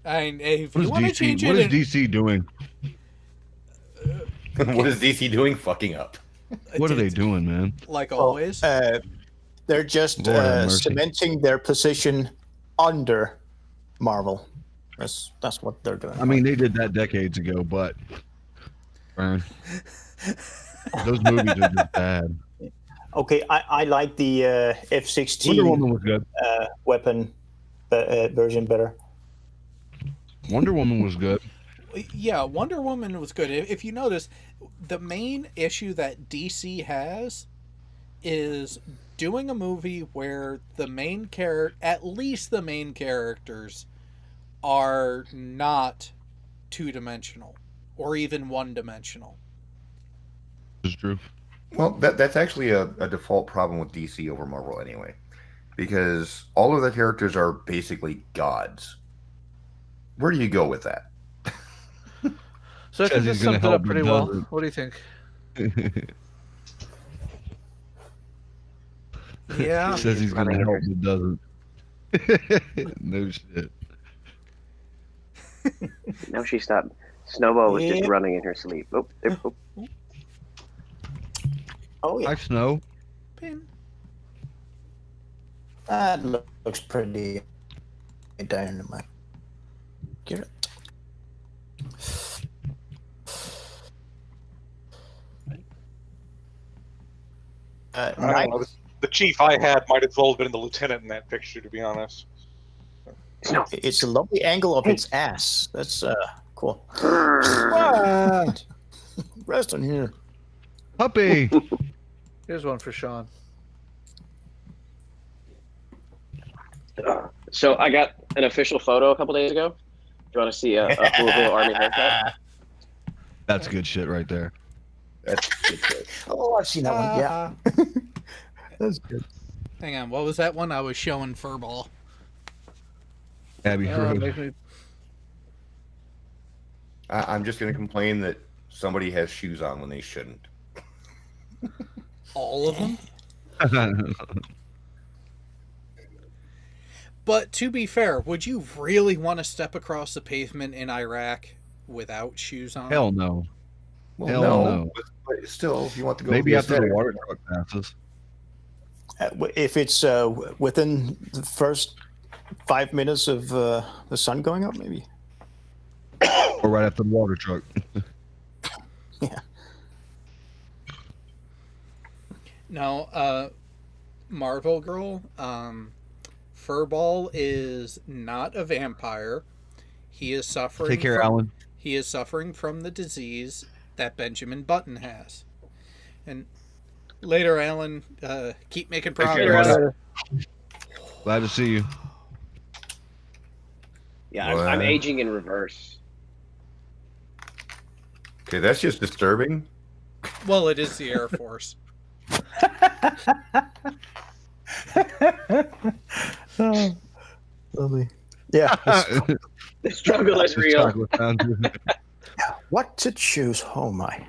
S1: If you want to change it...
S16: What is DC doing?
S6: What is DC doing? Fucking up.
S16: What are they doing, man?
S1: Like always?
S8: They're just cementing their position under Marvel. That's what they're doing.
S16: I mean, they did that decades ago, but Brian, those movies are just bad.
S8: Okay, I like the F-16
S16: Wonder Woman was good.
S8: Weapon version better.
S16: Wonder Woman was good.
S1: Yeah, Wonder Woman was good. If you notice, the main issue that DC has is doing a movie where at least the main characters are not two-dimensional or even one-dimensional.
S16: It's true.
S6: Well, that's actually a default problem with DC over Marvel anyway, because all of the characters are basically gods. Where do you go with that?
S5: So I think this summed it up pretty well. What do you think?
S1: Yeah.
S16: Says he's going to help, but doesn't. No shit.
S2: No, she stopped. Snowball was just
S8: Yep.
S2: running in her sleep. Oh, there. Oh.
S8: Oh yeah.
S16: I snow.
S1: Pin.
S8: That looks pretty dynamite. Get it.
S4: I don't know. The chief I had might as well have been the lieutenant in that picture, to be honest.
S8: It's a lovely angle of its ass. That's cool.
S5: What?
S8: Rest on here.
S16: Puppy.
S5: Here's one for Sean.
S2: So I got an official photo a couple days ago. Do you want to see a Louisville Army haircut?
S16: That's good shit right there.
S6: That's good shit.
S8: Oh, I've seen that one. Yeah. That's good.
S1: Hang on, what was that one? I was showing Furball.
S16: Abbey Road.
S5: Make me-
S6: I'm just going to complain that somebody has shoes on when they shouldn't.
S1: All of them? But to be fair, would you really want to step across the pavement in Iraq without shoes on?
S16: Hell no.
S6: Well,
S16: Hell
S6: no.
S16: no.
S6: But still, if you want to go,
S16: Maybe
S6: be
S16: after the
S6: aesthetic.
S16: water truck passes.
S8: If it's within the first 5 minutes of the sun going up, maybe.
S16: Or right after the water truck.
S8: Yeah.
S1: No, Marvel Girl, Furball is not a vampire. He is suffering.
S16: Take care, Alan.
S1: He is suffering from the disease that Benjamin Button has. And later, Alan, keep making progress.
S16: Glad to see you.
S2: Yeah, I'm aging in reverse.
S6: Okay, that's just disturbing.
S1: Well, it is the Air Force.
S8: Oh, lovely. Yeah.
S2: The struggle is real.
S8: What to choose? Oh my.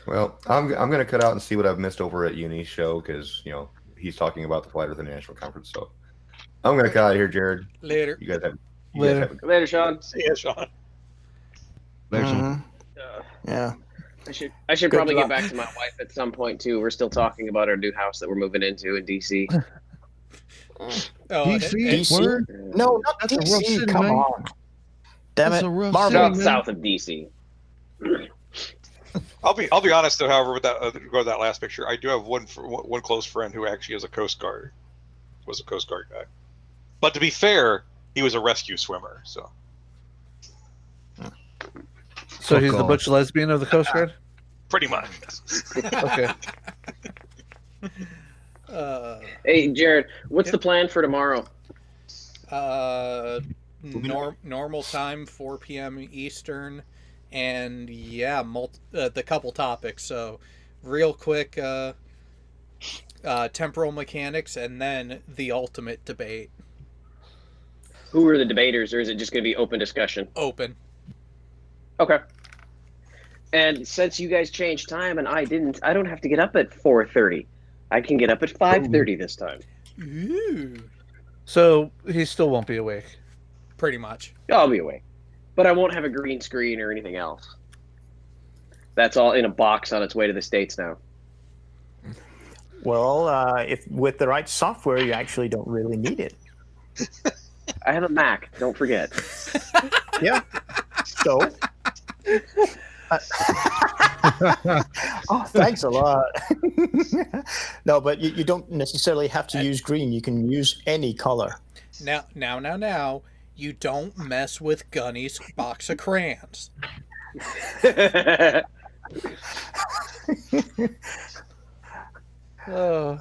S6: Well, I'm going to cut out and see what I've missed over at Uni's show because, you know, he's talking about the Flat Earth International Conference. So I'm going to cut out here, Jared.
S1: Later.
S6: You guys have.
S2: Later, Sean.
S4: See ya, Sean.
S16: Later, Sean.
S8: Yeah.
S2: I should
S8: Good
S2: probably
S8: luck.
S2: get back to my wife at some point too. We're still talking about our new house that we're moving into in DC.
S1: Oh,
S8: DC?
S16: Word?
S8: No, not
S16: That's a rough
S8: DC.
S16: city,
S8: Come
S16: man.
S8: on. Damn
S16: That's
S8: it.
S16: a rough
S8: Marvel.
S16: city,
S2: South of DC.
S4: I'll be honest though. However, with that go to that last picture, I do have one close friend who actually is a Coast Guard. Was a Coast Guard guy. But to be fair, he was a rescue swimmer. So
S5: he's the butch lesbian of the Coast Guard?
S4: pretty much.
S5: Okay.
S2: Hey, Jared, what's the plan for tomorrow?
S1: Normal time, 4 p.m. Eastern, and yeah, the couple topics. So, real quick, temporal mechanics, and then the ultimate debate.
S2: Who are the debaters, or is it just going to be open discussion?
S1: Open.
S2: Okay. And since you guys changed time and I didn't, I don't have to get up at 4:30. I can get up at 5:30 this time.
S1: Ooh.
S5: So he still won't be awake.
S1: Pretty much.
S2: I'll be awake, but I won't have a green screen or anything else. That's all in a box on its way to the States now.
S8: Well, if with the right software, you actually don't really need it.
S2: I have a Mac. Don't forget.
S8: Yeah. So. Oh, thanks a lot. No, but you don't necessarily have to use green. You can use any color.
S1: Now. You don't mess with Gunny's box of crayons.
S5: Oh.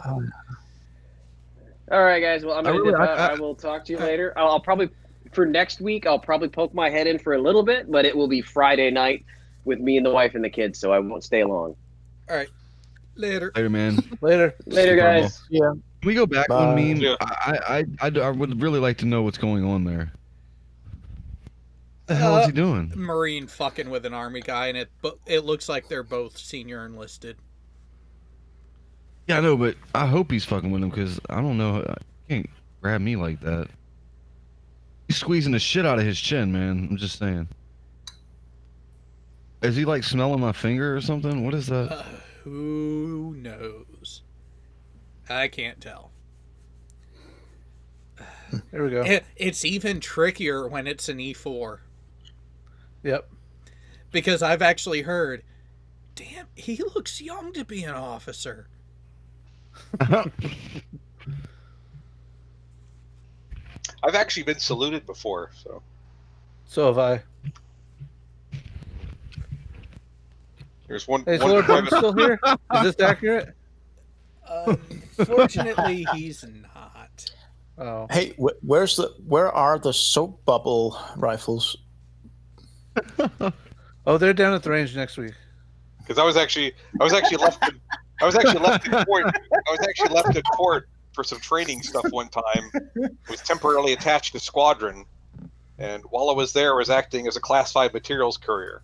S2: All right, guys. Well, I'm gonna dip out. I will talk to you later. I'll probably for next week. I'll probably poke my head in for a little bit, but it will be Friday night with me and the wife and the kids, so I won't stay long.
S1: All right. Later.
S16: Later, man.
S5: Later.
S2: Later, guys.
S8: Yeah.
S16: Can we go back one meme?
S4: Yeah.
S16: I would really like to know what's going on there. The hell is he doing?
S1: Marine fucking with an army guy, and it looks like they're both senior enlisted.
S16: Yeah, I know, but I hope he's fucking with him because I don't know. Can't grab me like that. He's squeezing the shit out of his chin, man. I'm just saying. Is he like smelling my finger or something? What is that?
S1: Who knows? I can't tell.
S5: There we go.
S1: It's even trickier when it's an E4.
S5: Yep.
S1: Because I've actually heard, damn, he looks young to be an officer.
S4: I've actually been saluted before, so.
S5: So have I.
S4: There's one.
S5: Hey, is
S4: one
S5: Lord
S4: private-
S5: still here? Is this accurate?
S1: Unfortunately, he's not.
S5: Oh.
S8: Hey, where are the soap bubble rifles?
S5: Oh, they're down at the range next week.
S4: Because I was actually left in court. I was actually left in court for some training stuff one time. Was temporarily attached to squadron, and while I was there, I was acting as a Class 5 materials courier.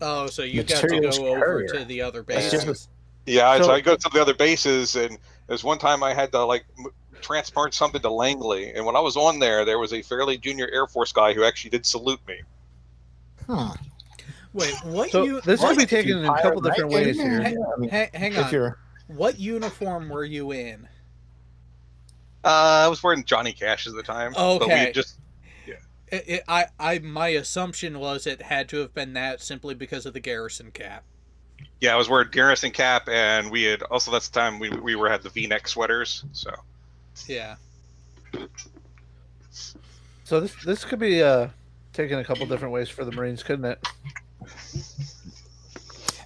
S1: Oh, so you got to go over to the other bases.
S4: Yeah, so I go to the other bases, and there's one time I had to transport something to Langley, and when I was on there was a fairly junior Air Force guy who actually did salute me.
S8: Huh.
S1: Wait, what?
S5: So this could be taken in a couple different ways here.
S1: Hang on. What uniform were you in?
S4: I was wearing Johnny Cash at the time. But
S1: Okay.
S4: we just
S1: My assumption was it had to have been that simply because of the garrison cap.
S4: Yeah, I was wearing garrison cap, and we had also that's the time we had the V-neck sweaters. So
S1: yeah.
S5: So this could be taken a couple different ways for the Marines, couldn't it?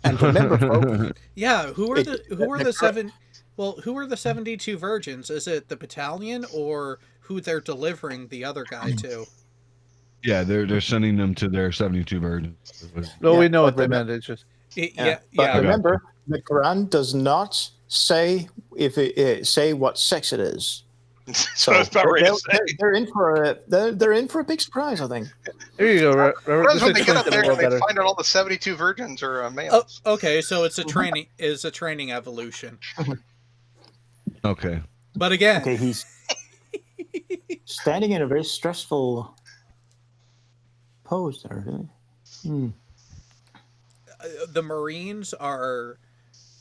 S8: And remember, folks,
S1: yeah, who are the 72 virgins? Is it the battalion or who they're delivering the other guy to?
S16: Yeah, they're sending them to their 72 virgins.
S5: No, we know what they meant. It's just
S8: But remember, the Quran does not say say what sex it is.
S4: So it's about ready to say.
S8: They're in for a big surprise, I think.
S5: There you go, Robert.
S4: Sometimes when they get
S5: explains
S4: up
S5: it a
S4: there,
S5: little
S4: they
S5: better.
S4: find out all the 72 virgins are males.
S1: Oh, okay, so it's a training evolution.
S16: Okay.
S1: But again,
S8: Okay, he's standing in a very stressful pose there.
S1: The Marines are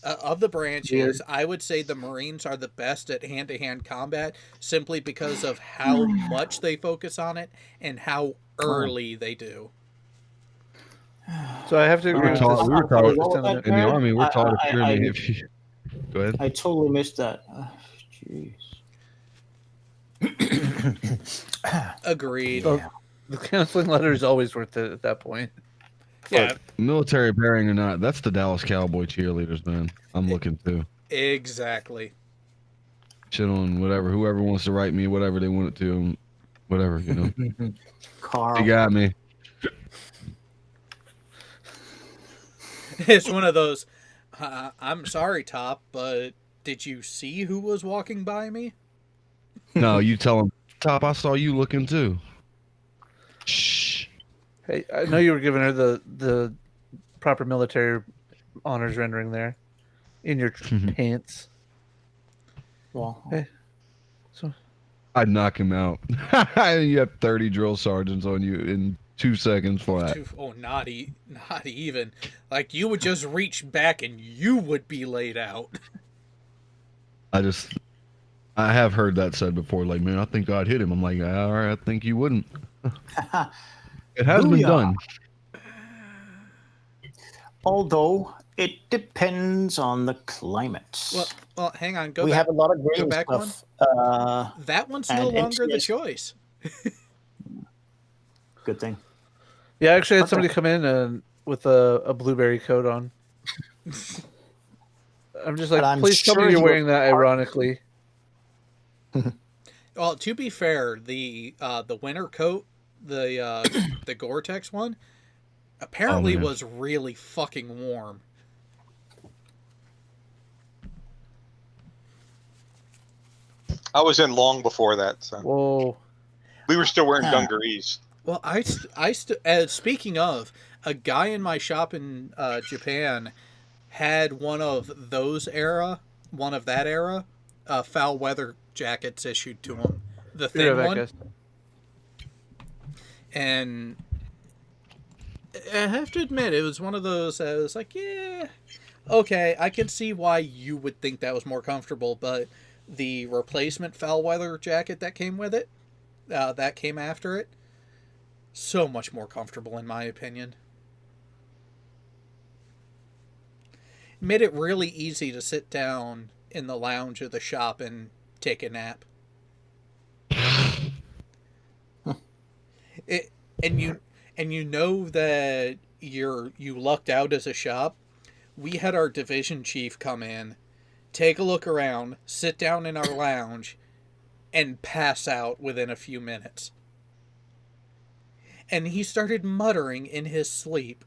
S1: of the branches. I would say the Marines are the best at hand-to-hand combat, simply because of how much they focus on it and how early they do.
S5: So I have to agree with this.
S16: We were taught
S8: Lieutenant.
S16: in the Army. We're taught if you're in
S8: I-
S16: if you, go ahead.
S8: I totally missed that. Jeez.
S1: Agreed.
S5: The counseling letter is always worth it at that point.
S1: Yeah,
S16: Look, military pairing or not, that's the Dallas Cowboy cheerleaders, man. I'm looking to
S1: exactly.
S16: shit on whoever wants to write me, whatever they want it to, whatever, you know.
S8: Carl.
S16: You got me.
S1: It's one of those. I'm sorry, Top, but did you see who was walking by me?
S16: No, you tell them, Top, I saw you looking too. Shh.
S5: Hey, I know you were giving her the proper military honors rendering there in your pants.
S8: Well,
S5: hey, so
S16: I'd knock him out. You have 30 drill sergeants on you in 2 seconds flat.
S1: Oh, not even. Like, you would just reach back and you would be laid out.
S16: I have heard that said before. Like, man, I think God hit him. I'm like, all right, I think you wouldn't. It has been done.
S8: Although it depends on the climate.
S1: Well, hang on.
S8: We have a lot of green
S1: back
S8: stuff.
S1: That one's no
S8: and
S1: longer the
S8: MTS.
S1: choice.
S8: Good thing.
S5: yeah, I actually had somebody come in with a blueberry coat on. I'm just like,
S8: And I'm
S5: please tell
S8: sure
S5: me you're
S8: he
S5: wearing
S8: was
S5: that ironically.
S1: Well, to be fair, the winter coat, the Gore-Tex one, apparently
S16: man.
S1: was really fucking warm.
S4: I was in long before that, so
S5: Whoa.
S4: we were still wearing dungarees.
S1: Well, speaking of, a guy in my shop in Japan had one of that era, foul weather jackets issued to him, the
S5: Fear
S1: thin
S5: of
S1: one.
S5: Echoes.
S1: And I have to admit, it was one of those I was like, yeah, okay, I can see why you would think that was more comfortable, but the replacement foul weather jacket that came with it, that came after it, so much more comfortable in my opinion. Made it really easy to sit down in the lounge of the shop and take a nap. It, and you know that you lucked out as a shop. We had our division chief come in, take a look around, sit down in our lounge, and pass out within a few minutes. And he started muttering in his sleep,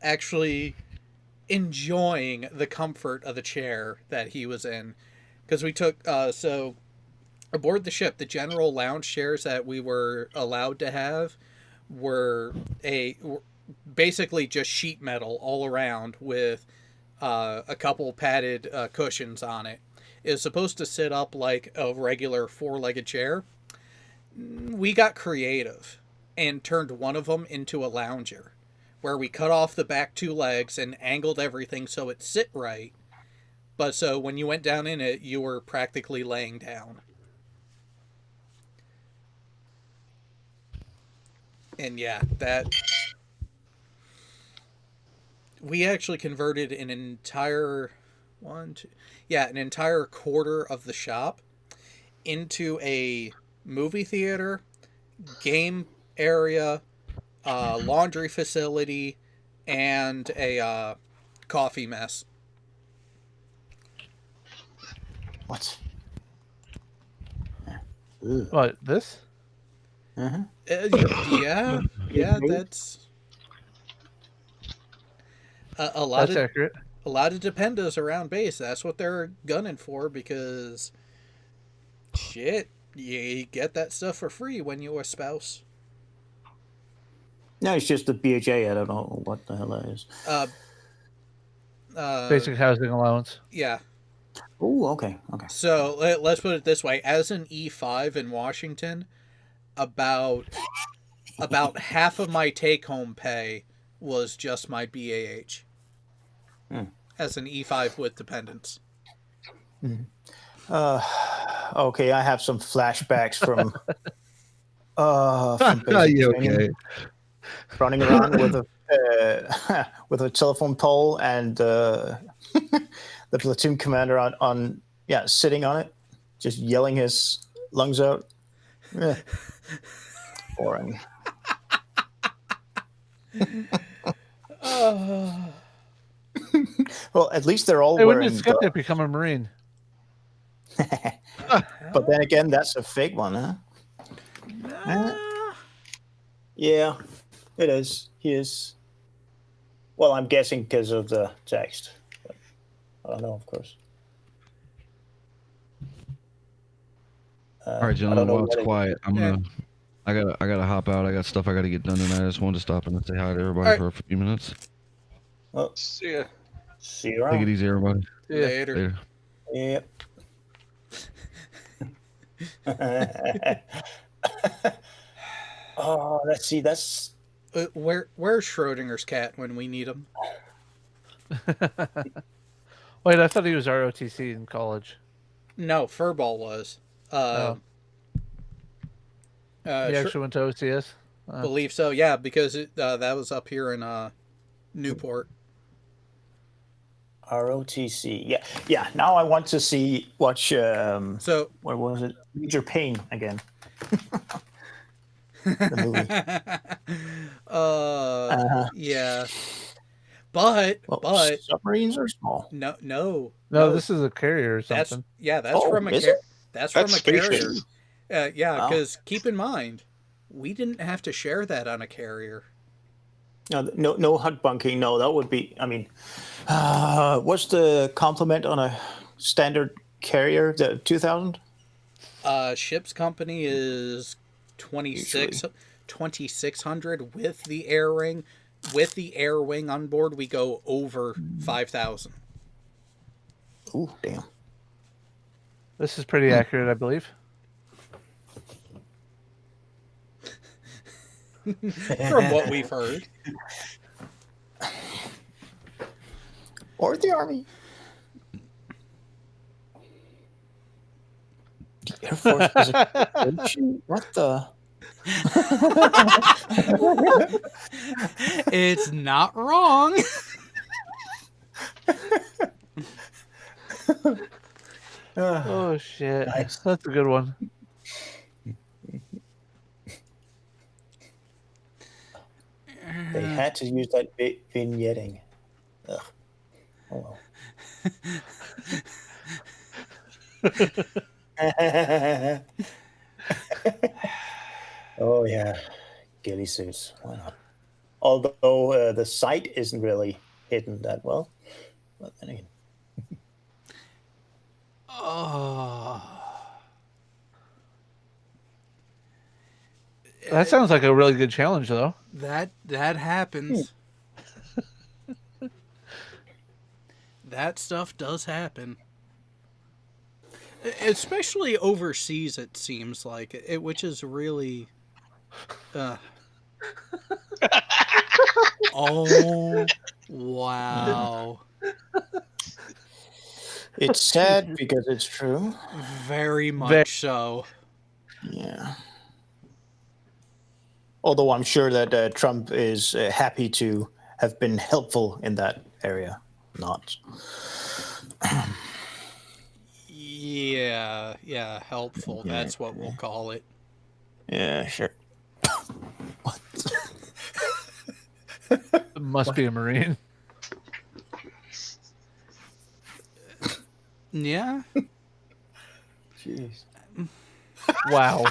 S1: actually enjoying the comfort of the chair that he was in. Because we took, so aboard the ship, the general lounge chairs that we were allowed to have were basically just sheet metal all around with a couple padded cushions on it. It's supposed to sit up like a regular four-legged chair. We got creative and turned one of them into a lounger, where we cut off the back two legs and angled everything so it sit right. But so when you went down in it, you were practically laying down. And yeah, that... We actually converted an entire... an entire quarter of the shop into a movie theater, game area, laundry facility, and a coffee mess.
S8: What?
S5: What, this?
S1: Yeah, that's a lot.
S5: That's accurate.
S1: A lot of dependos around base. That's what they're gunning for because, shit, you get that stuff for free when you're a spouse.
S8: No, it's just the BHA. I don't know what the hell that is.
S5: Basic housing allowance.
S1: Yeah.
S8: Oh, okay.
S1: So let's put it this way: as an E5 in Washington, about half of my take-home pay was just my BAH. As an E5 with dependents.
S8: Okay, I have some flashbacks from
S16: You okay?
S8: running around with a with a telephone pole and the platoon commander on sitting on it, just yelling his lungs out. Boring. Well, at least they're all
S5: Hey, when
S8: wearing.
S5: did Skeptic become a Marine?
S8: But then again, that's a fake one, huh? Yeah, it is. He is. Well, I'm guessing because of the text. But I don't know, of course.
S16: All right, gentlemen, while it's quiet, I gotta hop out. I got stuff I gotta get done tonight. I just wanted to stop in and say hi to everybody for a few minutes.
S8: Well,
S4: see ya.
S8: See you around.
S16: Take it easy, everybody.
S1: Later.
S8: Yep. Oh, let's see. That's
S1: where's Schrodinger's cat when we need him?
S5: Wait, I thought he was ROTC in college.
S1: No, Furball was.
S5: He actually went to OCS?
S1: Believe so, yeah, because that was up here in Newport.
S8: ROTC. Yeah. Now I want to watch.
S1: So
S8: what was it? Major Pain again. The movie.
S1: Yeah. But
S8: submarines are small.
S1: No,
S5: this is a carrier or something.
S1: That's from a carrier. Because keep in mind, we didn't have to share that on a carrier.
S8: No hot bunking. No, that would be. I mean, what's the complement on a standard carrier? The 2000.
S1: Ship's company is 2600 with the air ring. With the air wing on board, we go over 5,000.
S8: Ooh, damn.
S5: This is pretty accurate, I believe.
S1: From what we've heard.
S8: Or the Army. The Air Force is a what the?
S1: It's not wrong.
S5: Oh shit!
S8: Nice.
S5: That's a good one.
S8: They had to use that vignetting. Ugh. Oh well. Oh yeah, ghillie suits. Why not? Although the site isn't really hidden that well. But then again.
S5: That sounds like a really good challenge, though.
S1: That happens. That stuff does happen. Especially overseas, it seems like it, which is really. Oh, wow.
S8: It's sad because it's true.
S1: Very much so.
S8: Yeah. Although I'm sure that Trump is happy to have been helpful in that area. Not.
S1: Yeah, helpful.
S8: Yeah.
S1: That's what we'll call it.
S8: Yeah, sure.
S5: It must be a Marine.
S1: Yeah.
S8: Jeez.
S5: Wow.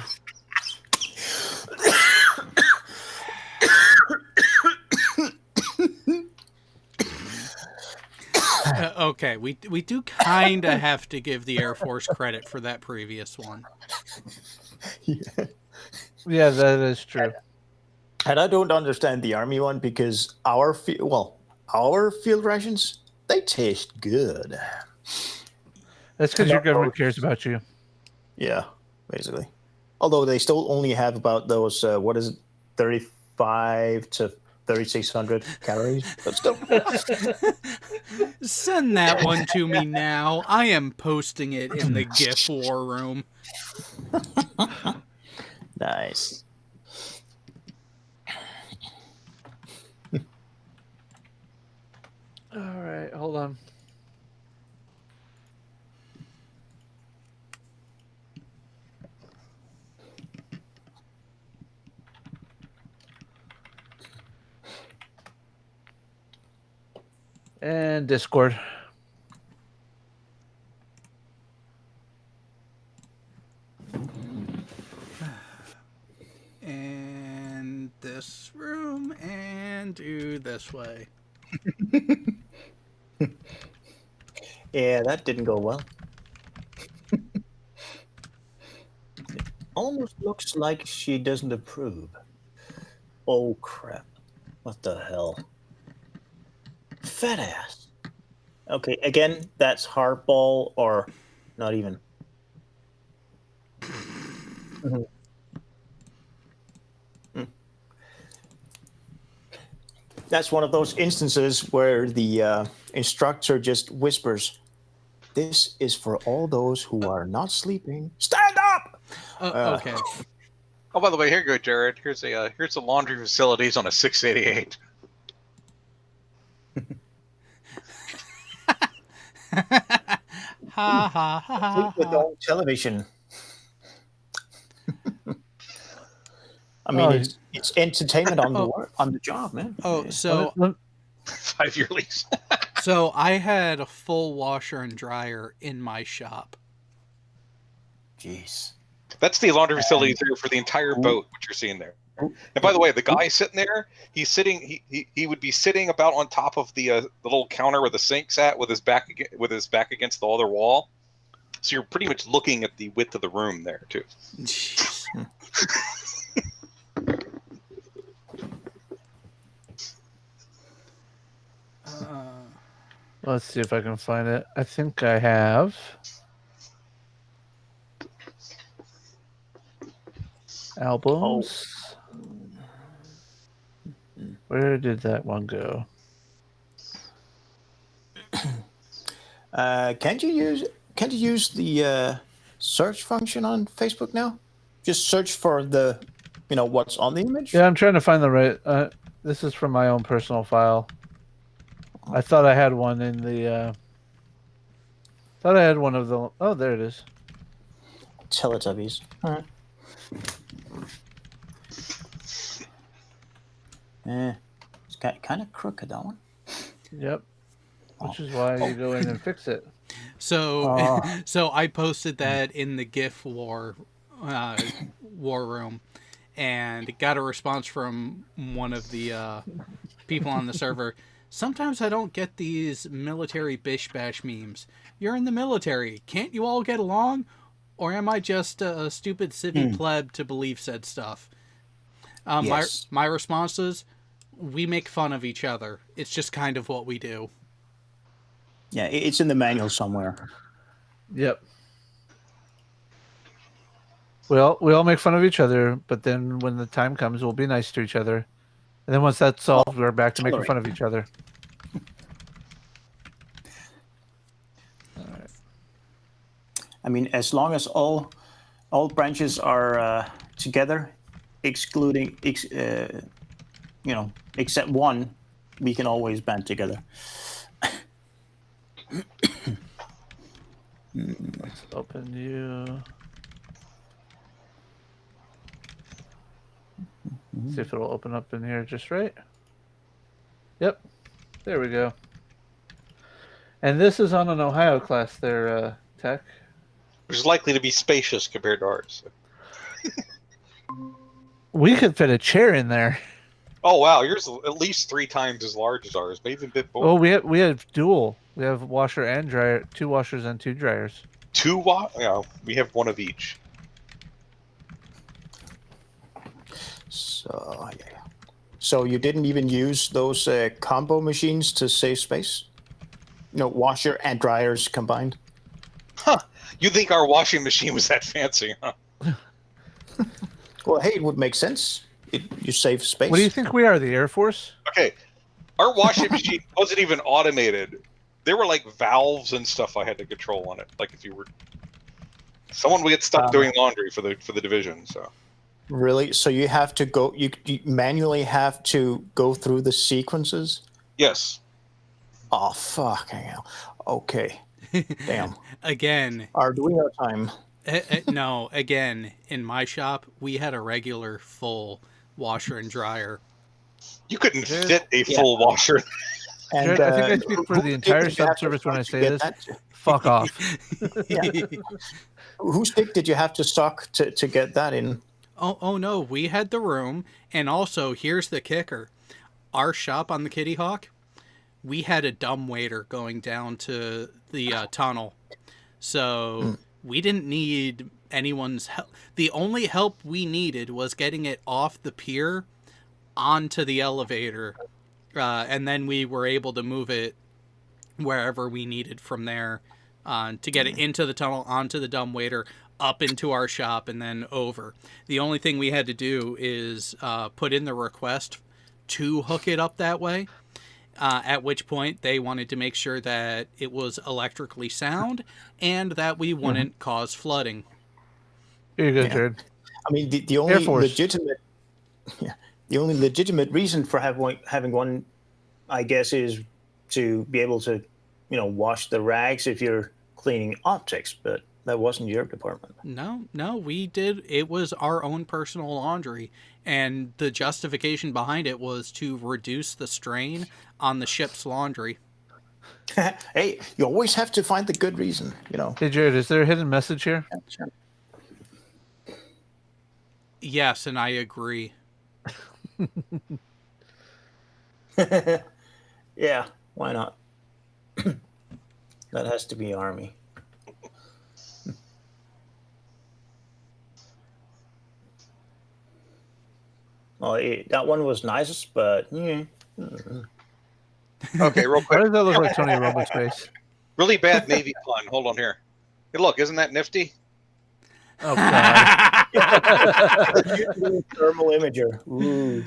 S1: Okay, we do kind of have to give the Air Force credit for that previous one.
S5: Yeah, that is true.
S8: And I don't understand the Army one because our field rations, they taste good.
S5: That's because your government cares about you.
S8: Yeah, basically. Although they still only have about those, 35 to 3,600 calories, but still.
S1: Send that one to me now. I am posting it in the GIF war room.
S8: Nice.
S5: All right, hold on. And Discord.
S1: And this room, and do this way.
S8: Yeah, that didn't go well. It almost looks like she doesn't approve. Oh, crap. What the hell? Fat ass. Okay, again, that's hardball or not even. Mhm. That's one of those instances where the instructor just whispers, "This is for all those who are not sleeping. Stand up!"
S1: Okay.
S4: Oh, by the way, here you go, Jared. Here's the laundry facilities on a 688.
S1: Ha ha ha
S8: With
S1: ha.
S8: on television. I mean, it's entertainment on the work, on the job, man.
S1: Oh,
S8: Yeah.
S1: so
S4: 5-year lease.
S1: So I had a full washer and dryer in my shop.
S8: Jeez.
S4: That's the laundry facilities there for the entire boat, what you're seeing there. And by the way, the guy sitting there, he's sitting. He would be sitting about on top of the little counter where the sink's at, with his back against the other wall. So you're pretty much looking at the width of the room there too.
S1: Jeez.
S5: Let's see if I can find it. I think I have. Albums. Where did that one go?
S8: Can't you use the search function on Facebook now? Just search for the, what's on the image.
S5: Yeah, I'm trying to find the right. This is from my own personal file. I thought I had one in the. Thought I had one of the. Oh, there it is.
S8: Teletubbies. All right. It's kind of crooked, that one.
S5: Yep. Which is why you go in and fix it.
S1: So, so I posted that in the GIF war room, and got a response from one of the people on the server. Sometimes I don't get these military bish bash memes. You're in the military. Can't you all get along? Or am I just a stupid civvy pleb to believe said stuff?
S8: Yes.
S1: My response is, we make fun of each other. It's just kind of what we do.
S8: Yeah, it's in the manual somewhere.
S5: Yep. Well, we all make fun of each other, but then when the time comes, we'll be nice to each other. And then once that's solved, we're back to making fun of each other.
S8: All right. I mean, as long as all branches are together, excluding except one, we can always band together.
S5: Let's open you. See if it'll open up in here just right. Yep. There we go. And this is on an Ohio class there, Tech.
S4: Which is likely to be spacious compared to ours.
S5: We could fit a chair in there.
S4: Oh wow, yours is at least 3 times as large as ours, maybe even a bit more.
S5: Oh, we have dual. We have washer and dryer, 2 washers and 2 dryers.
S4: 2 Yeah, we have 1 of each.
S8: So yeah. So you didn't even use those combo machines to save space? Washer and dryers combined?
S4: Huh. You think our washing machine was that fancy, huh?
S8: Well, hey, it would make sense. You save space.
S5: What do you think we are, the Air Force?
S4: Okay. Our washing machine wasn't even automated. There were like valves and stuff I had to control on it. Like if you were someone would get stuck doing laundry for the division, so.
S8: Really? So you have to go you manually have to go through the sequences?
S4: Yes.
S8: Oh fucking hell. Okay. Damn.
S1: Again.
S8: Arduino time.
S1: No, again, in my shop, we had a regular full washer and dryer.
S4: You couldn't fit a full washer.
S8: And,
S5: Jared, I think I speak for the entire subservice when I say this. Fuck off.
S8: Yeah. Whose stick did you have to stock to get that in?
S1: Oh no, we had the room, and also here's the kicker: our shop on the Kitty Hawk, we had a dumbwaiter going down to the tunnel, so we didn't need anyone's help. The only help we needed was getting it off the pier onto the elevator, and then we were able to move it wherever we needed from there, to get it into the tunnel, onto the dumbwaiter, up into our shop, and then over. The only thing we had to do is put in the request to hook it up that way, at which point they wanted to make sure that it was electrically sound and that we wouldn't cause flooding.
S5: Here you go, Jared.
S8: I mean, the only legitimate reason for having one, I guess, is to be able to, wash the rags if you're cleaning optics, but that wasn't your department.
S1: No, we did. It was our own personal laundry, and the justification behind it was to reduce the strain on the ship's laundry.
S8: Hey, you always have to find the good reason,
S5: Hey, Jared, is there a hidden message here?
S8: Yeah, sure.
S1: Yes, and I agree.
S8: Yeah, why not? That has to be Army. Well, that one was nicest, but yeah.
S4: Okay, real quick.
S5: Why does that look like Tony Robbins' face?
S4: Really bad Navy pun. Hold on here. Hey, look, isn't that nifty?
S5: Oh, God.
S8: Thermal imager. Ooh.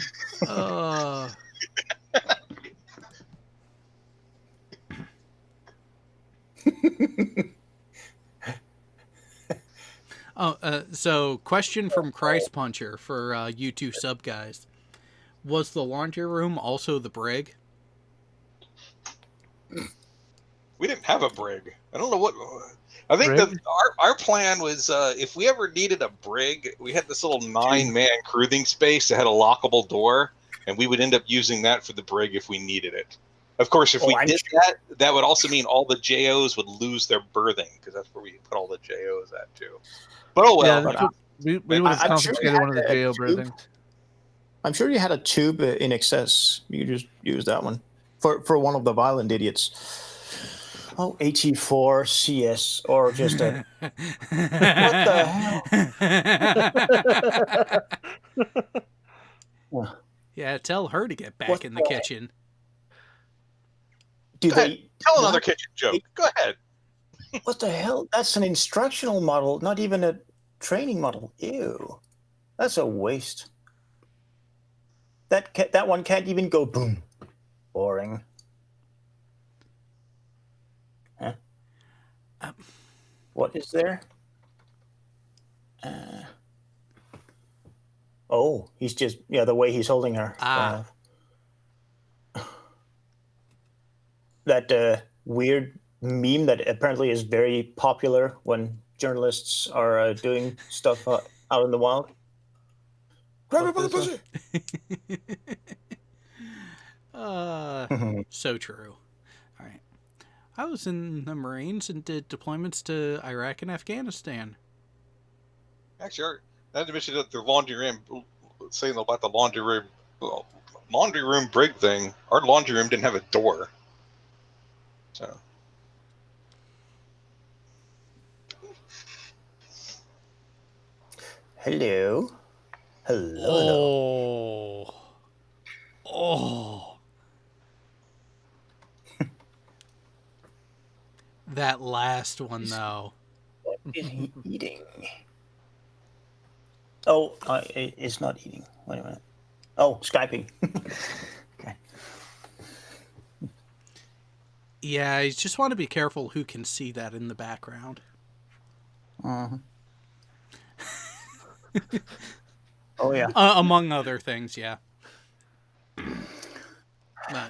S1: So question from Christ Puncher for you two sub guys. Was the laundry room also the brig?
S4: We didn't have a brig. I don't know what. I think our plan was if we ever needed a brig, we had this little 9-man cruising space that had a lockable door, and we would end up using that for the brig if we needed it. Of course, if we did that, that would also mean all the JOs would lose their berthing because that's where we put all the JOs at too. But oh well.
S5: Yeah, we would have confiscated one of the JO berthings.
S8: I'm sure you had a tube in excess. You could just use that one for one of the violent idiots. Oh, E24, CS, or just a... What the hell?
S1: Yeah, tell her to get back in the kitchen.
S4: Tell another kitchen joke. Go ahead.
S8: What the hell? That's an instructional model, not even a training model. Ew. That's a waste. That one can't even go boom. Boring. Huh? What is there? Oh, he's just, the way he's holding her. That weird meme that apparently is very popular when journalists are doing stuff out in the wild. Grab her by the pussy!
S1: So true. All right. I was in the Marines and did deployments to Iraq and Afghanistan.
S4: Actually, not to mention that the laundry room, saying about the laundry room brig thing, our laundry room didn't have a door. So.
S8: Hello. Hello.
S1: Oh. That last one, though.
S8: What is he eating? Oh, it's not eating. Wait a minute. Oh, Skyping. Okay.
S1: Yeah, I just want to be careful who can see that in the background.
S8: Uh-huh. Oh, yeah.
S1: Among other things, yeah.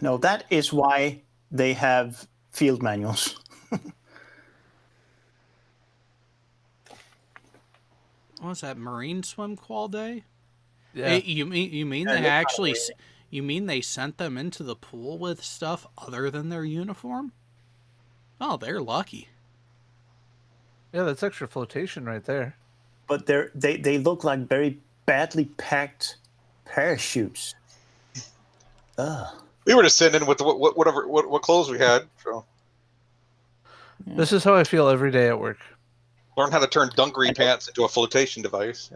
S8: No, that is why they have field manuals.
S1: What was that, Marine Swim Qual Day?
S5: Yeah.
S1: You mean they actually? You mean they sent them into the pool with stuff other than their uniform? Oh, they're lucky.
S5: Yeah, that's extra flotation right there.
S8: But they look like very badly packed parachutes.
S4: We were just sitting in with what clothes we had. So.
S5: This is how I feel every day at work.
S4: Learn how to turn dungaree pants into a flotation device.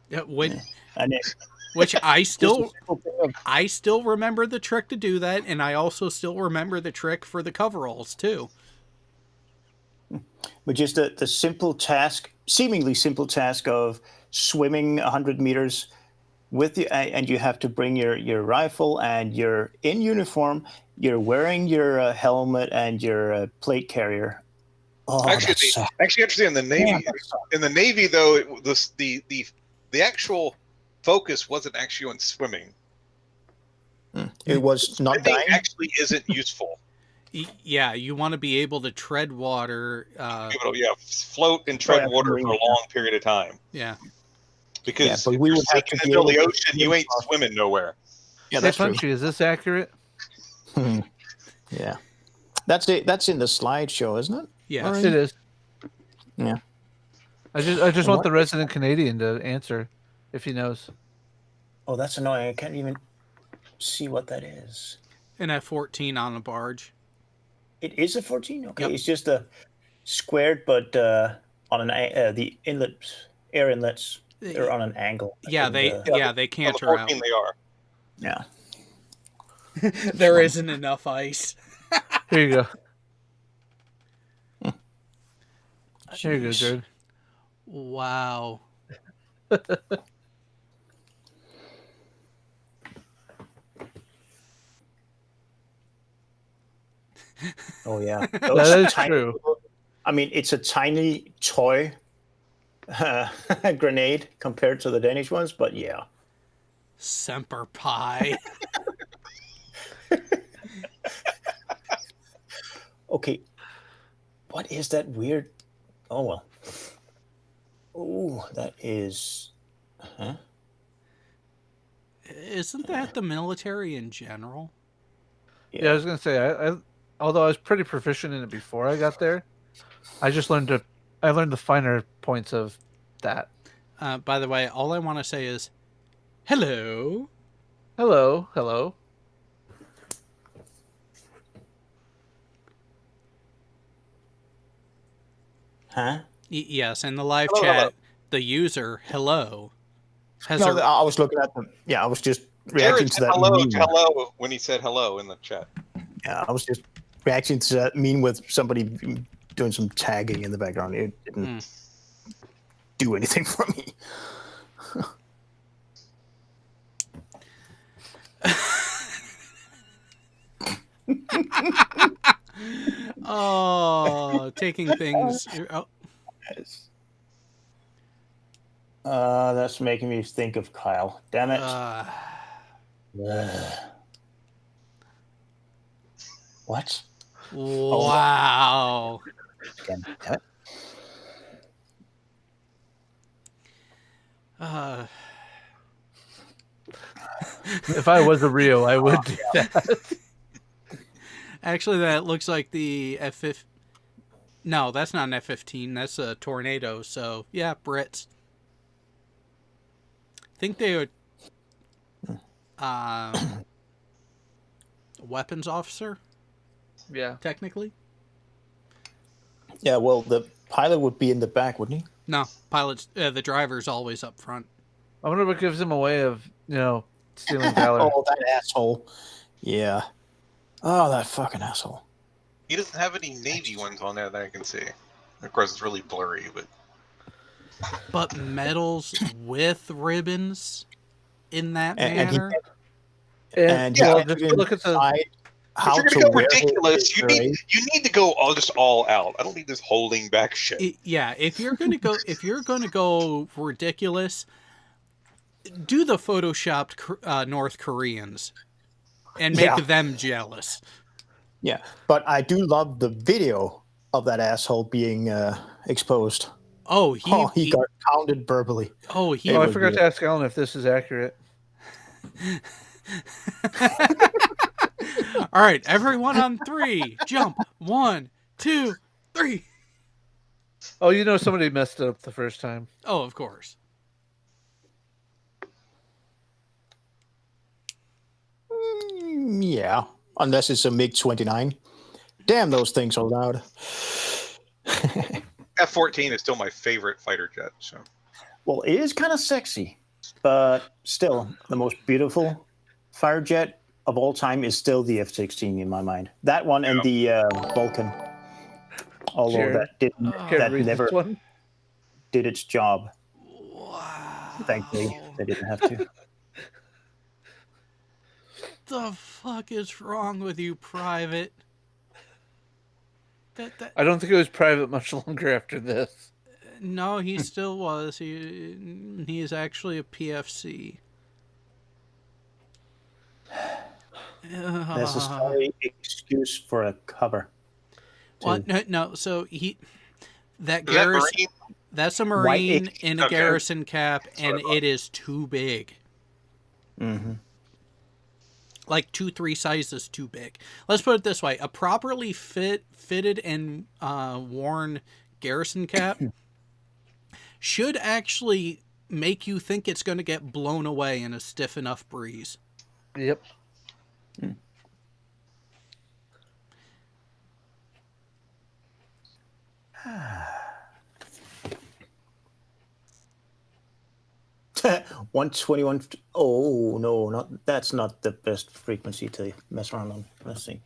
S1: Yeah, which I still remember the trick to do that, and I also still remember the trick for the coveralls too.
S8: But just the simple task, seemingly simple task of swimming 100 meters with you, and you have to bring your rifle, and you're in uniform, you're wearing your helmet and your plate carrier. Oh,
S4: actually, in the Navy, though, the actual focus wasn't actually on swimming.
S8: It was not
S4: swimming
S8: dying.
S4: Actually, isn't useful.
S1: Yeah, you want to be able to tread water.
S4: Float and tread water for a long period of time.
S1: Yeah.
S4: Because if you're sinking in the middle of the ocean, you ain't swimming nowhere.
S8: Yeah, that's true.
S5: Is this accurate?
S8: Yeah. That's it. That's in the slideshow, isn't it?
S1: Yeah,
S5: it is.
S8: Yeah.
S5: I just want the resident Canadian to answer if he knows.
S8: Oh, that's annoying. I can't even see what that is.
S1: An F-14 on a barge.
S8: It is a 14? Okay,
S1: Yep.
S8: It's just a squared, but on an the air inlets, they're on an angle.
S1: Yeah, they canter out.
S4: They are.
S8: Yeah.
S1: There isn't enough ice.
S5: Here you go. Here you go, Jared.
S1: Wow.
S8: Oh yeah,
S5: That is
S8: tiny,
S5: true.
S8: I mean, it's a tiny toy grenade compared to the Danish ones, but yeah.
S1: Semper Pi.
S8: Okay, what is that weird? Oh well. Oh, that is. Huh?
S1: Isn't that the military in general?
S5: Yeah, I was gonna say, I although I was pretty proficient in it before I got there, I learned the finer points of that.
S1: By the way, all I want to say is, hello.
S5: Hello, hello.
S8: Huh?
S1: Yes, in the live
S8: Hello,
S1: chat,
S8: hello.
S1: the user, hello, has
S8: No,
S1: a...
S8: I was looking at them. Yeah, I was just
S4: Jared
S8: reacting
S4: said
S8: to that
S4: hello
S8: meme.
S4: to hello when he said hello in the chat.
S8: Yeah, I was just reacting to that meme with somebody doing some tagging in the background. It didn't do anything for me.
S1: Oh, taking things... Oh.
S8: That's making me think of Kyle. Damn it. What?
S1: Wow.
S8: Damn it.
S5: If I was a Rio, I would do that.
S1: Actually, that looks like the F-15. No, that's not an F-15. That's a Tornado. So, yeah, Brits. I think they would... weapons officer?
S5: Yeah.
S1: Technically?
S8: Yeah, well, the pilot would be in the back, wouldn't he?
S1: No, pilots. The driver's always up front.
S5: I wonder what gives him a way of, stealing valor.
S8: Oh, that asshole. Yeah. Oh, that fucking asshole.
S4: He doesn't have any Navy ones on there that I can see. Of course, it's really blurry, but...
S1: But medals with ribbons in that manner?
S8: And
S4: yeah,
S8: just look at the how
S4: if you're
S8: to
S4: gonna go
S8: wear
S4: ridiculous,
S8: his
S4: you need to go just all out. I don't need this holding back shit.
S1: Yeah, if you're gonna go ridiculous, do the photoshopped North Koreans and make them jealous.
S8: Yeah, but I do love the video of that asshole being exposed.
S1: Oh,
S8: he got pounded verbally.
S1: Oh,
S5: I forgot to ask Alan if this is accurate.
S1: All right, everyone on 3, jump. 1, 2, 3.
S5: Oh, somebody messed up the first time.
S1: Oh, of course.
S8: Yeah, unless it's a MiG-29. Damn, those things are loud.
S4: F-14 is still my favorite fighter jet. So,
S8: well, it is kind of sexy, but still, the most beautiful fighter jet of all time is still the F-16 in my mind. That one and the Vulcan. Although
S5: Jared,
S8: that never did its job. Wow. Thankfully, they didn't have to.
S1: The fuck is wrong with you, Private?
S5: I don't think it was Private much longer after this.
S1: No, he still was. He is actually a PFC.
S8: That's a sorry excuse for a cover.
S1: Well, no. So that's a Marine in a garrison cap, and it is too big.
S8: Mm-hmm.
S1: Like 2-3 sizes too big. Let's put it this way: a properly fitted and worn garrison cap should actually make you think it's going to get blown away in a stiff enough breeze.
S5: Yep.
S8: 121. Oh no, that's not the best frequency to mess around on. Let's see.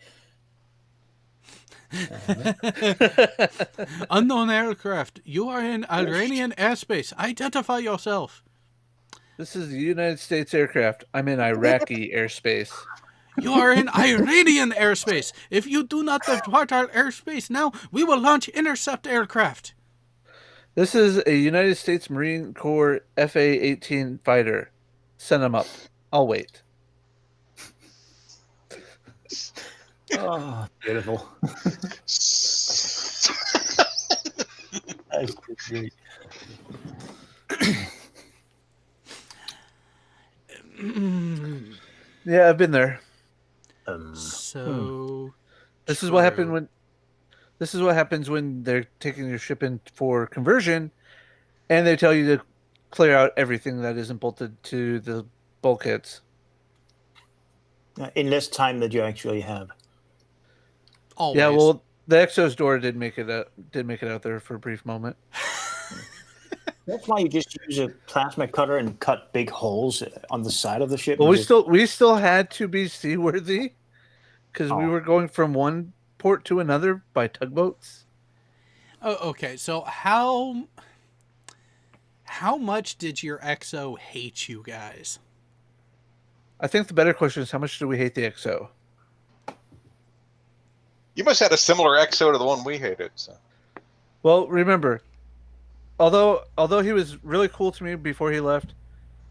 S1: Unknown aircraft. You are in Iranian airspace. Identify yourself.
S5: This is the United States aircraft. I'm in Iraqi airspace.
S1: You are in Iranian airspace. If you do not depart our airspace now, we will launch intercept aircraft.
S5: This is a United States Marine Corps FA-18 fighter. Send them up. I'll wait.
S8: Oh, beautiful. That's great.
S5: Yeah, I've been there.
S1: So
S5: This is what happened when. This is what happens when they're taking your ship in for conversion, and they tell you to clear out everything that isn't bolted to the bulkheads.
S8: In less time that you actually have.
S1: Always.
S5: Yeah, well, the Exos door did make it out there for a brief moment.
S8: That's why you just use a plasma cutter and cut big holes on the side of the ship.
S5: Well,
S8: and
S5: we
S8: just-
S5: still had to be seaworthy because we were going from one port to another by tugboats.
S1: Oh, okay. So how much did your XO hate you guys?
S5: I think the better question is how much do we hate the XO?
S4: You must have had a similar XO to the one we hated. So.
S5: Well, remember, although he was really cool to me before he left,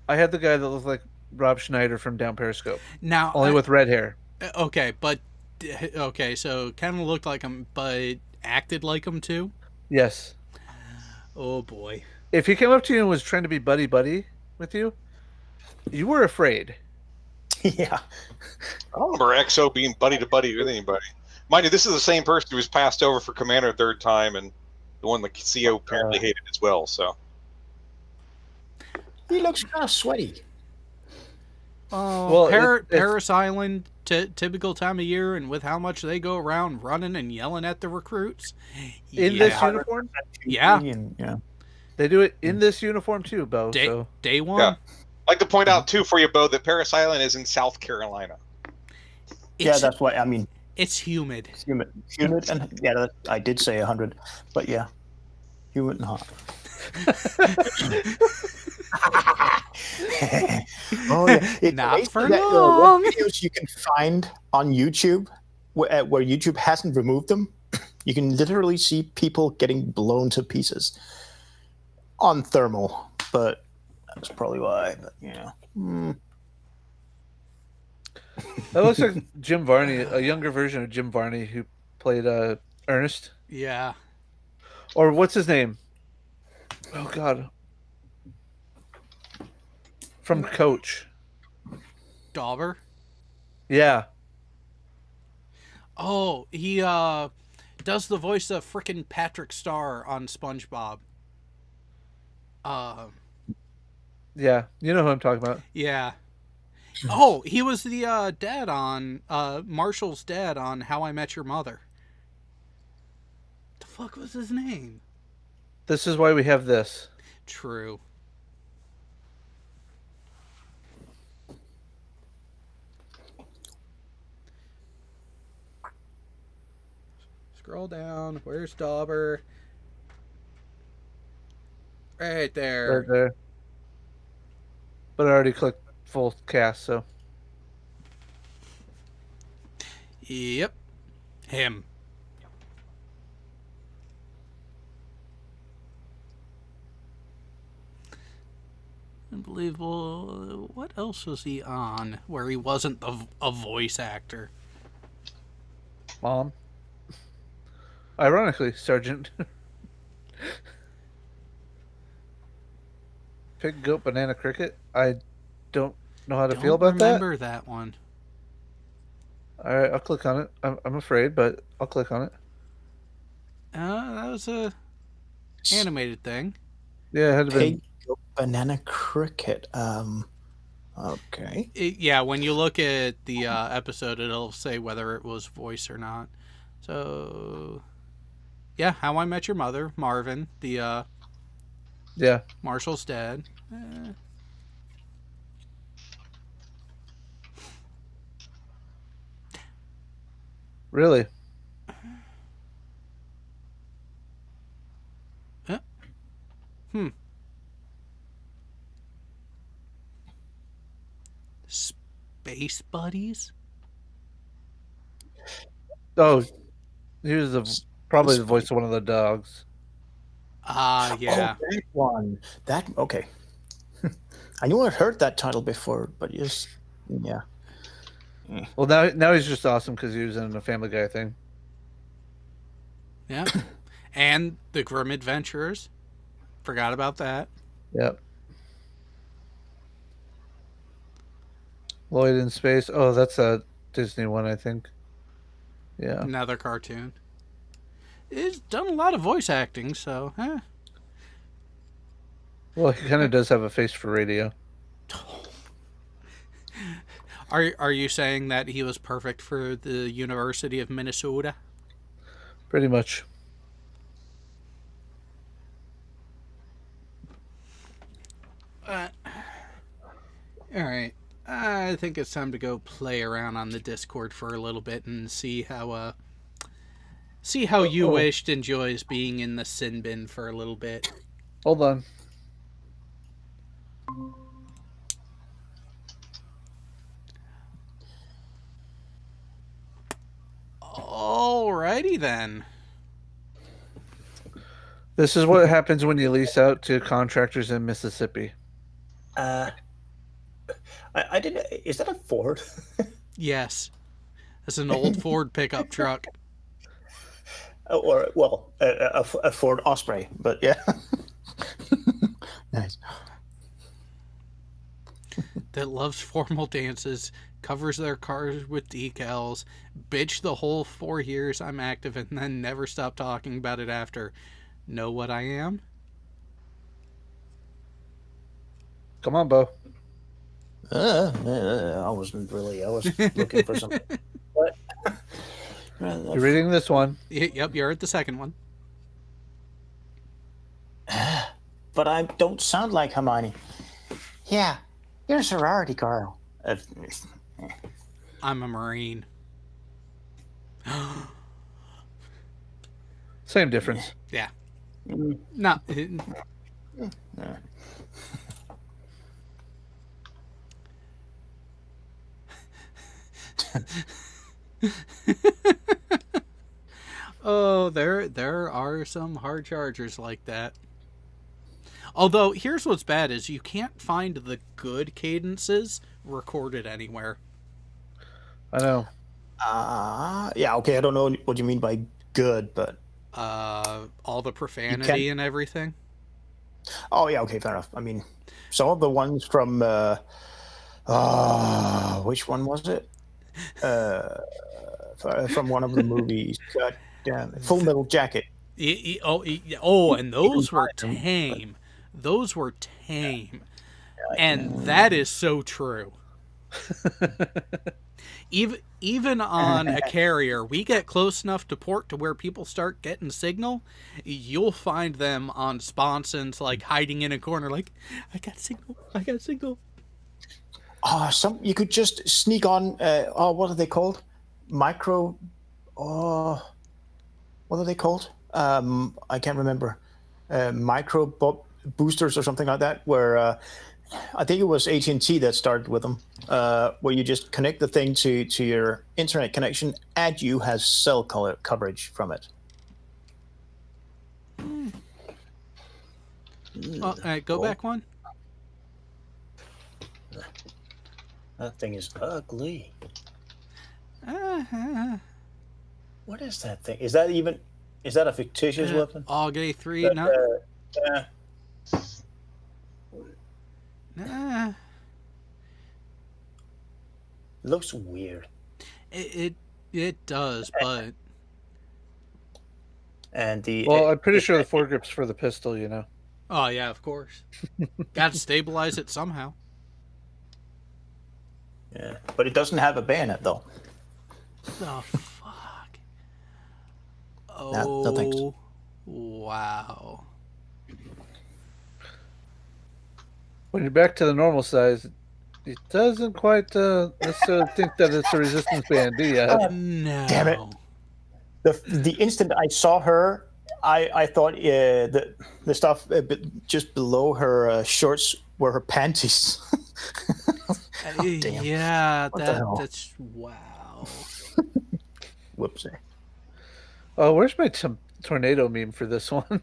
S5: I had the guy that looked like Rob Schneider from Down Periscope.
S1: Now,
S5: only with red hair.
S1: Okay, so kind of looked like him, but acted like him too.
S5: Yes.
S1: Oh boy.
S5: If he came up to you and was trying to be buddy with you, you were afraid.
S8: Yeah.
S4: I don't remember XO being buddy to buddy with anybody. Mind you, this is the same person who was passed over for commander a third time, and the one the CO apparently hated as well. So
S8: he looks kind of sweaty.
S1: Oh, well, Paris Island, typical time of year, and with how much they go around running and yelling at the recruits.
S5: In this uniform?
S1: Yeah.
S8: Yeah.
S5: They do it in this uniform too, Bo.
S1: Day one.
S4: yeah. I'd like to point out too for you, Bo, that Paris Island is in South Carolina.
S8: Yeah, that's why. I mean,
S1: it's humid.
S8: It's humid, and yeah, I did say 100, but yeah, humid and hot. Oh yeah,
S1: not for long.
S8: Videos you can find on YouTube where YouTube hasn't removed them. You can literally see people getting blown to pieces on thermal, but that's probably why. But yeah.
S5: That looks like Jim Varney, a younger version of Jim Varney who played Ernest.
S1: Yeah.
S5: Or what's his name? Oh God. From Coach.
S1: Dauber?
S5: Yeah.
S1: Oh, he does the voice of frickin' Patrick Star on SpongeBob.
S5: Yeah, you know who I'm talking about.
S1: Yeah. Oh, he was the dad on Marshall's dad on How I Met Your Mother. The fuck was his name?
S5: This is why we have this.
S1: True. Scroll down. Where's Dauber? Right there.
S5: Right there. But I already clicked full cast, so.
S1: Yep. Him. Unbelievable. What else was he on where he wasn't a voice actor?
S5: Mom. Ironically, Sergeant. Pig, goat, banana, cricket. I don't know how to feel about that.
S1: Remember that one.
S5: All right, I'll click on it. I'm afraid, but I'll click on it.
S1: That was a animated thing.
S5: Yeah, it had to be.
S8: Pig, goat, banana, cricket. Okay.
S1: Yeah, when you look at the episode, it'll say whether it was voice or not. So, yeah, How I Met Your Mother, Marvin, the
S5: yeah,
S1: Marshall's dad.
S5: Really?
S1: space buddies?
S5: Oh, he was probably the voice of one of the dogs.
S1: Ah, yeah.
S8: Oh, that one. That okay. I knew I'd heard that title before, but just yeah.
S5: Well, now he's just awesome because he was in a Family Guy thing.
S1: Yeah. And the Grim Adventurers. Forgot about that.
S5: Yep. Lloyd in Space. Oh, that's a Disney one, I think. Yeah.
S1: Another cartoon. He's done a lot of voice acting, so,
S5: Well, he kind of does have a face for radio.
S1: Are you saying that he was perfect for the University of Minnesota?
S5: Pretty much.
S1: All right. I think it's time to go play around on the Discord for a little bit and see how you wished enjoys being in the sin bin for a little bit.
S5: Hold on.
S1: Alrighty then.
S5: This is what happens when you lease out to contractors in Mississippi.
S8: I didn't. Is that a Ford?
S1: Yes. It's an old Ford pickup truck.
S8: Or well, a Ford Osprey, but yeah. Nice.
S1: That loves formal dances, covers their cars with decals, bitch the whole 4 years I'm active, and then never stop talking about it after. Know what I am?
S5: Come on, Bo.
S8: I wasn't really. I was looking for something. But
S5: You're reading this one.
S1: Yep, you're at the second one.
S8: But I don't sound like Hermione. Yeah, you're a sorority girl.
S1: I'm a Marine.
S5: Same difference.
S1: Yeah. No. Oh, there are some hard chargers like that. Although, here's what's bad is you can't find the good cadences recorded anywhere.
S5: I know.
S8: Yeah, okay, I don't know what you mean by good, but...
S1: all the profanity and everything.
S8: Oh, yeah, okay, fair enough. I mean, some of the ones from... which one was it? From one of the movies. God damn it. Full Metal Jacket.
S1: And those were tame. Those were tame. And that is so true. Even on a carrier, we get close enough to port to where people start getting signal. You'll find them on sponsons, like hiding in a corner, like, I got signal.
S8: You could just sneak on. What are they called? What are they called? I can't remember. Micro boosters or something like that. Where I think it was AT&T that started with them. Where you just connect the thing to your internet connection, and you have cell coverage from it.
S1: Go back one.
S8: That thing is ugly. What is that thing? Is that a fictitious weapon?
S1: AUG A3, no.
S8: Looks weird.
S1: It does, but...
S8: And
S5: I'm pretty sure the foregrip's for the pistol, you know.
S1: Oh, yeah, of course. Got to stabilize it somehow.
S8: Yeah, but it doesn't have a bayonet, though.
S1: Oh, fuck.
S8: No thanks.
S1: Wow.
S5: When you're back to the normal size, it doesn't quite necessarily think that it's a resistance band, do you?
S1: No.
S8: Damn it. The instant I saw her, I thought the stuff just below her shorts were her panties. Damn.
S1: Yeah,
S8: What the hell?
S1: that's wow.
S8: Whoopsie.
S5: Oh, where's my tornado meme for this one?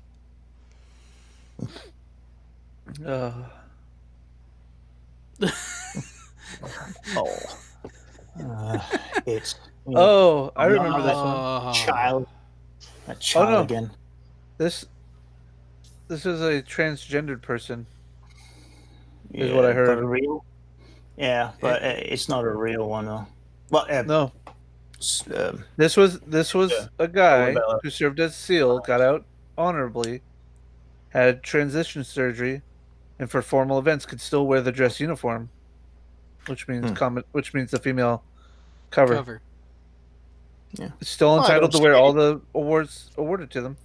S8: Oh. It's.
S5: Oh, I remember this one.
S8: Child. A
S5: Oh
S8: child
S5: no,
S8: again.
S5: this is a transgendered person. Is
S8: Yeah,
S5: what I heard.
S8: But real? Yeah, but it's not a real one though. Well,
S5: No,
S8: um,
S5: this was
S8: Yeah.
S5: a guy
S8: Don't worry about
S5: who served as SEAL, got out honorably, had transition surgery, and for formal events could still wear the dress uniform, which means which means the female cover.
S8: Yeah.
S5: It's still
S8: Well, I
S5: entitled to
S8: don't
S5: wear
S8: see
S5: all
S8: any-
S5: the awards awarded to them.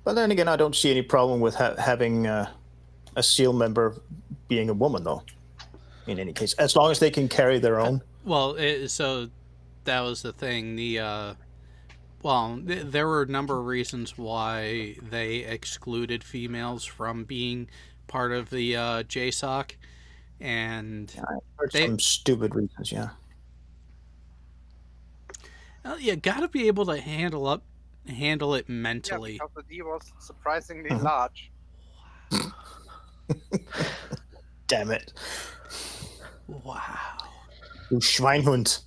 S8: But then again, I don't see any problem with having a SEAL member being a woman, though. In any case, as long as they can carry their own.
S1: Well, so that was the thing. There were a number of reasons why they excluded females from being part of the JSOC, and
S8: I heard some stupid reasons. Yeah.
S1: You got to be able to handle it mentally.
S11: Yeah, because the D was surprisingly large.
S8: Damn it!
S1: Wow.
S8: Du Schweinhund.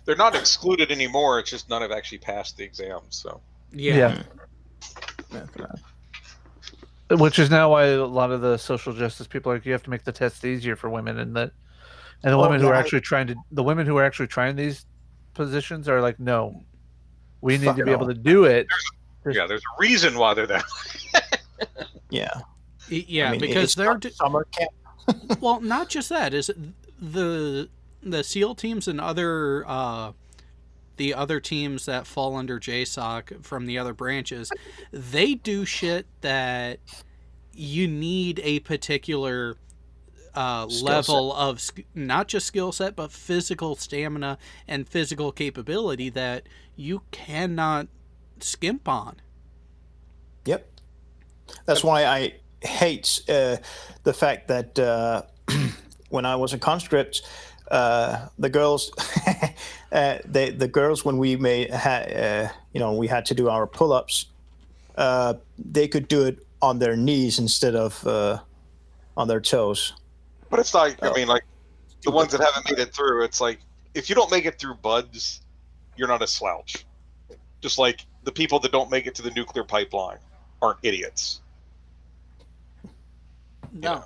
S4: They're not excluded anymore. It's just none have actually passed the exams. So
S5: Yeah. Which is now why a lot of the social justice people are like, you have to make the test easier for women, and the women who are actually trying these positions are like, no, we need to be able to do it.
S4: there's a reason why they're that.
S8: Yeah.
S1: Yeah,
S8: I mean,
S1: because
S8: it's
S1: they're
S8: not summer camp.
S1: well, not just that. Is the SEAL teams and the other teams that fall under JSOC from the other branches, they do shit that you need a particular level of not just skill set, but physical stamina and physical capability that you cannot skimp on.
S8: Yep. That's why I hate the fact that when I was a conscript, the girls, the girls, when we we had to do our pull-ups, they could do it on their knees instead of on their toes.
S4: But it's like, I mean, like the ones that haven't made it through, it's like if you don't make it through buds, you're not a slouch. Just like the people that don't make it to the nuclear pipeline aren't idiots.
S1: No.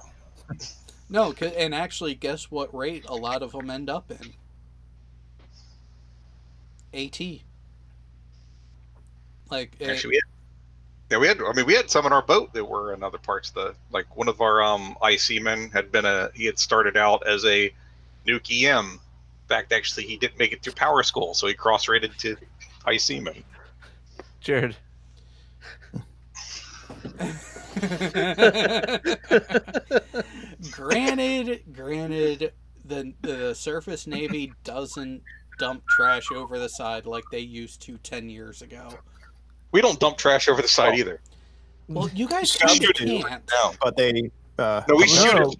S1: No, and actually, guess what rate a lot of them end up in? AT. Like,
S4: actually, we had some on our boat that were in other parts of the, like one of our IC men he had started out as a nuke EM. In fact, actually, he didn't make it through power school, so he cross-rated to IC man.
S5: Jared.
S1: Granted, the surface Navy doesn't dump trash over the side like they used to 10 years ago.
S4: We don't dump trash over the side either.
S1: Well, you guys can't.
S8: But they.
S4: No, we shoot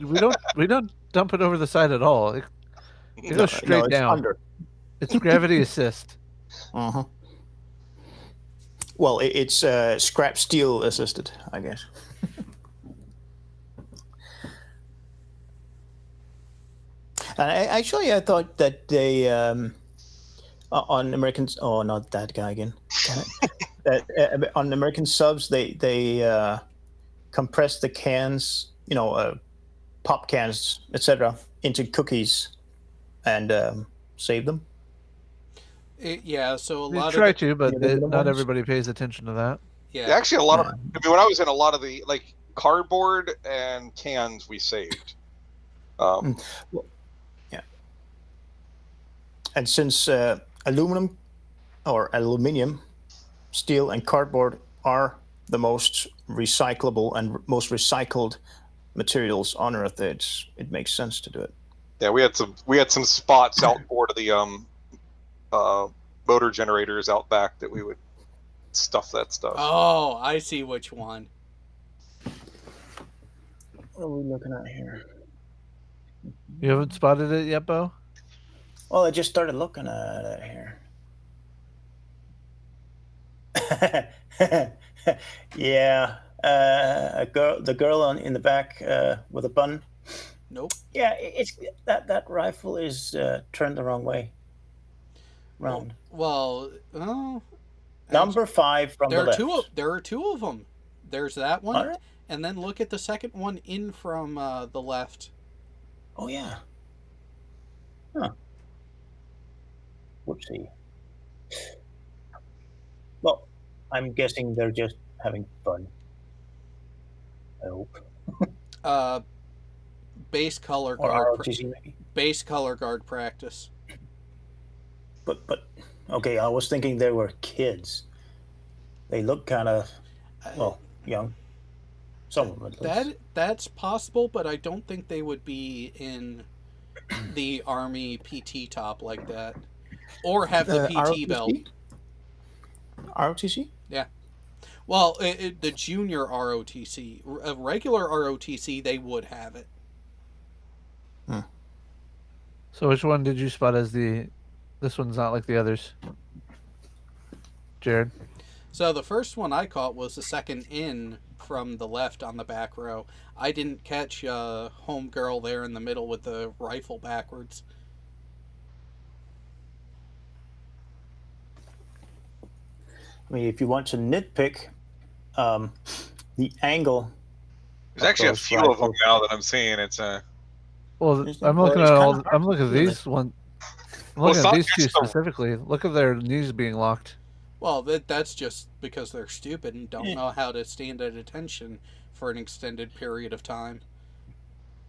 S4: it.
S5: We don't dump it over the side at all. It goes straight down.
S8: Under.
S5: It's gravity assist.
S8: Uh-huh. Well, it's scrap steel assisted, I guess. And actually, I thought that they on Americans. Oh, not that guy again. On American subs, they compress the cans, pop cans, etc., into cookies and save them.
S1: Yeah, so
S5: They try to, but not everybody pays attention to that.
S1: Yeah,
S4: actually, a lot of. I mean, when I was in a lot of the cardboard and cans, we saved.
S8: Yeah. And since aluminum, steel, and cardboard are the most recyclable and most recycled materials on Earth, it makes sense to do it.
S4: Yeah, we had some spots outboard of the motor generators out back that we would stuff that stuff.
S1: Oh, I see which one.
S8: What are we looking at here?
S5: You haven't spotted it yet, Bo?
S8: Well, I just started looking at it here. Yeah, the girl in the back with a bun.
S1: Nope.
S8: Yeah, it's that rifle is turned the wrong way. Round.
S1: Well,
S8: Number 5 from the left.
S1: There are two of them. There's that one,
S8: Are there?
S1: and then look at the second one in from the left.
S8: Oh yeah. Huh. Whoopsie. Well, I'm guessing they're just having fun. I hope.
S1: Base color
S8: Or
S1: guard.
S8: ROTC maybe.
S1: Base color guard practice.
S8: But okay, I was thinking they were kids. They look kind of young. Some of them at least.
S1: That's possible, but I don't think they would be in the Army PT top like that, or have the PT
S8: ROTC?
S1: belt.
S8: ROTC?
S1: Yeah. Well, the junior ROTC, a regular ROTC, they would have it.
S5: So which one did you spot as the? This one's not like the others. Jared.
S1: So the first one I caught was the second in from the left on the back row. I didn't catch homegirl there in the middle with the rifle backwards.
S8: I mean, if you want to nitpick, the angle.
S4: There's actually a few of them now that I'm seeing. It's
S5: Well, I'm looking at all. I'm looking at these one. I'm looking at these two specifically. Look at their knees being locked.
S1: Well, that's just because they're stupid and don't know how to stand at attention for an extended period of time.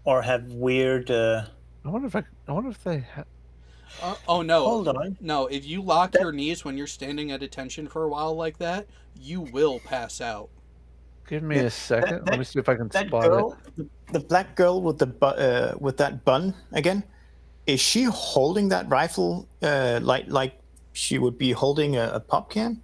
S8: Or have weird.
S5: I wonder if they.
S1: Oh no!
S8: Hold on.
S1: No, if you lock your knees when you're standing at attention for a while like that, you will pass out.
S5: Give me a second. Let me see if I can spot
S8: girl, it. The black girl with the with that bun again. Is she holding that rifle like she would be holding a pop can?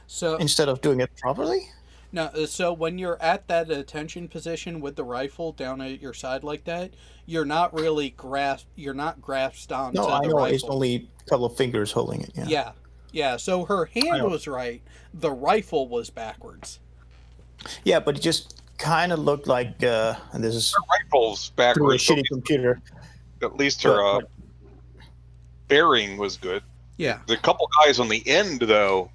S1: So
S8: instead of doing it properly?
S1: No, so when you're at that attention position with the rifle down at your side like that, you're not really grasped onto the rifle.
S8: No, I know it's only a couple of fingers holding it. Yeah.
S1: Yeah. So her hand was right. The rifle was backwards.
S8: Yeah, but it just kind of looked like, and this is
S4: her rifle's backwards.
S8: Through a shitty computer.
S4: At least her bearing was good.
S1: Yeah.
S4: The couple guys on the end though.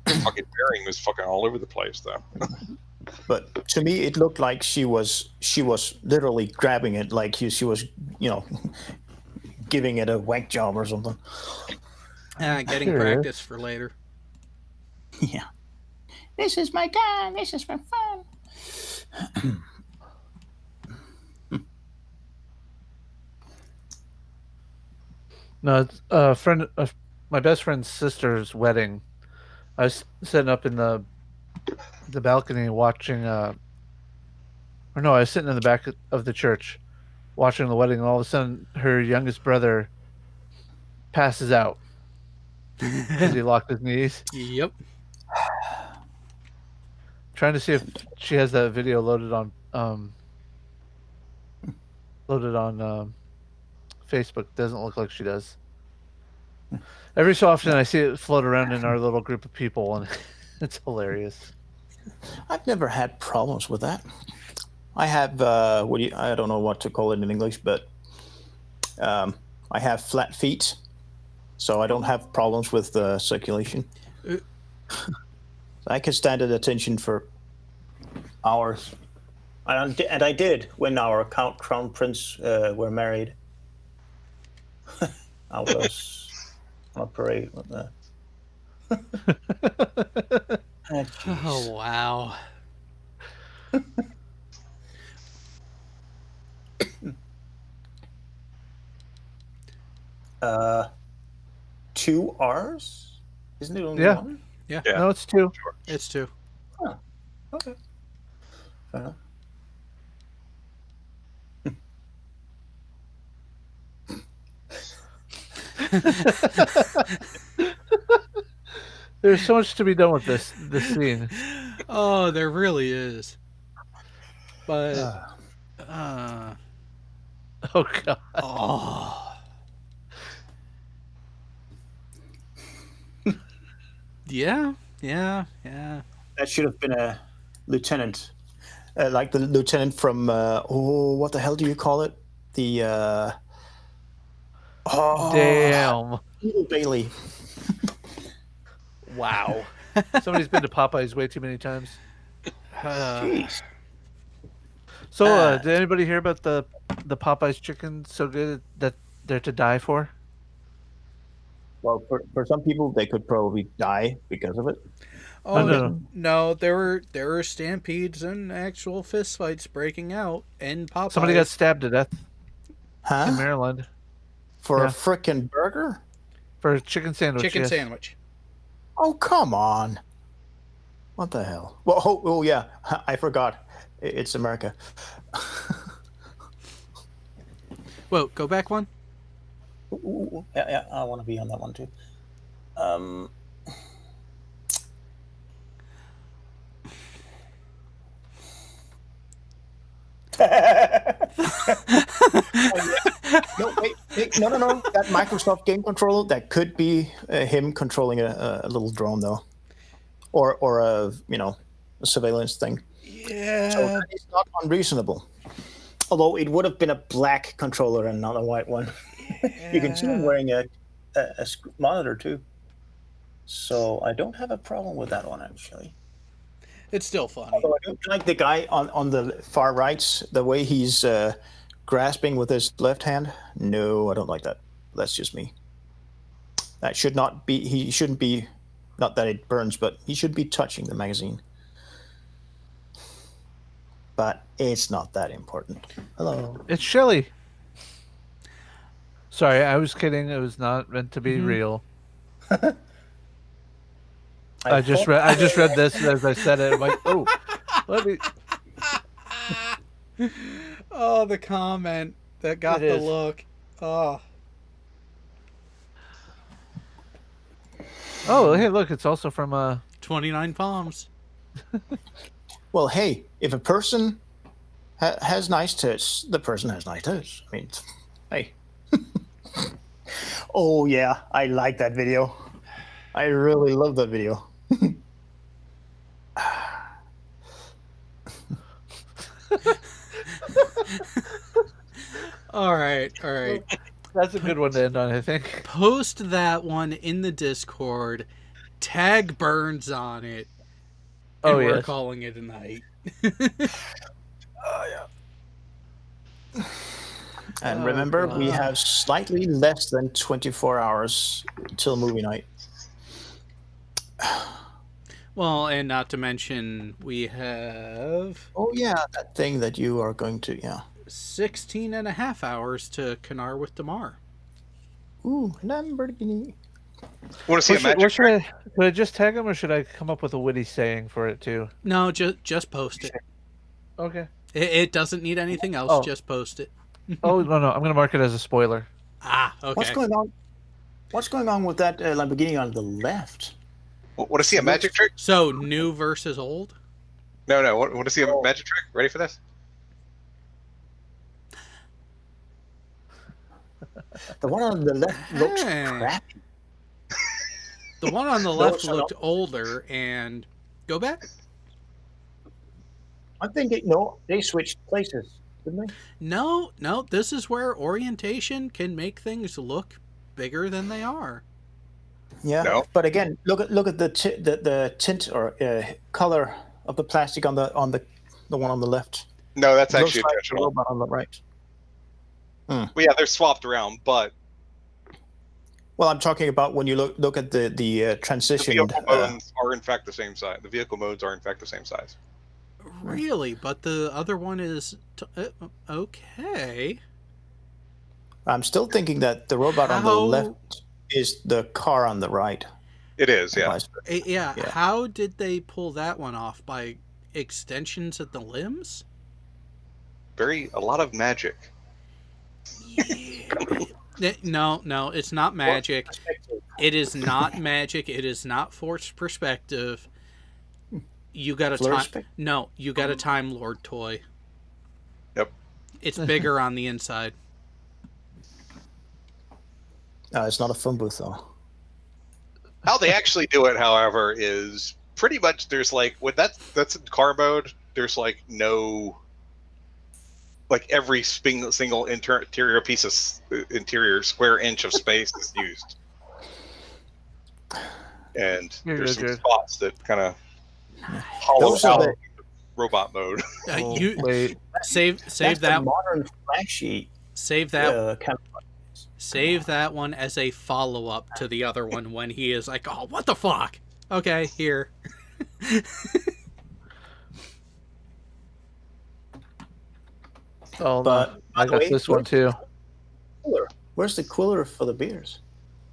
S4: Fucking bearing was fucking all over the place though.
S8: But to me, it looked like she was literally grabbing it, like she was, giving it a wank job or something.
S1: Getting practice for later.
S8: Yeah. This is my gun. This is for fun.
S5: No, it's a friend of my best friend's sister's wedding. I was sitting up in the balcony watching. Or no, I was sitting in the back of the church watching the wedding, and all of a sudden, her youngest brother passes out because he locked his knees.
S1: Yep.
S5: Trying to see if she has that video loaded on Facebook. Doesn't look like she does. Every so often, I see it float around in our little group of people, and it's hilarious.
S8: I've never had problems with that. I have I don't know what to call it in English, but I have flat feet, so I don't have problems with circulation. I can stand at attention for hours, and I did when our crown prince were married. I was on a parade with that.
S1: Oh wow.
S8: 2 R's? Isn't it only
S5: Yeah.
S8: one?
S1: Yeah.
S5: No, it's 2.
S1: It's 2.
S8: Oh, okay. Fair enough.
S5: There's so much to be done with this scene.
S1: Oh, there really is. But
S5: oh god.
S1: Oh. Yeah.
S8: That should have been a lieutenant, like the lieutenant from what the hell do you call it? The
S5: Damn.
S8: Eagle Bailey.
S5: Wow. Somebody's been to Popeyes way too many times.
S8: Jeez.
S5: So, did anybody hear about the Popeyes chicken so good that they're to die for?
S8: Well, for some people, they could probably die because of it.
S1: Oh no! There were stampedes and actual fistfights breaking out in Popeyes.
S5: Somebody got stabbed to death.
S8: Huh?
S5: In Maryland.
S8: For a frickin' burger?
S5: For a chicken sandwich.
S1: Chicken
S5: yes.
S1: sandwich.
S8: Oh, come on. What the hell? Well, oh yeah, I forgot. It's America.
S1: Whoa, go back one.
S8: Ooh, yeah, I want to be on that one too. No, wait, no. That Microsoft game controller, that could be him controlling a little drone, though, or a a surveillance thing.
S1: Yeah.
S8: So that is not unreasonable. Although it would have been a black controller and not a white one. You can see him wearing a monitor too. So I don't have a problem with that one, actually.
S1: It's still funny.
S8: Although I don't like the guy on the far right, the way he's grasping with his left hand. No, I don't like that. That's just me. That should not be. He shouldn't be. Not that it burns, but he should be touching the magazine. But it's not that important. Hello.
S5: It's Shelly. Sorry, I was kidding. It was not meant to be real. I just read this as I said it. I'm like, oh, let me.
S1: Oh, the comment that got the look. Oh.
S5: Oh, hey, look! It's also from
S1: 29 Palms.
S8: Well, hey, if a person has nice tits, the person has nice tits. I mean, hey. Oh yeah, I like that video. I really love that video.
S1: All right.
S5: That's a good one to end on, I think.
S1: Post that one in the Discord. Tag Burns on it. And we're calling it a night.
S8: And remember, we have slightly less than 24 hours till movie night.
S1: Well, and not to mention, we have...
S8: Oh, yeah, that thing that you are going to,
S1: 16 and a half hours to Canar with Damar.
S8: Ooh, Lamborghini.
S4: Want to see a magic trick?
S5: Should I just tag him, or should I come up with a witty saying for it, too?
S1: No, just post it.
S5: Okay.
S1: It doesn't need anything else.
S5: Oh.
S1: Just post it.
S5: Oh, no. I'm going to mark it as a spoiler.
S1: Ah, okay.
S8: What's going on with that Lamborghini on the left?
S4: Want to see a magic trick?
S1: So, new versus old?
S4: No. Want to see a magic trick? Ready for this?
S8: The one on the left looks crappy.
S1: The one on the left looked older, and... Go back?
S8: I think they switched places, didn't they?
S1: No, this is where orientation can make things look bigger than they are.
S8: Yeah,
S4: No.
S8: But again, look at the tint or color of the plastic on the one on the left.
S4: No, that's
S8: It
S4: actually
S8: looks like the
S4: intentional.
S8: robot on the right.
S4: Well, yeah, they're swapped around, but
S8: Well, I'm talking about when you look at the
S4: the
S8: transition.
S4: vehicle modes are in fact the same size. The vehicle modes are in fact the same size.
S1: Really? But the other one is... okay.
S8: I'm still thinking that the robot on the left is the car on the right.
S4: It is, yeah.
S1: Yeah. How did they pull that one off? By extensions at the limbs?
S4: A lot of magic.
S1: No, it's not magic. It is not magic. It is not forced perspective. You got a time. No, you got a Time Lord toy.
S4: Yep.
S1: It's bigger on the inside.
S8: No, it's not a phone booth though.
S4: How they actually do it, however, is pretty much there's like that's in car mode. There's like no every single interior piece of interior square inch of space is used, and there's some spots that kind of hollow out robot mode.
S1: Save
S8: that's
S1: that
S8: modern flashy.
S1: Save that. Save that one as a follow-up to the other one when he is like, "Oh, what the fuck?" Okay, here.
S5: Oh,
S8: But
S5: I got this one too.
S8: Cooler. Where's the cooler for the beers?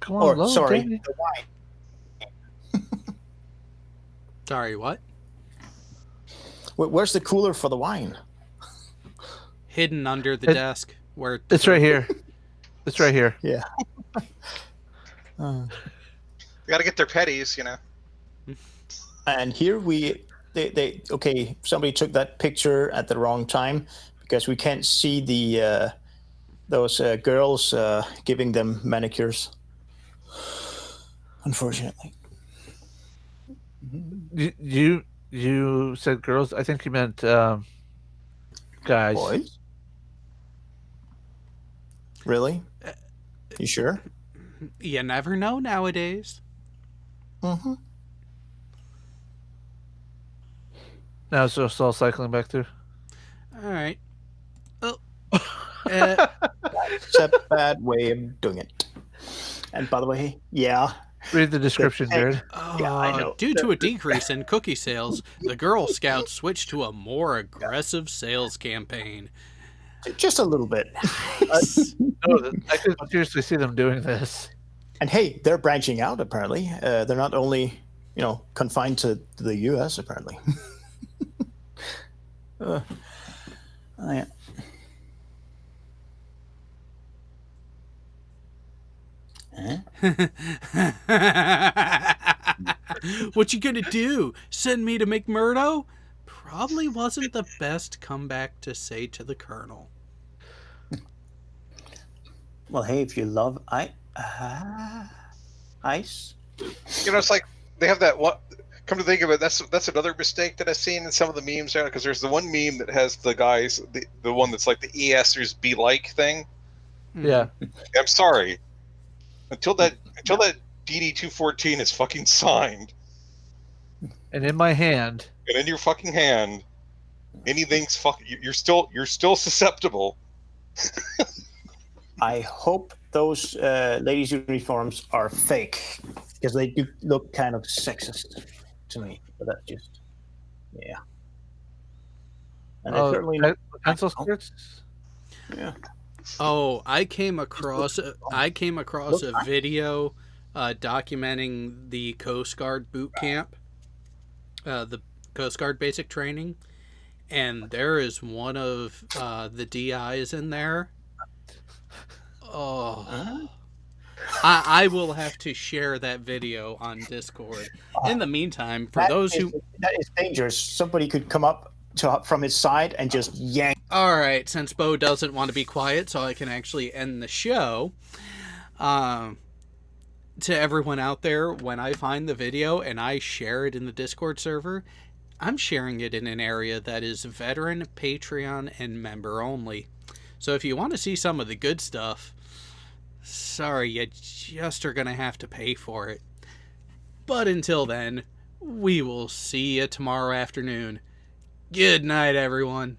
S5: Come on,
S8: or
S5: load,
S8: sorry,
S5: Danny.
S8: the wine.
S1: Sorry, what?
S8: Where's the cooler for the wine?
S1: Hidden under the desk. Where
S5: it's right here. It's right here.
S8: Yeah.
S4: They got to get their petties, you know.
S8: And here they okay. Somebody took that picture at the wrong time because we can't see the those girls giving them manicures. Unfortunately.
S5: You said girls. I think you meant guys.
S8: Boys. Really? You sure?
S1: You never know nowadays.
S8: Mm-hmm.
S5: Now it's just all cycling back through.
S1: All right. Oh.
S8: That's a bad way of doing it. And by the way, yeah.
S5: Read the description, Jared.
S8: Yeah, I know.
S1: Due to a decrease in cookie sales, the Girl Scouts switched to a more aggressive sales campaign.
S8: Just a little bit.
S5: No, I could seriously see them doing this.
S8: And hey, they're branching out. Apparently, they're not only confined to the U.S. Apparently. Yeah.
S1: What you gonna do? Send me to McMurdo? Probably wasn't the best comeback to say to the Colonel.
S8: Well, hey, if you love ice,
S4: You know, it's like they have that one. Come to think of it, that's another mistake that I've seen in some of the memes there. Because there's the one meme that has the guys, the one that's like the ESers be like thing.
S5: Yeah.
S4: I'm sorry. Until that DD214 is fucking signed,
S5: and in my hand,
S4: and in your fucking hand, anything's fucking. You're still susceptible.
S8: I hope those ladies' uniforms are fake because they do look kind of sexist to me. But that's just, yeah. And
S5: Oh,
S8: certainly
S5: pencil skirts.
S8: Yeah.
S1: Oh, I came across a video documenting the Coast Guard boot camp, the Coast Guard basic training, and there is one of the DIs in there. Oh, I will have to share that video on Discord. In the meantime, for
S8: that is dangerous. Somebody could come up from his side and just yank.
S1: All right, since Bo doesn't want to be quiet, so I can actually end the show. To everyone out there, when I find the video and I share it in the Discord server, I'm sharing it in an area that is veteran, Patreon, and member only. So if you want to see some of the good stuff, sorry, you just are going to have to pay for it. But until then, we will see you tomorrow afternoon. Good night, everyone.